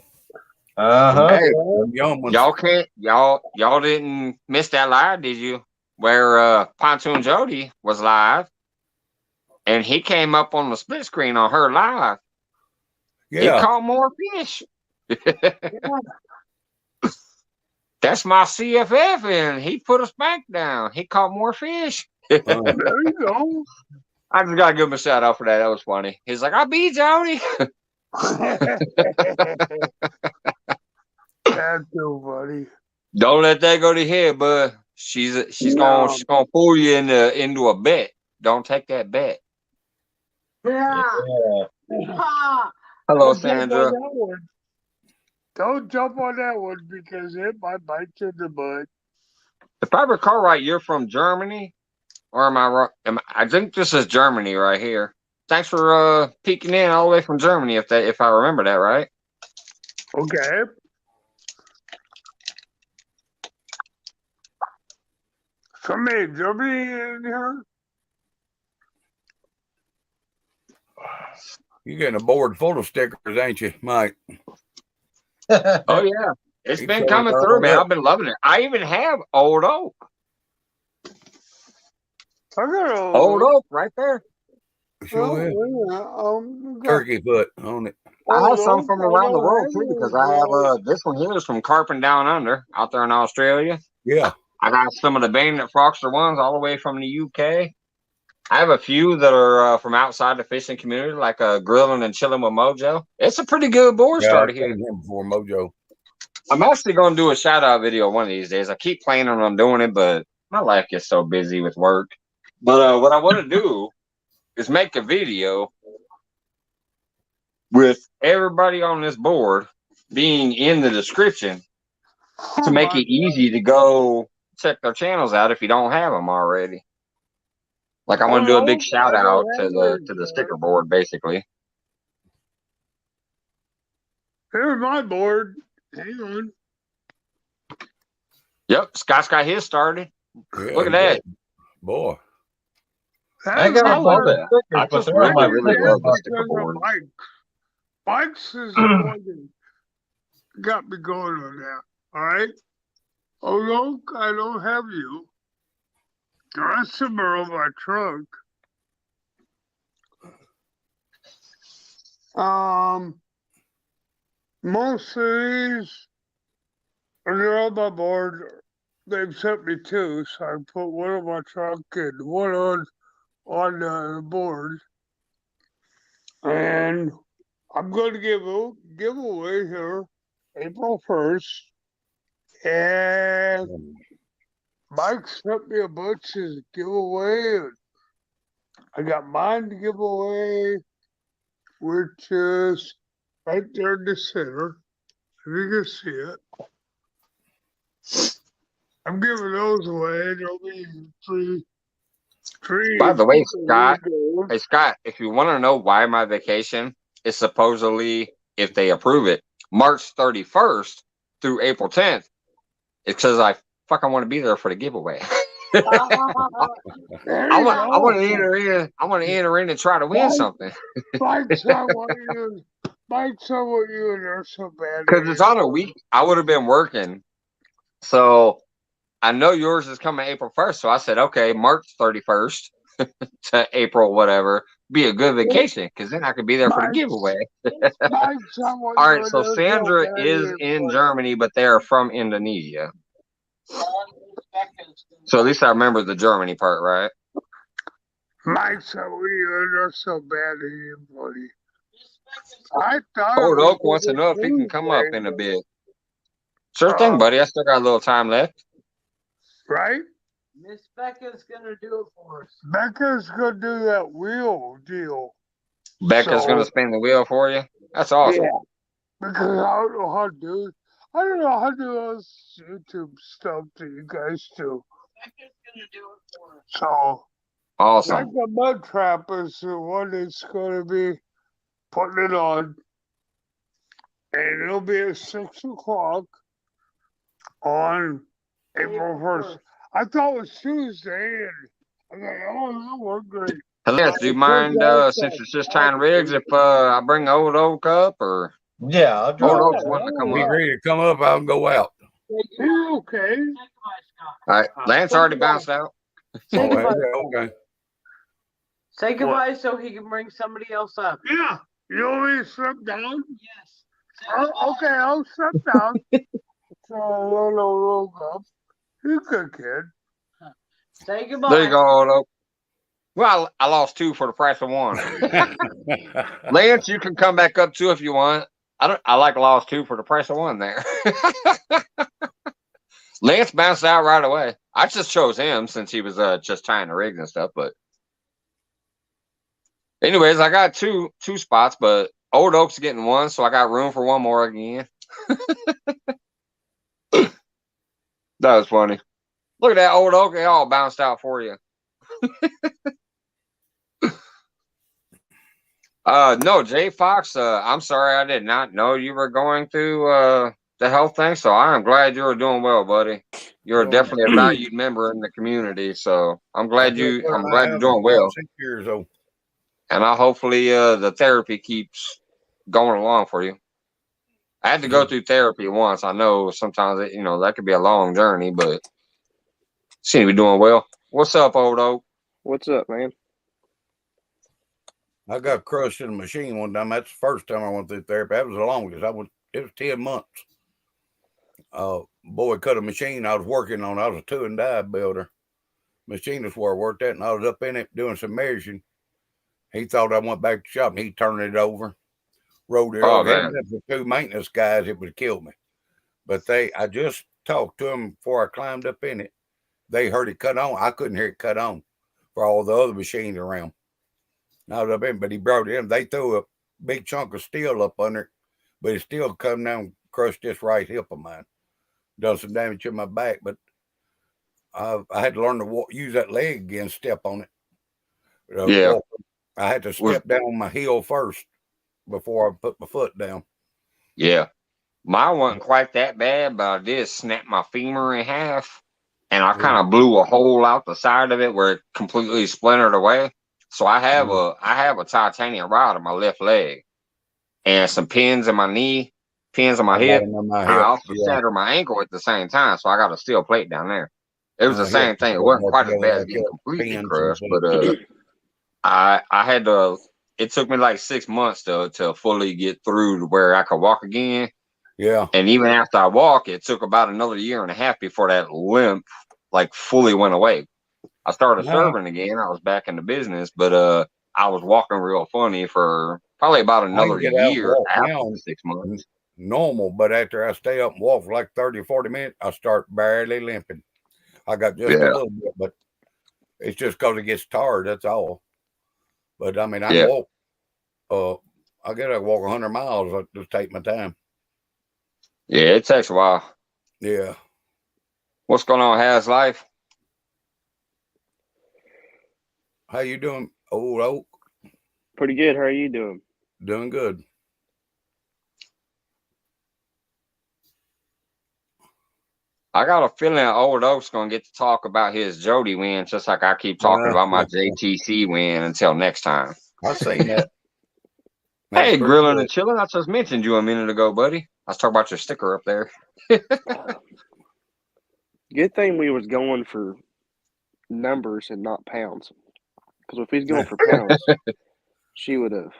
Uh-huh. Hey, Them young ones. y'all didn't miss that live, did you? Where Pontoon Jody was live, and he came up on the split screen on her live. He Yeah. caught more fish. That's my CFF, and he put a spank down. He caught more fish. There you go. I just gotta give him a shout out for that. That was funny. He's like, I beat Jody. That's so funny. Don't let that go to head, bud. She's gonna fool you into a bet. Don't take that bet. Yeah. Ha! Hello, Don't jump on Sandra. that one. Don't jump on that one because it might bite you in the butt. If I recall right, you're from Germany, or am I wrong? I think this is Germany right here. Thanks for peeking in all the way from Germany. If I remember that right. Okay. Somebody in Germany in here? You're getting a board full of stickers, ain't you, Mike? Oh yeah, it's been coming through, man. I've been loving it. I even have Old Oak. I got Old Oak right there. Sure is. Turkey foot on it. I have some from around the world too, because I have this one here is from Carping Down Under out there in Australia. Yeah. I got some of the Bandit Froxter ones all the way from the UK. I have a few that are from outside the fishing community, like Grilling and Chilling with Mojo. It's a pretty good board starter here. I've seen him before, Mojo. I'm actually going to do a shout out video one of these days. I keep planning on doing it, but my life gets so busy with work. But what I want to do is make a video with everybody on this board being in the description to make it easy to go check their channels out if you don't have them already. Like I want to do a big shout out to the sticker board, basically. Here's my board. Hang on. Yep, Scott's got his started. Yeah, Look at that. Boy. I got a bunch of stickers, I but just they're on my really love the sticker board. Bikes is the one that got me going on that. All right. Oh, look, I don't have you. The rest of them are on my trunk. Most of these are on my board. They've sent me two, so I put one on my trunk and one on the board. And I'm going to give a giveaway here April 1st. And Mike sent me a bunch to give away. And I got mine to give away, which is right there in the center. If you can see it. I'm giving those away. There'll be three. By the way, Scott, hey Scott, if you want to know why my vacation is supposedly, if they approve it, March 31st through April 10th, it's because I fucking want to be there for the giveaway. I want to enter in. I want to enter in and try to win something. Mike's I want you in there so bad. Because it's on a week. I would have been working, so I know yours is coming April 1st. So I said, okay, March 31st to April, whatever, be a good vacation because then I could be there for the giveaway. All right, so Sandra is in Germany, but they are from Indonesia. So at least I remember the Germany part, right? Mike's you are so bad at you, buddy. I thought Old Oak wants to know if he can come up in a bit. Sure thing, buddy. I still got a little time left. Right? Miss Becca's gonna do it for us. Becca's gonna do that wheel deal. Becca's gonna spin the wheel for you. That's awesome. Yeah. Because I don't know how to do it. I don't know how to do those YouTube stuff that you guys do. So, like Awesome. the mud trap is the one that's going to be putting it on, and it'll be at 6 o'clock on April 1st. I thought it was Tuesday, and I'm like, oh, that worked great. Elias, do you It turns mind out since that it's just tying rigs if I bring Old Oak up or Yeah, I'll Old drop Oak's it. wanting to come If he's up? ready to come up, I'll go out. okay. All right, Lance already bounced out. Say Oh, goodbye. okay. Say goodbye so he can bring somebody else up. Yeah. You want me to step down? Yes. Oh, okay, I'll step down. So I'll look up. You good kid. Say goodbye. There you go, Old Oak. Well, I lost 2 for the price of 1. Lance, you can come back up too if you want. I like lost 2 for the price of 1 there. Lance bounced out right away. I just chose him since he was just tying the rigs and stuff. But anyways, I got two spots, but Old Oak's getting 1, so I got room for 1 more again. That was funny. Look at that Old Oak; they all bounced out for you. No, Jay Fox. I'm sorry, I did not know you were going through the health thing. So I am glad you are doing well, buddy. You're definitely a valued member in the community. So I'm glad you're doing well. 6 years old. And I hopefully the therapy keeps going along for you. I had to go through therapy once. I know sometimes that could be a long journey, but seem to be doing well. What's up, Old Oak? What's up, man? I got crushed in a machine one time. That's the first time I went through therapy. That was the longest. It was 10 months. Boy cut a machine I was working on. I was a 2 and die builder. Machinist where I worked at, and I was up in it doing some measuring. He thought I went back to the shop, and he turned it over, rolled it over. Man. And the 2 maintenance guys, it would have killed me. But I just talked to them before I climbed up in it. They heard it cut on. I couldn't hear it cut on for all the other machines around. And I was up in, but he brought it in. They threw a big chunk of steel up under it, but it still come down and crushed this right hip of mine. Done some damage to my back, but I had to learn to use that leg again, step on it. Yeah. I had to step down on my heel first before I put my foot down. Yeah. Mine wasn't quite that bad, but I did snap my femur in half, and I kind of blew a hole out the side of it where it completely splintered away. So I have a titanium rod on my left leg, and some pins in my knee, pins on my hip. I also shattered my ankle at the same time, so I got a steel plate down there. It was the same thing. It wasn't quite as bad as getting completely crushed, but I had to. It took me like 6 months to fully get through to where I could walk again. Yeah. And even after I walked, it took about another year and a half before that limp like fully went away. I started serving again. I was back in the business, but I was walking real funny for probably about another year after the 6 months. Normal, but after I stay up and walk for like 30 or 40 minutes, I start barely limping. I got just a little bit, but it's just because it gets tired, that's all. But I mean, I walk. I gotta walk 100 miles. I just take my time. Yeah, it takes a while. Yeah. What's going on, Has Life? How you doing, Old Oak? Pretty good. How are you doing? Doing good. I got a feeling Old Oak's gonna get to talk about his Jody win, just like I keep talking about my JTC win until next time. I've seen that. Hey, grilling and chilling. I just mentioned you a minute ago, buddy. Let's talk about your sticker up there. Good thing we was going for numbers and not pounds. Because if he's going for pounds, she would have.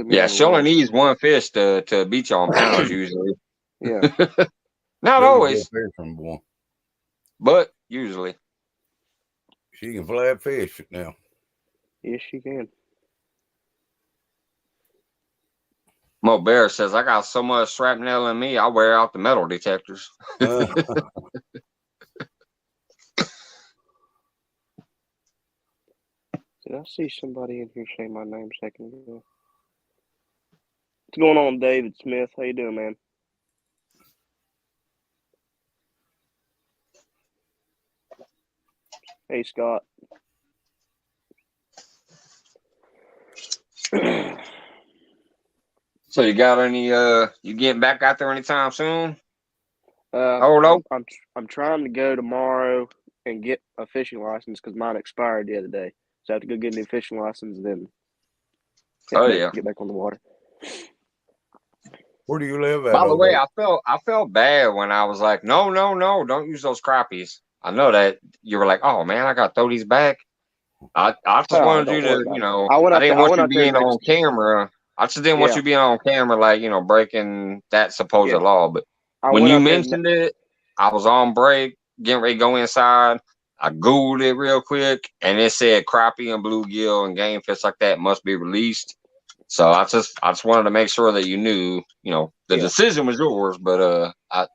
Yeah, she only needs 1 fish to beat you on pounds usually. Yeah. Not always, but usually. She can flat fish now. Yes, she can. Mo Bear says, I got so much shrapnel in me, I wear out the metal detectors. Did I see somebody in here say my name a second ago? What's going on, David Smith? How you doing, man? Hey, Scott. So you got any? You getting back out there anytime soon? I'm trying to go tomorrow and get a fishing license because mine expired the other day. So I have to go get a new fishing license, then get back on the water. Where do you live at? By the way, I felt bad when I was like, no, don't use those crappies. I know that you were like, oh man, I got to throw these back. I just wanted you to, I didn't want you being on camera. I just didn't want you being on camera, like, breaking that supposed law. But when you mentioned it, I was on break, getting ready to go inside. I Googled it real quick, and it said crappie and bluegill and game fish like that must be released. So I just wanted to make sure that you knew, the decision was yours, but I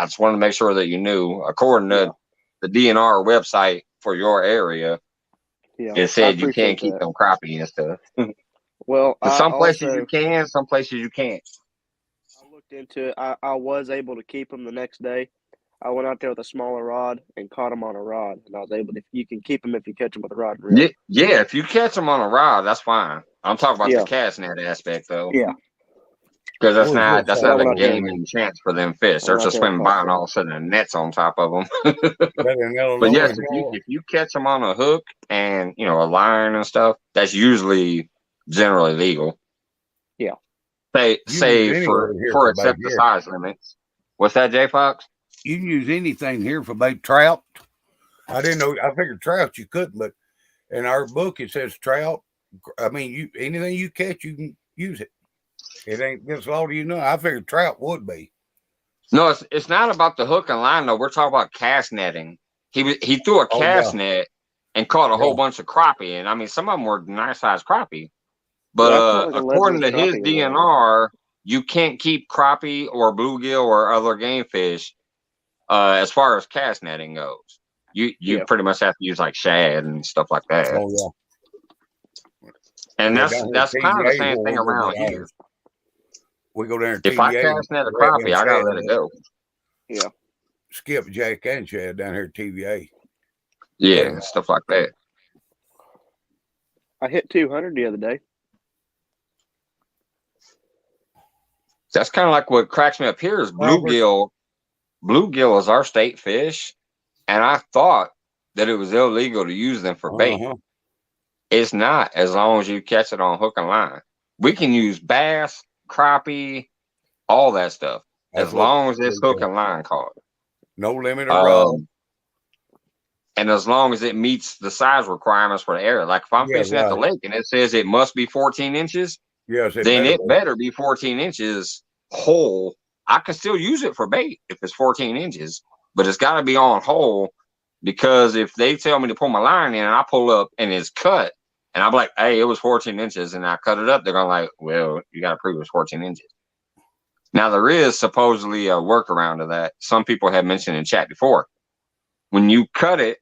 just wanted to make sure that you knew, according to the DNR website for your area, it said you can't keep them crappie and stuff. Well, some places you can, some places you can't. I looked into it. I was able to keep them the next day. I went out there with a smaller rod and caught them on a rod, and I was able to. You can keep them if you catch them with a rod and reel. Yeah, if you catch them on a rod, that's fine. I'm talking about the cast net aspect, though. Yeah, because that's not a gaming chance for them fish. They're just swimming by, and all of a sudden the net's on top of them. But yes, if you catch them on a hook and a line and stuff, that's usually generally legal. Yeah. Say for except the size limits. What's that, J Fox? You can use anything here for bait. Trout. I didn't know. I figured trout you couldn't, but in our book it says trout. I mean, anything you catch, you can use it. It ain't against law to I figured trout would be. No, it's not about the hook and line though. We're talking about cast netting. He threw a cast net and caught a whole bunch of crappie, and I mean some of them were nice sized crappie. But according to his DNR, you can't keep crappie or bluegill or other game fish as far as cast netting goes. You pretty much have to use like shad and stuff like that. Oh yeah. And that's kind of the same thing around here. We go down. If I cast net a crappie, I gotta let it go. Yeah. Skip, Jack, and Chad down here at TVA. Yeah, stuff like that. I hit 200 the other day. That's kind of like what cracks me up here is bluegill. Bluegill is our state fish, and I thought that it was illegal to use them for bait. It's not, as long as you catch it on hook and line. We can use bass, crappie, all that stuff, as long as it's hook and line caught. No limit of rod. And as long as it meets the size requirements for the area. Like if I'm fishing at the lake and it says it must be 14 inches, then it better be 14 inches whole. I can still use it for bait if it's 14 inches, but it's got to be on whole, because if they tell me to pull my line in and I pull up and it's cut, and I'm like, hey, it was 14 inches, and I cut it up, they're going to like, well, you got to prove it was 14 inches. Now, there is supposedly a workaround to that. Some people have mentioned in chat before. When you cut it,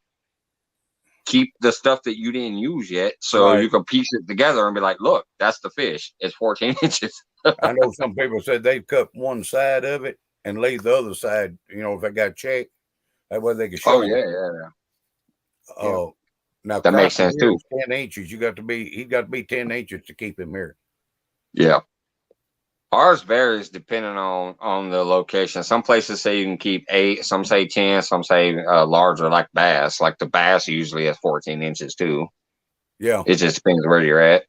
keep the stuff that you didn't use yet, so you can piece it together and be like, look, that's the fish. It's 14 inches. I know some people said they've cut one side of it and leave the other side, if they got checked, that way they can show yeah. Now that makes sense too. 10 inches. He's got to be 10 inches to keep him here. Yeah. Ours varies depending on the location. Some places say you can keep 8, some say 10, some say larger, like bass. Like the bass usually has 14 inches too. Yeah. It just depends where you're at.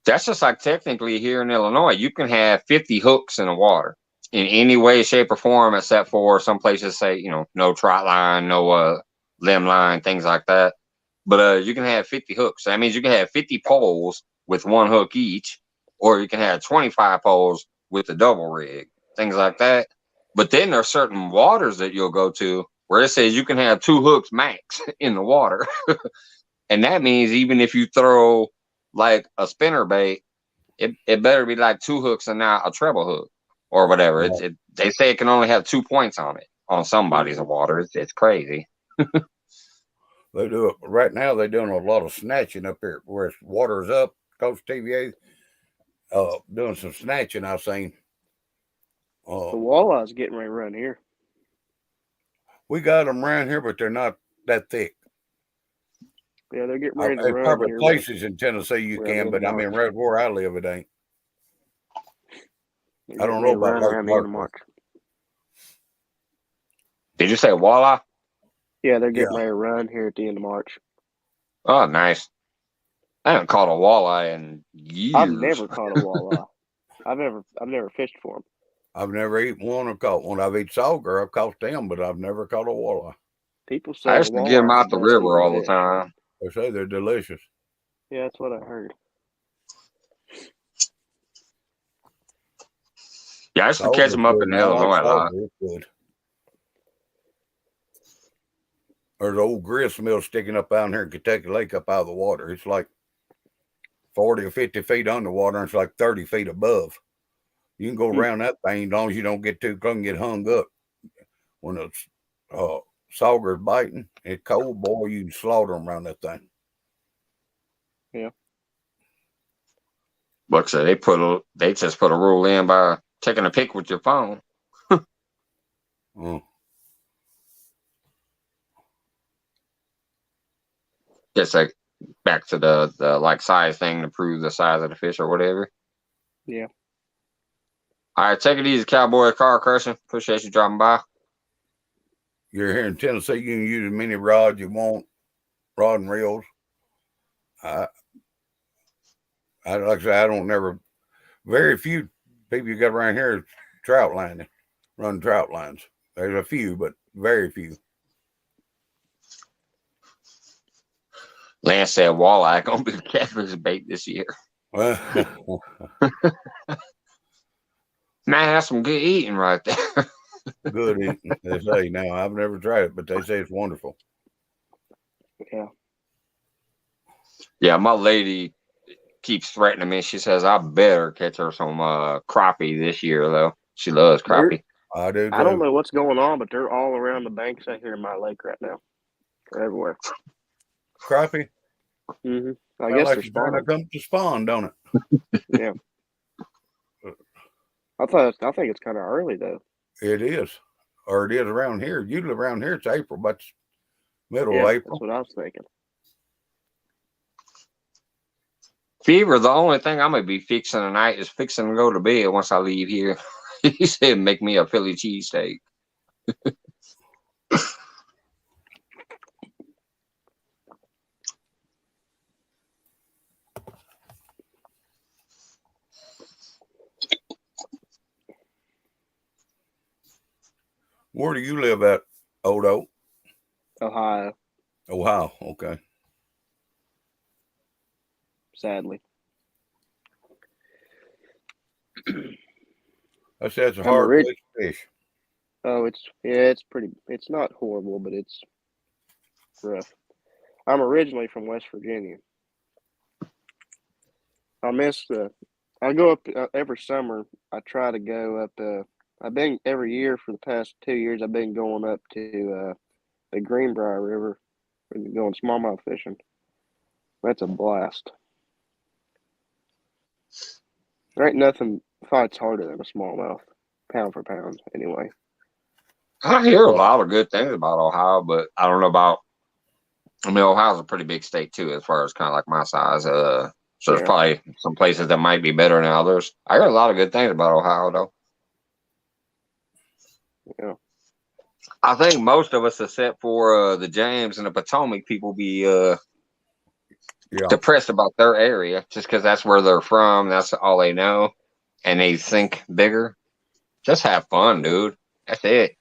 That's just like technically here in Illinois, you can have 50 hooks in the water in any way, shape, or form, except for some places say, no trot line, no limb line, things like that. But you can have 50 hooks. That means you can have 50 poles with one hook each, or you can have 25 poles with a double rig, things like that. But then there are certain waters that you'll go to where it says you can have 2 hooks max in the water. And that means even if you throw like a spinner bait, it better be like 2 hooks and not a treble hook or whatever. They say it can only have 2 points on it on some bodies of water. It's crazy. They do it right now. They're doing a lot of snatching up here where water's up. Coach TVA doing some snatching. I've seen. The walleye's getting ready to run here. We got them around here, but they're not that thick. Yeah, they're getting ready to There's run probably here. places in Tennessee you around the can, end but of I mean, March. right where I live, it ain't. They're I don't getting know ready to about run Lake around the end of Marshall. March. Did you say walleye? Yeah, they're Yeah. getting ready to run here at the end of March. Oh, nice. I haven't caught a walleye in years. I've never caught a walleye. I've never fished for them. I've never eaten one or caught one. I've eaten sauger. I've caught them, but I've never caught a walleye. People say I the used to get them walleye is out the the best river all the fish. time. They say they're delicious. Yeah, that's what I heard. Yeah, I used to catch them up in Illinois a lot. It's good. There's an old grist mill sticking up out here in Kentucky Lake up out of the water. It's like 40 or 50 feet underwater, and it's like 30 feet above. You can go around that thing as long as you don't get too close and get hung up. When it's sauger's biting, it's cold, boy, you can slaughter them around that thing. Yeah. Like I said, they just put a rule in by taking a pic with your phone. Just like back to the like size thing to prove the size of the fish or whatever. Yeah. All right, take it easy, Cowboy Car Crushing. Appreciate you dropping by. You're here in Tennessee, you can use as many rods you want, rod and reels. Like I said, I don't never. Very few people you got around here trout lining, run trout lines. There's a few, but very few. Lance said walleye gonna be the catfish bait this year. Man, that's some good eating right there. Good eating, they say. Now I've never tried it, but they say it's wonderful. Yeah. Yeah, my lady keeps threatening me. She says I better catch her some crappie this year, though. She loves crappie. I do. I don't know what's going on, but they're all around the banks out here in my lake right now. They're everywhere. Crappie. Mm-hmm. I Well, guess like they're trying to spawning. come to spawn, don't it? Yeah. I think it's kind of early though. It is, or it is around here. Usually around here it's April, but it's middle of April. That's what I was thinking. Fever, the only thing I'm gonna be fixing tonight is fixing to go to bed once I leave here. He said make me a Philly cheesesteak. Where do you live at, Odo? Ohio. Ohio, okay. Sadly. I said it's a hard place to fish. Oh, it's pretty. It's not horrible, but it's rough. I'm originally from West Virginia. I go up every summer. I try to go up. I've been every year for the past 2 years. I've been going up to the Greenbrier River, and going smallmouth fishing. That's a blast. There ain't nothing fights harder than a smallmouth, pound for pound. Anyway. I hear a lot of good things about Ohio, but I don't know about. I mean, Ohio's a pretty big state too, as far as kind of like my size. So there's probably some places that might be better than others. I hear a lot of good things about Ohio, though. Yeah. I think most of us, except for the James and the Potomac people, be depressed about their area just because that's where they're from. That's all they know, and they think bigger. Just have fun, dude. That's it.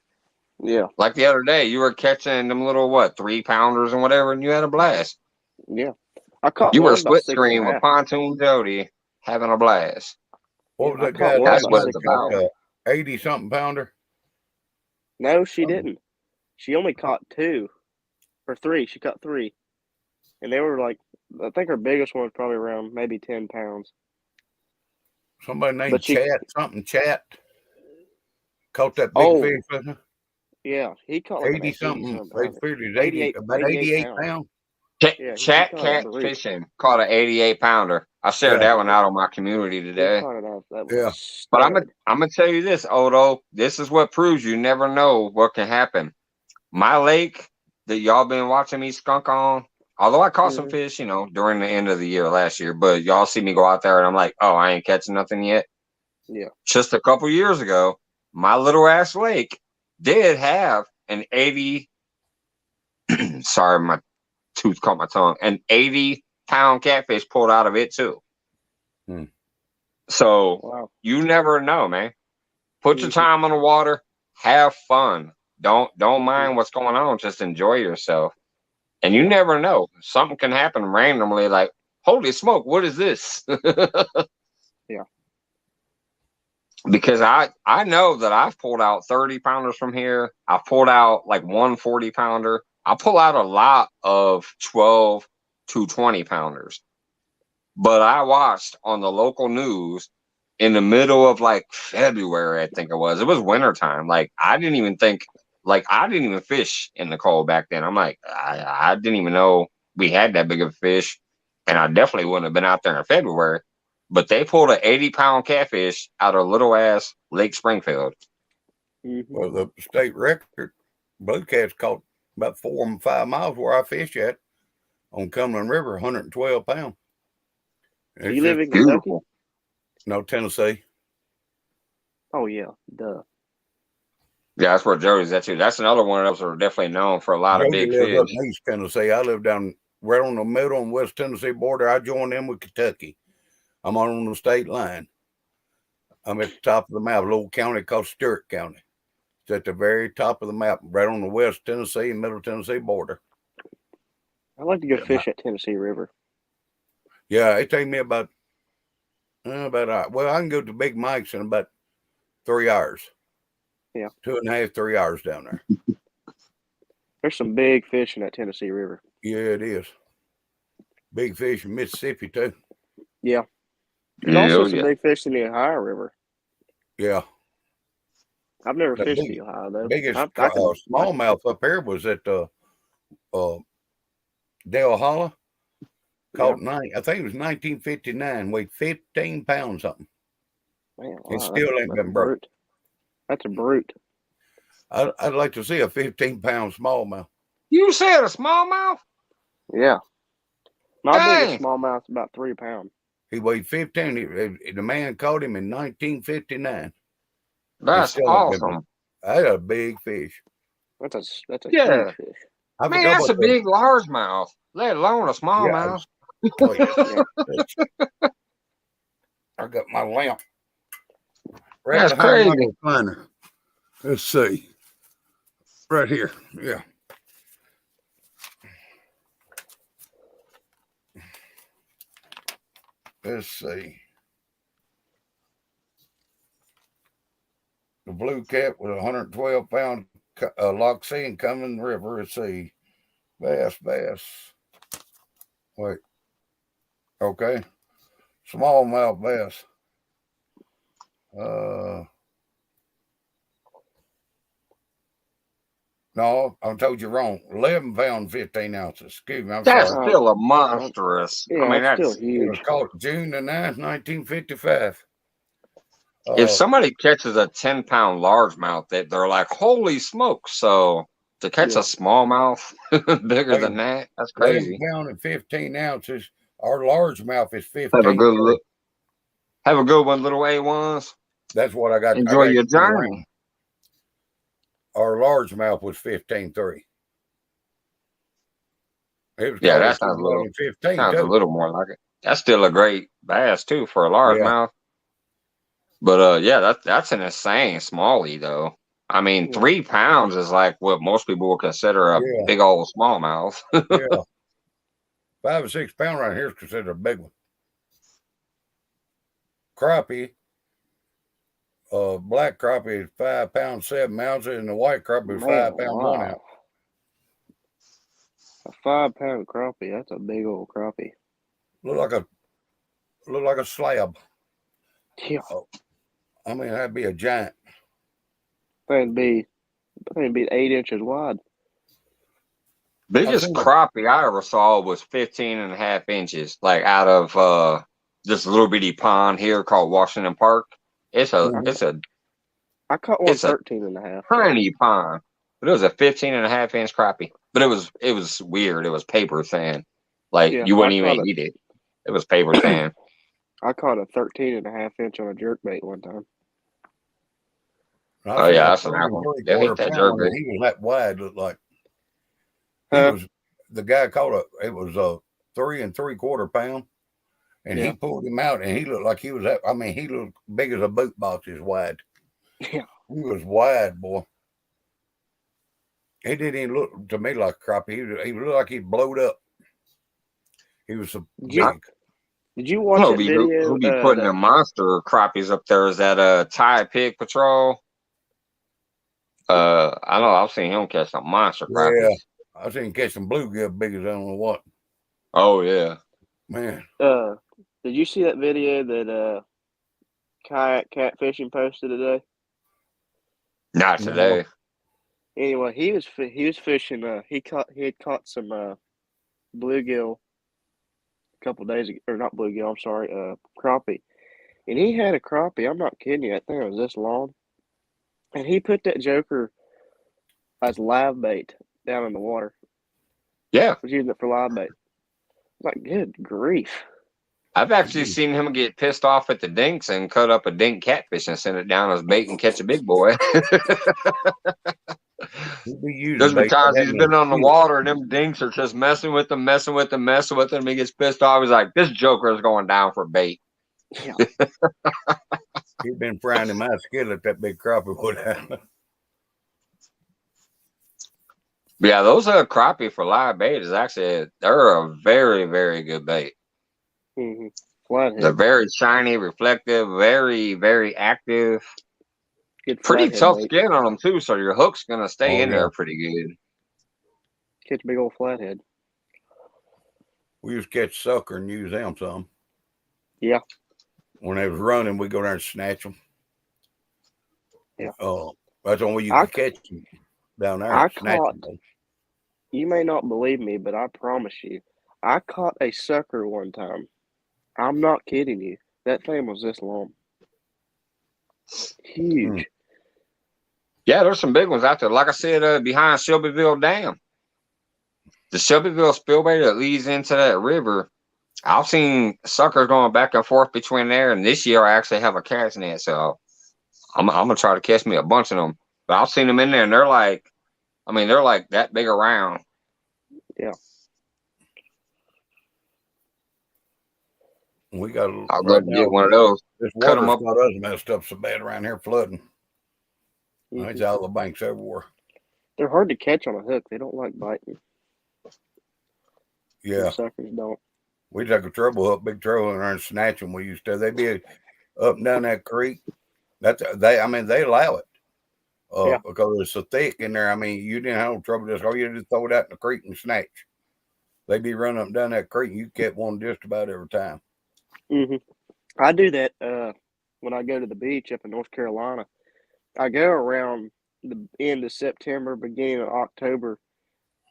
Yeah. Like the other day, you were catching them little 3-pounders and whatever, and you had a blast. Yeah. I caught you one were about split screen with 6.5. Pontoon Jody having a blast. What was that guy? That's what it's about. 80-something pounder? No, she didn't. She only caught 2 or 3. She caught 3. And they were like, I think her biggest one was probably around maybe 10 pounds. Somebody named Chat. Caught that big fish. Yeah, he caught like 80-something. They figured 88 pounds. Chat Cat Fishing caught an 88-pounder. I shared that one out on my community today. But I'm gonna tell you this, Odo. This is what proves you never know what can happen. My lake that y'all been watching me skunk on, Although I caught some fish, during the end of the year last year, but y'all see me go out there and I'm like, oh, I ain't catching nothing yet. Yeah. Just a couple years ago, my little ass lake did have an 80. Sorry, my tooth caught my tongue. An 80-pound catfish pulled out of it too. So you never know, man. Put your time on the water, have fun. Don't mind what's going on. Just enjoy yourself. And you never know. Something can happen randomly, like, holy smoke, what is this? Yeah. Because I know that I've pulled out 30-pounders from here. I've pulled out like 140-pounder. I pull out a lot of 12 to 20-pounders. But I watched on the local news in the middle of like February, I think it was. It was wintertime. Like I didn't even fish in the cold back then. I'm like, I didn't even know we had that big of a fish. And I definitely wouldn't have been out there in February. But they pulled an 80-pound catfish out of little ass Lake Springfield. Well, the state record, blue cats caught about 4 and 5 miles where I fish at on Cumberland River, 112 pounds. Do you live in Kentucky? No, Tennessee. Oh yeah, duh. Yeah, that's where Jody's at too. That's another one of those that are definitely known for a lot of big fish. Up in East Tennessee. I live down right on the middle and West Tennessee border. I joined them with Kentucky. I'm on the state line. I'm at the top of the map, a little county called Stewart County. It's at the very top of the map, right on the West Tennessee and Middle Tennessee border. I like to go fish at Tennessee River. Yeah, it takes me about well, I can go to Big Mike's in about 3 hours. Yeah. 2.5, 3 hours down there. There's some big fish in that Tennessee River. Yeah, it is. Big fish in Mississippi too. Yeah. There's also some big fish in the Ohio River. Yeah. I've never fished the Ohio though. Biggest smallmouth up here was at Dale Hollow. Caught I think it was 1959. Weighed 15 pounds something. Man, It still ain't been broke. That's a brute. I'd like to see a 15-pound smallmouth. You said a smallmouth? Yeah. My biggest smallmouth's about 3 pounds. He weighed 15. The man caught him in 1959. That's awesome. That's a big fish. That's a huge fish. Man, that's a big largemouth, let alone a smallmouth. I got my lamp. Right, that's crazy. Let's see. Right here. Yeah. Let's see. The blue cat with 112-pound lock C in Cumberland River. Let's see. Bass. Wait. Okay. Smallmouth bass. No, I told you wrong. 11 pounds, 15 ounces. Excuse me. I'm sorry. That's still a monstrous. Yeah, I mean, that's still huge. It was caught June the 9th, 1955. If somebody catches a 10-pound largemouth, they're like, holy smoke. So to catch a smallmouth bigger than that, that's crazy. 11 pounds and 15 ounces. Our largemouth is 15. Have a good one, little A1s. That's what I got. Enjoy your journey. Our largemouth was 15.3. That sounds a little more like it. That's still a great bass too for a largemouth. But that's an insane smallie though. I mean, 3 pounds is like what most people would consider a big old smallmouth. 5 or 6 pound right here is considered a big one. Crappie, black crappie is 5 pounds 7 ounces, and the white crappie is 5 pounds 1 ounce. A 5-pound crappie, that's a big old crappie. Look like a slab. Yeah. I mean, that'd be a giant. I think it'd be 8 inches wide. Biggest crappie I ever saw was 15.5 inches, like out of this little bitty pond here called Washington Park. I caught one 13.5. Tiny pond. but it was a 15.5-inch crappie. But it was weird. It was paper thin. Like you wouldn't even eat it. It was paper thin. I caught a 13.5-inch on a jerkbait one time. Oh yeah, that's an one. They hate that jerkbait. He was that wide, looked like. He was the guy caught it was a 3 3/4 pound, and he pulled him out, and he looked like he was. He looked big as a boot box, is wide. Yeah, he was wide, boy. He didn't even look to me like a crappie. He looked like he blowed up. He was so big. Did you watch that video? Who be putting their monster crappies up there? Is that Tide Pig Patrol? I know I've seen him catch some monster crappies. Yeah, I've seen him catch some bluegill big as I don't know what. Oh yeah, man. Did you see that video that kayak catfishing posted today? Not today. Anyway, he was fishing. He had caught some bluegill a couple days ago, or not bluegill. I'm sorry, crappie. And he had a crappie. I'm not kidding you. I think it was this long. And he put that joker as live bait down in the water. Yeah, was using it for live bait. Like, good grief! I've actually seen him get pissed off at the dinks and cut up a dink catfish and send it down as bait and catch a big boy. There's been times he's been on the water and them dinks are just messing with him. He gets pissed off. He's like, "This joker is going down for bait." Yeah. He's been frying in my skillet. That big crappie would have. Yeah, those crappie for live bait is actually they're a very, very good bait. Mm-hmm. They're very shiny, reflective, very, very active. Pretty tough skin on them too, so your hook's gonna stay in there pretty good. Catch a big old flathead. We used to catch sucker and use them some. Yeah. When they was running, we go there and snatch them. Yeah. That's the only way you can catch them down there. You may not believe me, but I promise you, I caught a sucker one time. I'm not kidding you. That thing was this long. Huge. Yeah, there's some big ones out there. Like I said, behind Shelbyville Dam. The Shelbyville spillway that leads into that river, I've seen suckers going back and forth between there. And this year I actually have a catch net, so I'm gonna try to catch me a bunch of them. But I've seen them in there, and they're like that big around. Yeah. We got. I'll go get one of those. This water's got us messed up so bad around here, flooding. It's out the banks everywhere. They're hard to catch on a hook. They don't like biting. Yeah. Suckers don't. We took a treble hook, big treble hook, and snatch them. We used to. They'd be up and down that creek. They allow it. Because it's so thick in there. I mean, you didn't have no trouble. All you just throw it out in the creek and snatch. They'd be running up and down that creek. You get one just about every time. Mm-hmm. I do that when I go to the beach up in North Carolina. I go around the end of September, beginning of October,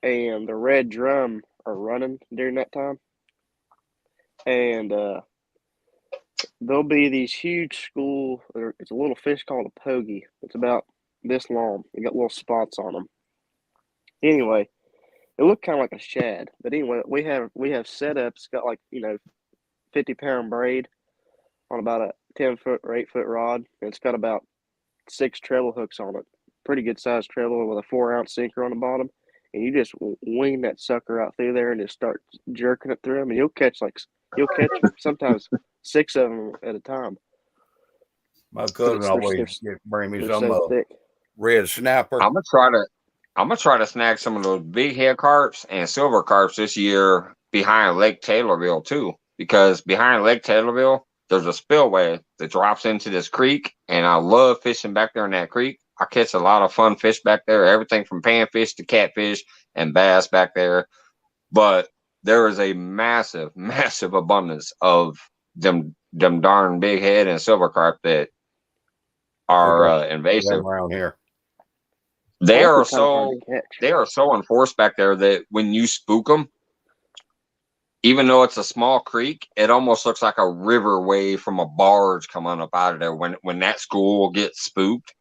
and the red drum are running during that time. And there'll be these huge it's a little fish called a pogie. It's about this long. They got little spots on them. Anyway, it looked kind of like a shad. But anyway, we have setups, got 50-pound braid on about a 10-foot or 8-foot rod. It's got about 6 treble hooks on it. Pretty good sized treble with a 4-ounce sinker on the bottom. And you just wing that sucker out through there and just start jerking it through them. And you'll catch sometimes 6 of them at a time. My cousin always bring me some red snapper. I'm gonna try to snag some of those big head carps and silver carps this year behind Lake Taylorville too. Because behind Lake Taylorville, there's a spillway that drops into this creek, and I love fishing back there in that creek. I catch a lot of fun fish back there, everything from panfish to catfish and bass back there. But there is a massive, massive abundance of them darn big head and silver carp that are invasive around here. They are so enforced back there that when you spook them, even though it's a small creek, it almost looks like a river wave from a barge coming up out of there when that school gets spooked.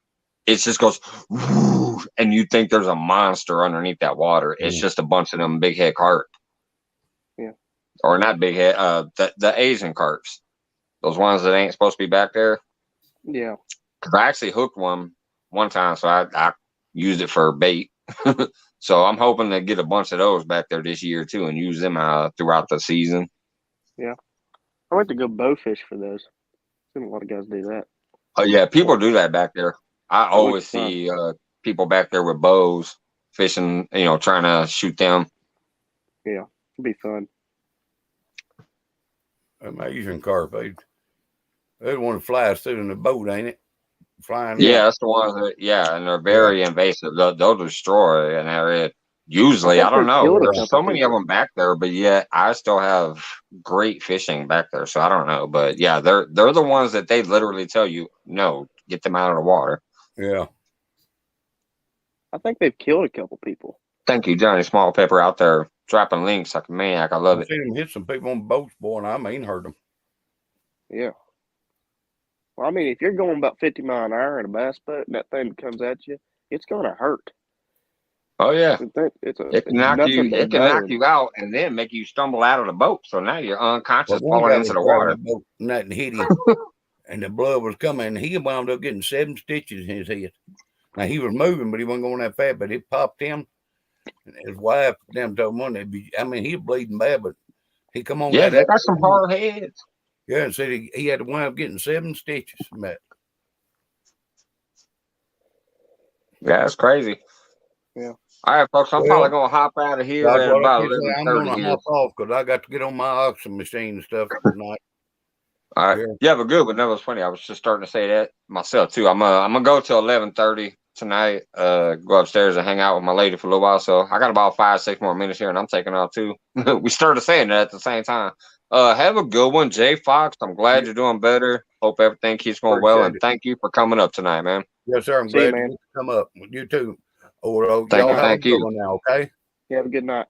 it just goes, whoo, and you think there's a monster underneath that water. It's just a bunch of them big head carp. Yeah. Or not big head, the Asian carps. Those ones that ain't supposed to be back there. Yeah. Because I actually hooked one time, so I used it for bait. So I'm hoping to get a bunch of those back there this year too, and use them throughout the season. Yeah, I like to go bow fish for those. I've seen a lot of guys do that. Oh yeah, people do that back there. I always see people back there with bows fishing. Trying to shoot them. Yeah, it'd be fun. Asian carp, they want to fly us through in the boat, ain't it? Flying. Yeah, that's the ones that. Yeah, and they're very invasive. They'll destroy an area. Usually, I don't know. There's so many of them back there, but yet I still have great fishing back there. So I don't know, but yeah, they're the ones that they literally tell you, no, get them out of the water. Yeah, I think they've killed a couple people. Thank you, Johnny Small Pepper, out there dropping links like a maniac. I love it. I've seen them hit some people on boats, boy, and I mean hurt them. Yeah. Well, I mean, if you're going about 50 miles an hour in a bass boat and that thing comes at you, it's going to hurt. Oh yeah, it can knock you out and then make you stumble out of the boat. So now you're unconscious, falling into the water. And that hit him, and the blood was coming. And he wound up getting 7 stitches in his head. Now he was moving, but he wasn't going that fast. But it popped him. And his wife, them told him, he was bleeding bad, but he come on. Yeah, they got some hard heads. Yeah, and said he had to wind up getting 7 stitches from that. Yeah, that's crazy. Yeah. All right, folks. I'm probably gonna hop out of here at about 11:30. I'm gonna hop off because I got to get on my oxygen machine and stuff tonight. All right. Yeah, have a good one. That was funny. I was just starting to say that myself too. I'm gonna go till 11:30 tonight. Go upstairs and hang out with my lady for a little while. So I got about 5-6 more minutes here, and I'm taking off too. We started saying that at the same time. Have a good one, Jay Fox. I'm glad you're doing better. Hope everything keeps going well, and thank you for coming up tonight, man. Yes, sir. I'm glad you come up. You too. Thank you. Now, okay. You have a good night.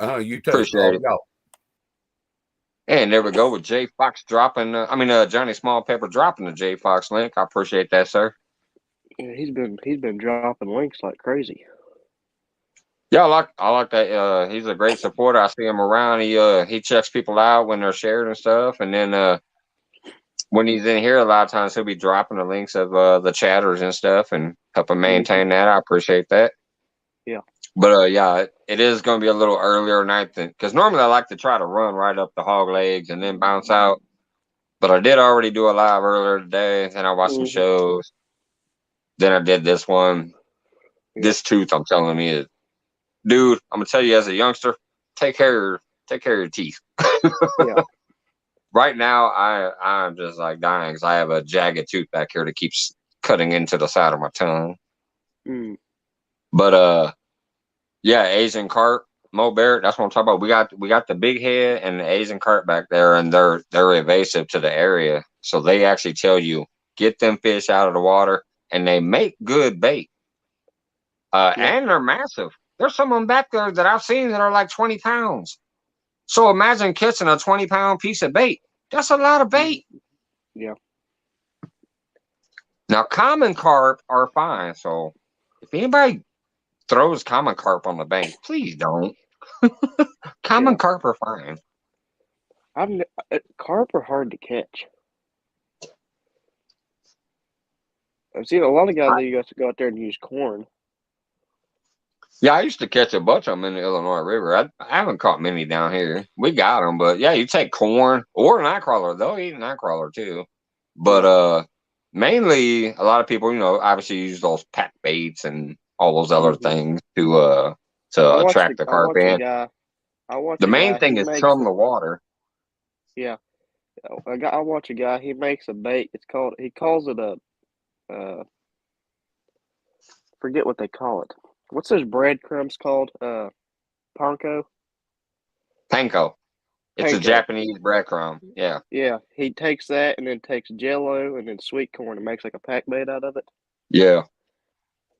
You too. Appreciate it. And there we go with Jay Fox dropping. Johnny Small Pepper dropping the Jay Fox link. I appreciate that, sir. Yeah, he's been dropping links like crazy. Yeah, I like that. He's a great supporter. I see him around. He checks people out when they're shared and stuff. And then when he's in here, a lot of times he'll be dropping the links of the chatters and stuff and helping maintain that. I appreciate that. Yeah. But it is going to be a little earlier night because normally I like to try to run right up the hog legs and then bounce out. But I did already do a live earlier today, and I watched some shows. Then I did this one. Yeah. This tooth, I'm telling you, is, dude, I'm gonna tell you as a youngster, take care of your teeth. Yeah. Right now, I'm just like dying because I have a jagged tooth back here that keeps cutting into the side of my tongue. But Asian carp, Mo Barrett, that's what I'm talking about. We got the big head and the Asian carp back there, and they're invasive to the area. So they actually tell you get them fish out of the water, and they make good bait. And they're massive. There's some of them back there that I've seen that are like 20 pounds. So imagine catching a 20-pound piece of bait. That's a lot of bait. Yeah. Now, common carp are fine. So if anybody throws common carp on the bank, please don't. Common carp are fine. Carp are hard to catch. I've seen a lot of guys that you got to go out there and use corn. Yeah, I used to catch a bunch of them in the Illinois River. I haven't caught many down here. We got them, but yeah, you take corn or a nightcrawler. They'll eat a nightcrawler too. But mainly, a lot of people, obviously use those pack baits and all those other things to attract the carp in. The main thing is chum the water. Yeah, I watch a guy. He makes a bait. He calls it a forget what they call it. What's those breadcrumbs called? Panko? Panko. It's a Japanese breadcrumb. Yeah. Yeah. He takes that and then takes Jello and then sweet corn and makes like a pack bait out of it. Yeah.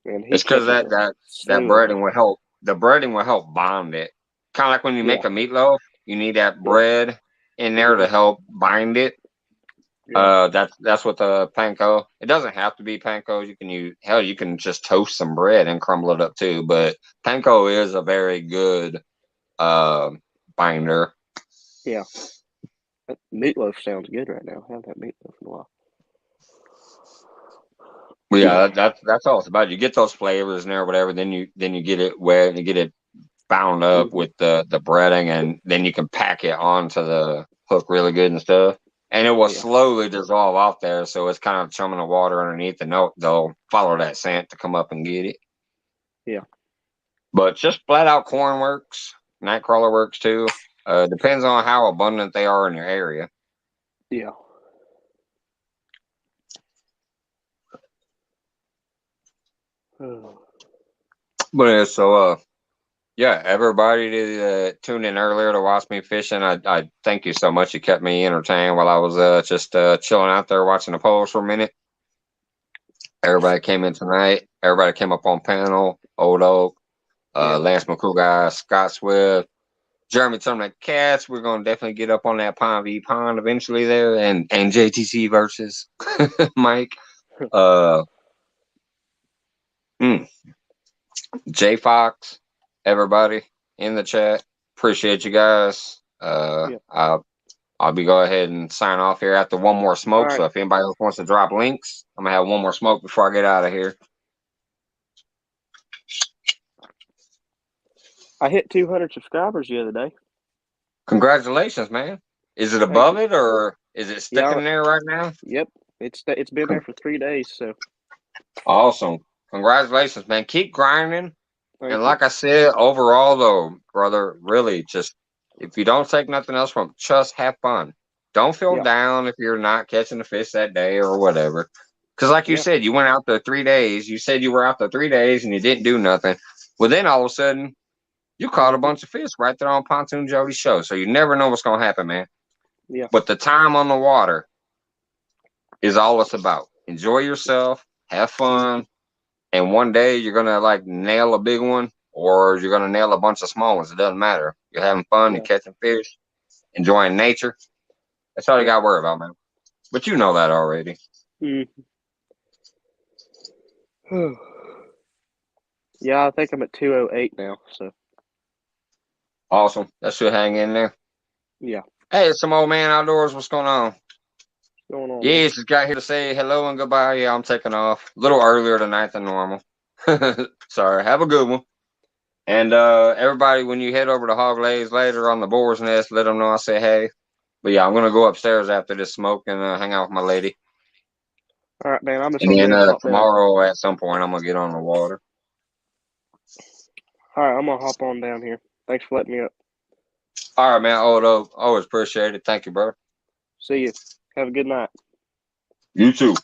And it's because that breading will help. The breading will help bond it. Kind of like when you make a meatloaf, you need that bread in there to help bind it. That's what the panko. It doesn't have to be panko. You can just toast some bread and crumble it up too. But panko is a very good binder. Yeah. That meatloaf sounds good right now. I haven't had meatloaf in a while. Well, yeah, that's all it's about. You get those flavors in there, whatever. Then you get it wet and you get it bound up with the breading, and then you can pack it onto the hook really good and stuff. And it will slowly dissolve off there, so it's kind of chumming the water underneath, and they'll follow that scent to come up and get it. Yeah. But just flat out corn works. Nightcrawler works too. Depends on how abundant they are in your area. Yeah. But so yeah, everybody that tuned in earlier to watch me fishing, I thank you so much. You kept me entertained while I was just chilling out there watching the poles for a minute. Everybody came in tonight. Everybody came up on panel. Old Oak, Lance McCool, Scott Swift, Jeremy Terminator Cats. We're gonna definitely get up on that Pond v Pond eventually there, and JTC versus Mike. J Fox, everybody in the chat. Appreciate you guys. I'll be go ahead and sign off here after one more smoke. Right. So if anybody else wants to drop links, I'm gonna have one more smoke before I get out of here. I hit 200 subscribers the other day. Congratulations, man. Is it above it or is it sticking there right now? Yep. It's been there for 3 days, so awesome. Congratulations, man. Keep grinding. Thank like I said, overall though, brother, really just if you don't take nothing else from it, just have fun. Don't feel down if you're not catching the fish that day or whatever. Because like you said, you went out there 3 days. You said you were out there 3 days and you didn't do nothing. Well, then all of a sudden, you caught a bunch of fish right there on Pontoon Jody's show. So you never know what's going to happen, man. Yeah. But the time on the water is all it's about. Enjoy yourself. Have fun. And one day you're going to like nail a big one or you're going to nail a bunch of small ones. It doesn't matter. You're having fun. You're catching fish. Enjoying nature. That's all you got to worry about, man. But you know that already. Yeah, I think I'm at 208 now. So awesome. That should hang in there. Yeah. Hey, it's some old man outdoors. What's going on? What's going on? Yeah, just got here to say hello and goodbye. Yeah, I'm taking off a little earlier tonight than normal. Sorry. Have a good one. And everybody, when you head over to Hog Lays later on the Boar's Nest, let them know I say hey. But yeah, I'm gonna go upstairs after this smoke and hang out with my lady. All right, man. I'm just and gonna then tomorrow at some point I'm gonna get on the water. All right, I'm gonna hop on down here. Thanks for letting me up. All right, man. Always appreciate it. Thank you, bro. See you. Have a good night. You too.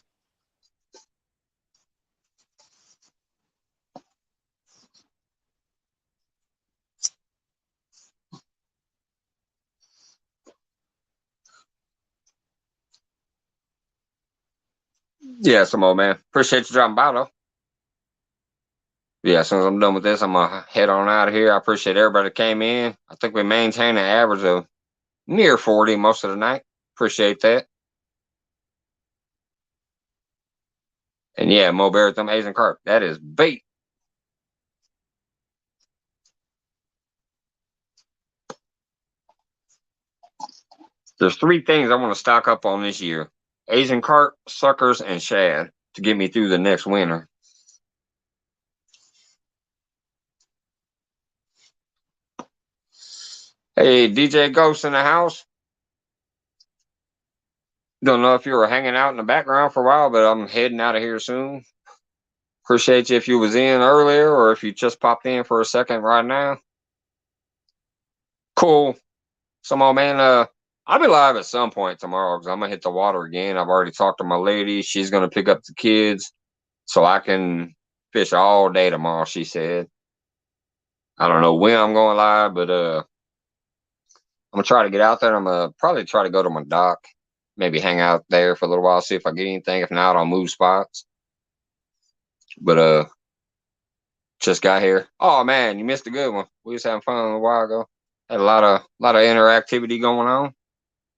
Yeah, some old man. Appreciate you dropping by though. Yeah, as soon as I'm done with this, I'm gonna head on out of here. I appreciate everybody that came in. I think we maintained an average of near 40 most of the night. Appreciate that. And yeah, Mo Bear with them Asian carp. That is bait. There's 3 things I want to stock up on this year. Asian carp, suckers, and shad to get me through the next winter. Hey, DJ Ghost in the house. Don't know if you were hanging out in the background for a while, but I'm heading out of here soon. Appreciate you if you was in earlier or if you just popped in for a second right now. Cool. Some old man, I'll be live at some point tomorrow because I'm gonna hit the water again. I've already talked to my lady. She's gonna pick up the kids so I can fish all day tomorrow, she said. I don't know when I'm going live, but I'm gonna try to get out there. I'm gonna probably try to go to my dock, maybe hang out there for a little while, see if I get anything. If not, I'll move spots. But just got here. Oh man, you missed a good one. We was having fun a while ago. Had a lot of interactivity going on.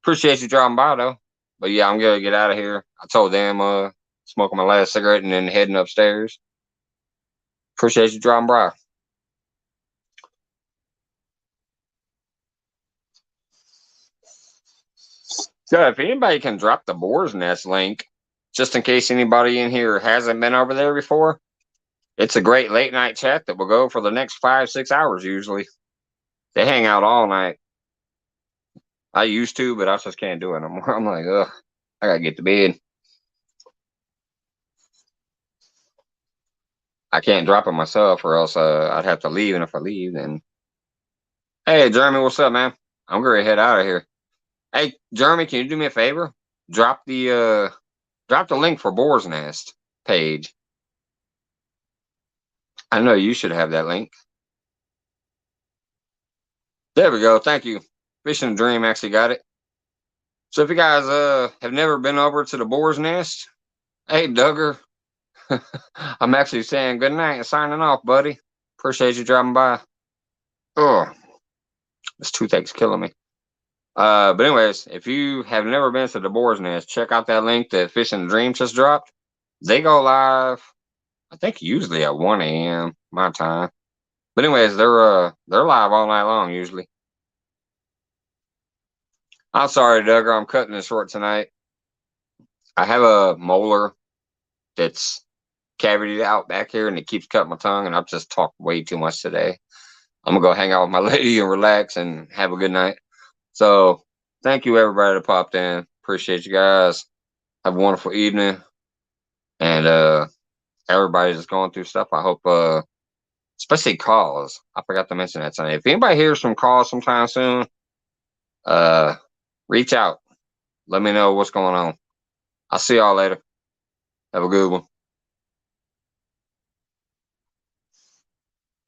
Appreciate you dropping by though. But yeah, I'm gonna get out of here. I told them smoking my last cigarette and then heading upstairs. Appreciate you dropping by. So if anybody can drop the Boar's Nest link, just in case anybody in here hasn't been over there before, it's a great late night chat that will go for the next 5-6 hours usually. They hang out all night. I used to, but I just can't do it anymore. I'm like, ugh, I gotta get to bed. I can't drop it myself, or else I'd have to leave. And if I leave, then hey, Jeremy, what's up, man? I'm gonna head out of here. Hey, Jeremy, can you do me a favor? Drop the link for Boar's Nest page. I know you should have that link. There we go. Thank you. Fishing Dream actually got it. So if you guys have never been over to the Boar's Nest, hey, Duggar, I'm actually saying good night and signing off, buddy. Appreciate you dropping by. Oh, this toothache's killing me. But anyways, if you have never been to the Boar's Nest, check out that link that Fishing Dream just dropped. They go live, I think usually at 1 a.m. my time. But anyways, they're live all night long usually. I'm sorry, Duggar, I'm cutting it short tonight. I have a molar that's cavity out back here and it keeps cutting my tongue, and I've just talked way too much today. I'm gonna go hang out with my lady and relax and have a good night. So thank you everybody that popped in. Appreciate you guys. Have a wonderful evening. And everybody's just going through stuff. I hope especially calls. I forgot to mention that tonight. If anybody hears from calls sometime soon, reach out. Let me know what's going on. I'll see y'all later. Have a good one.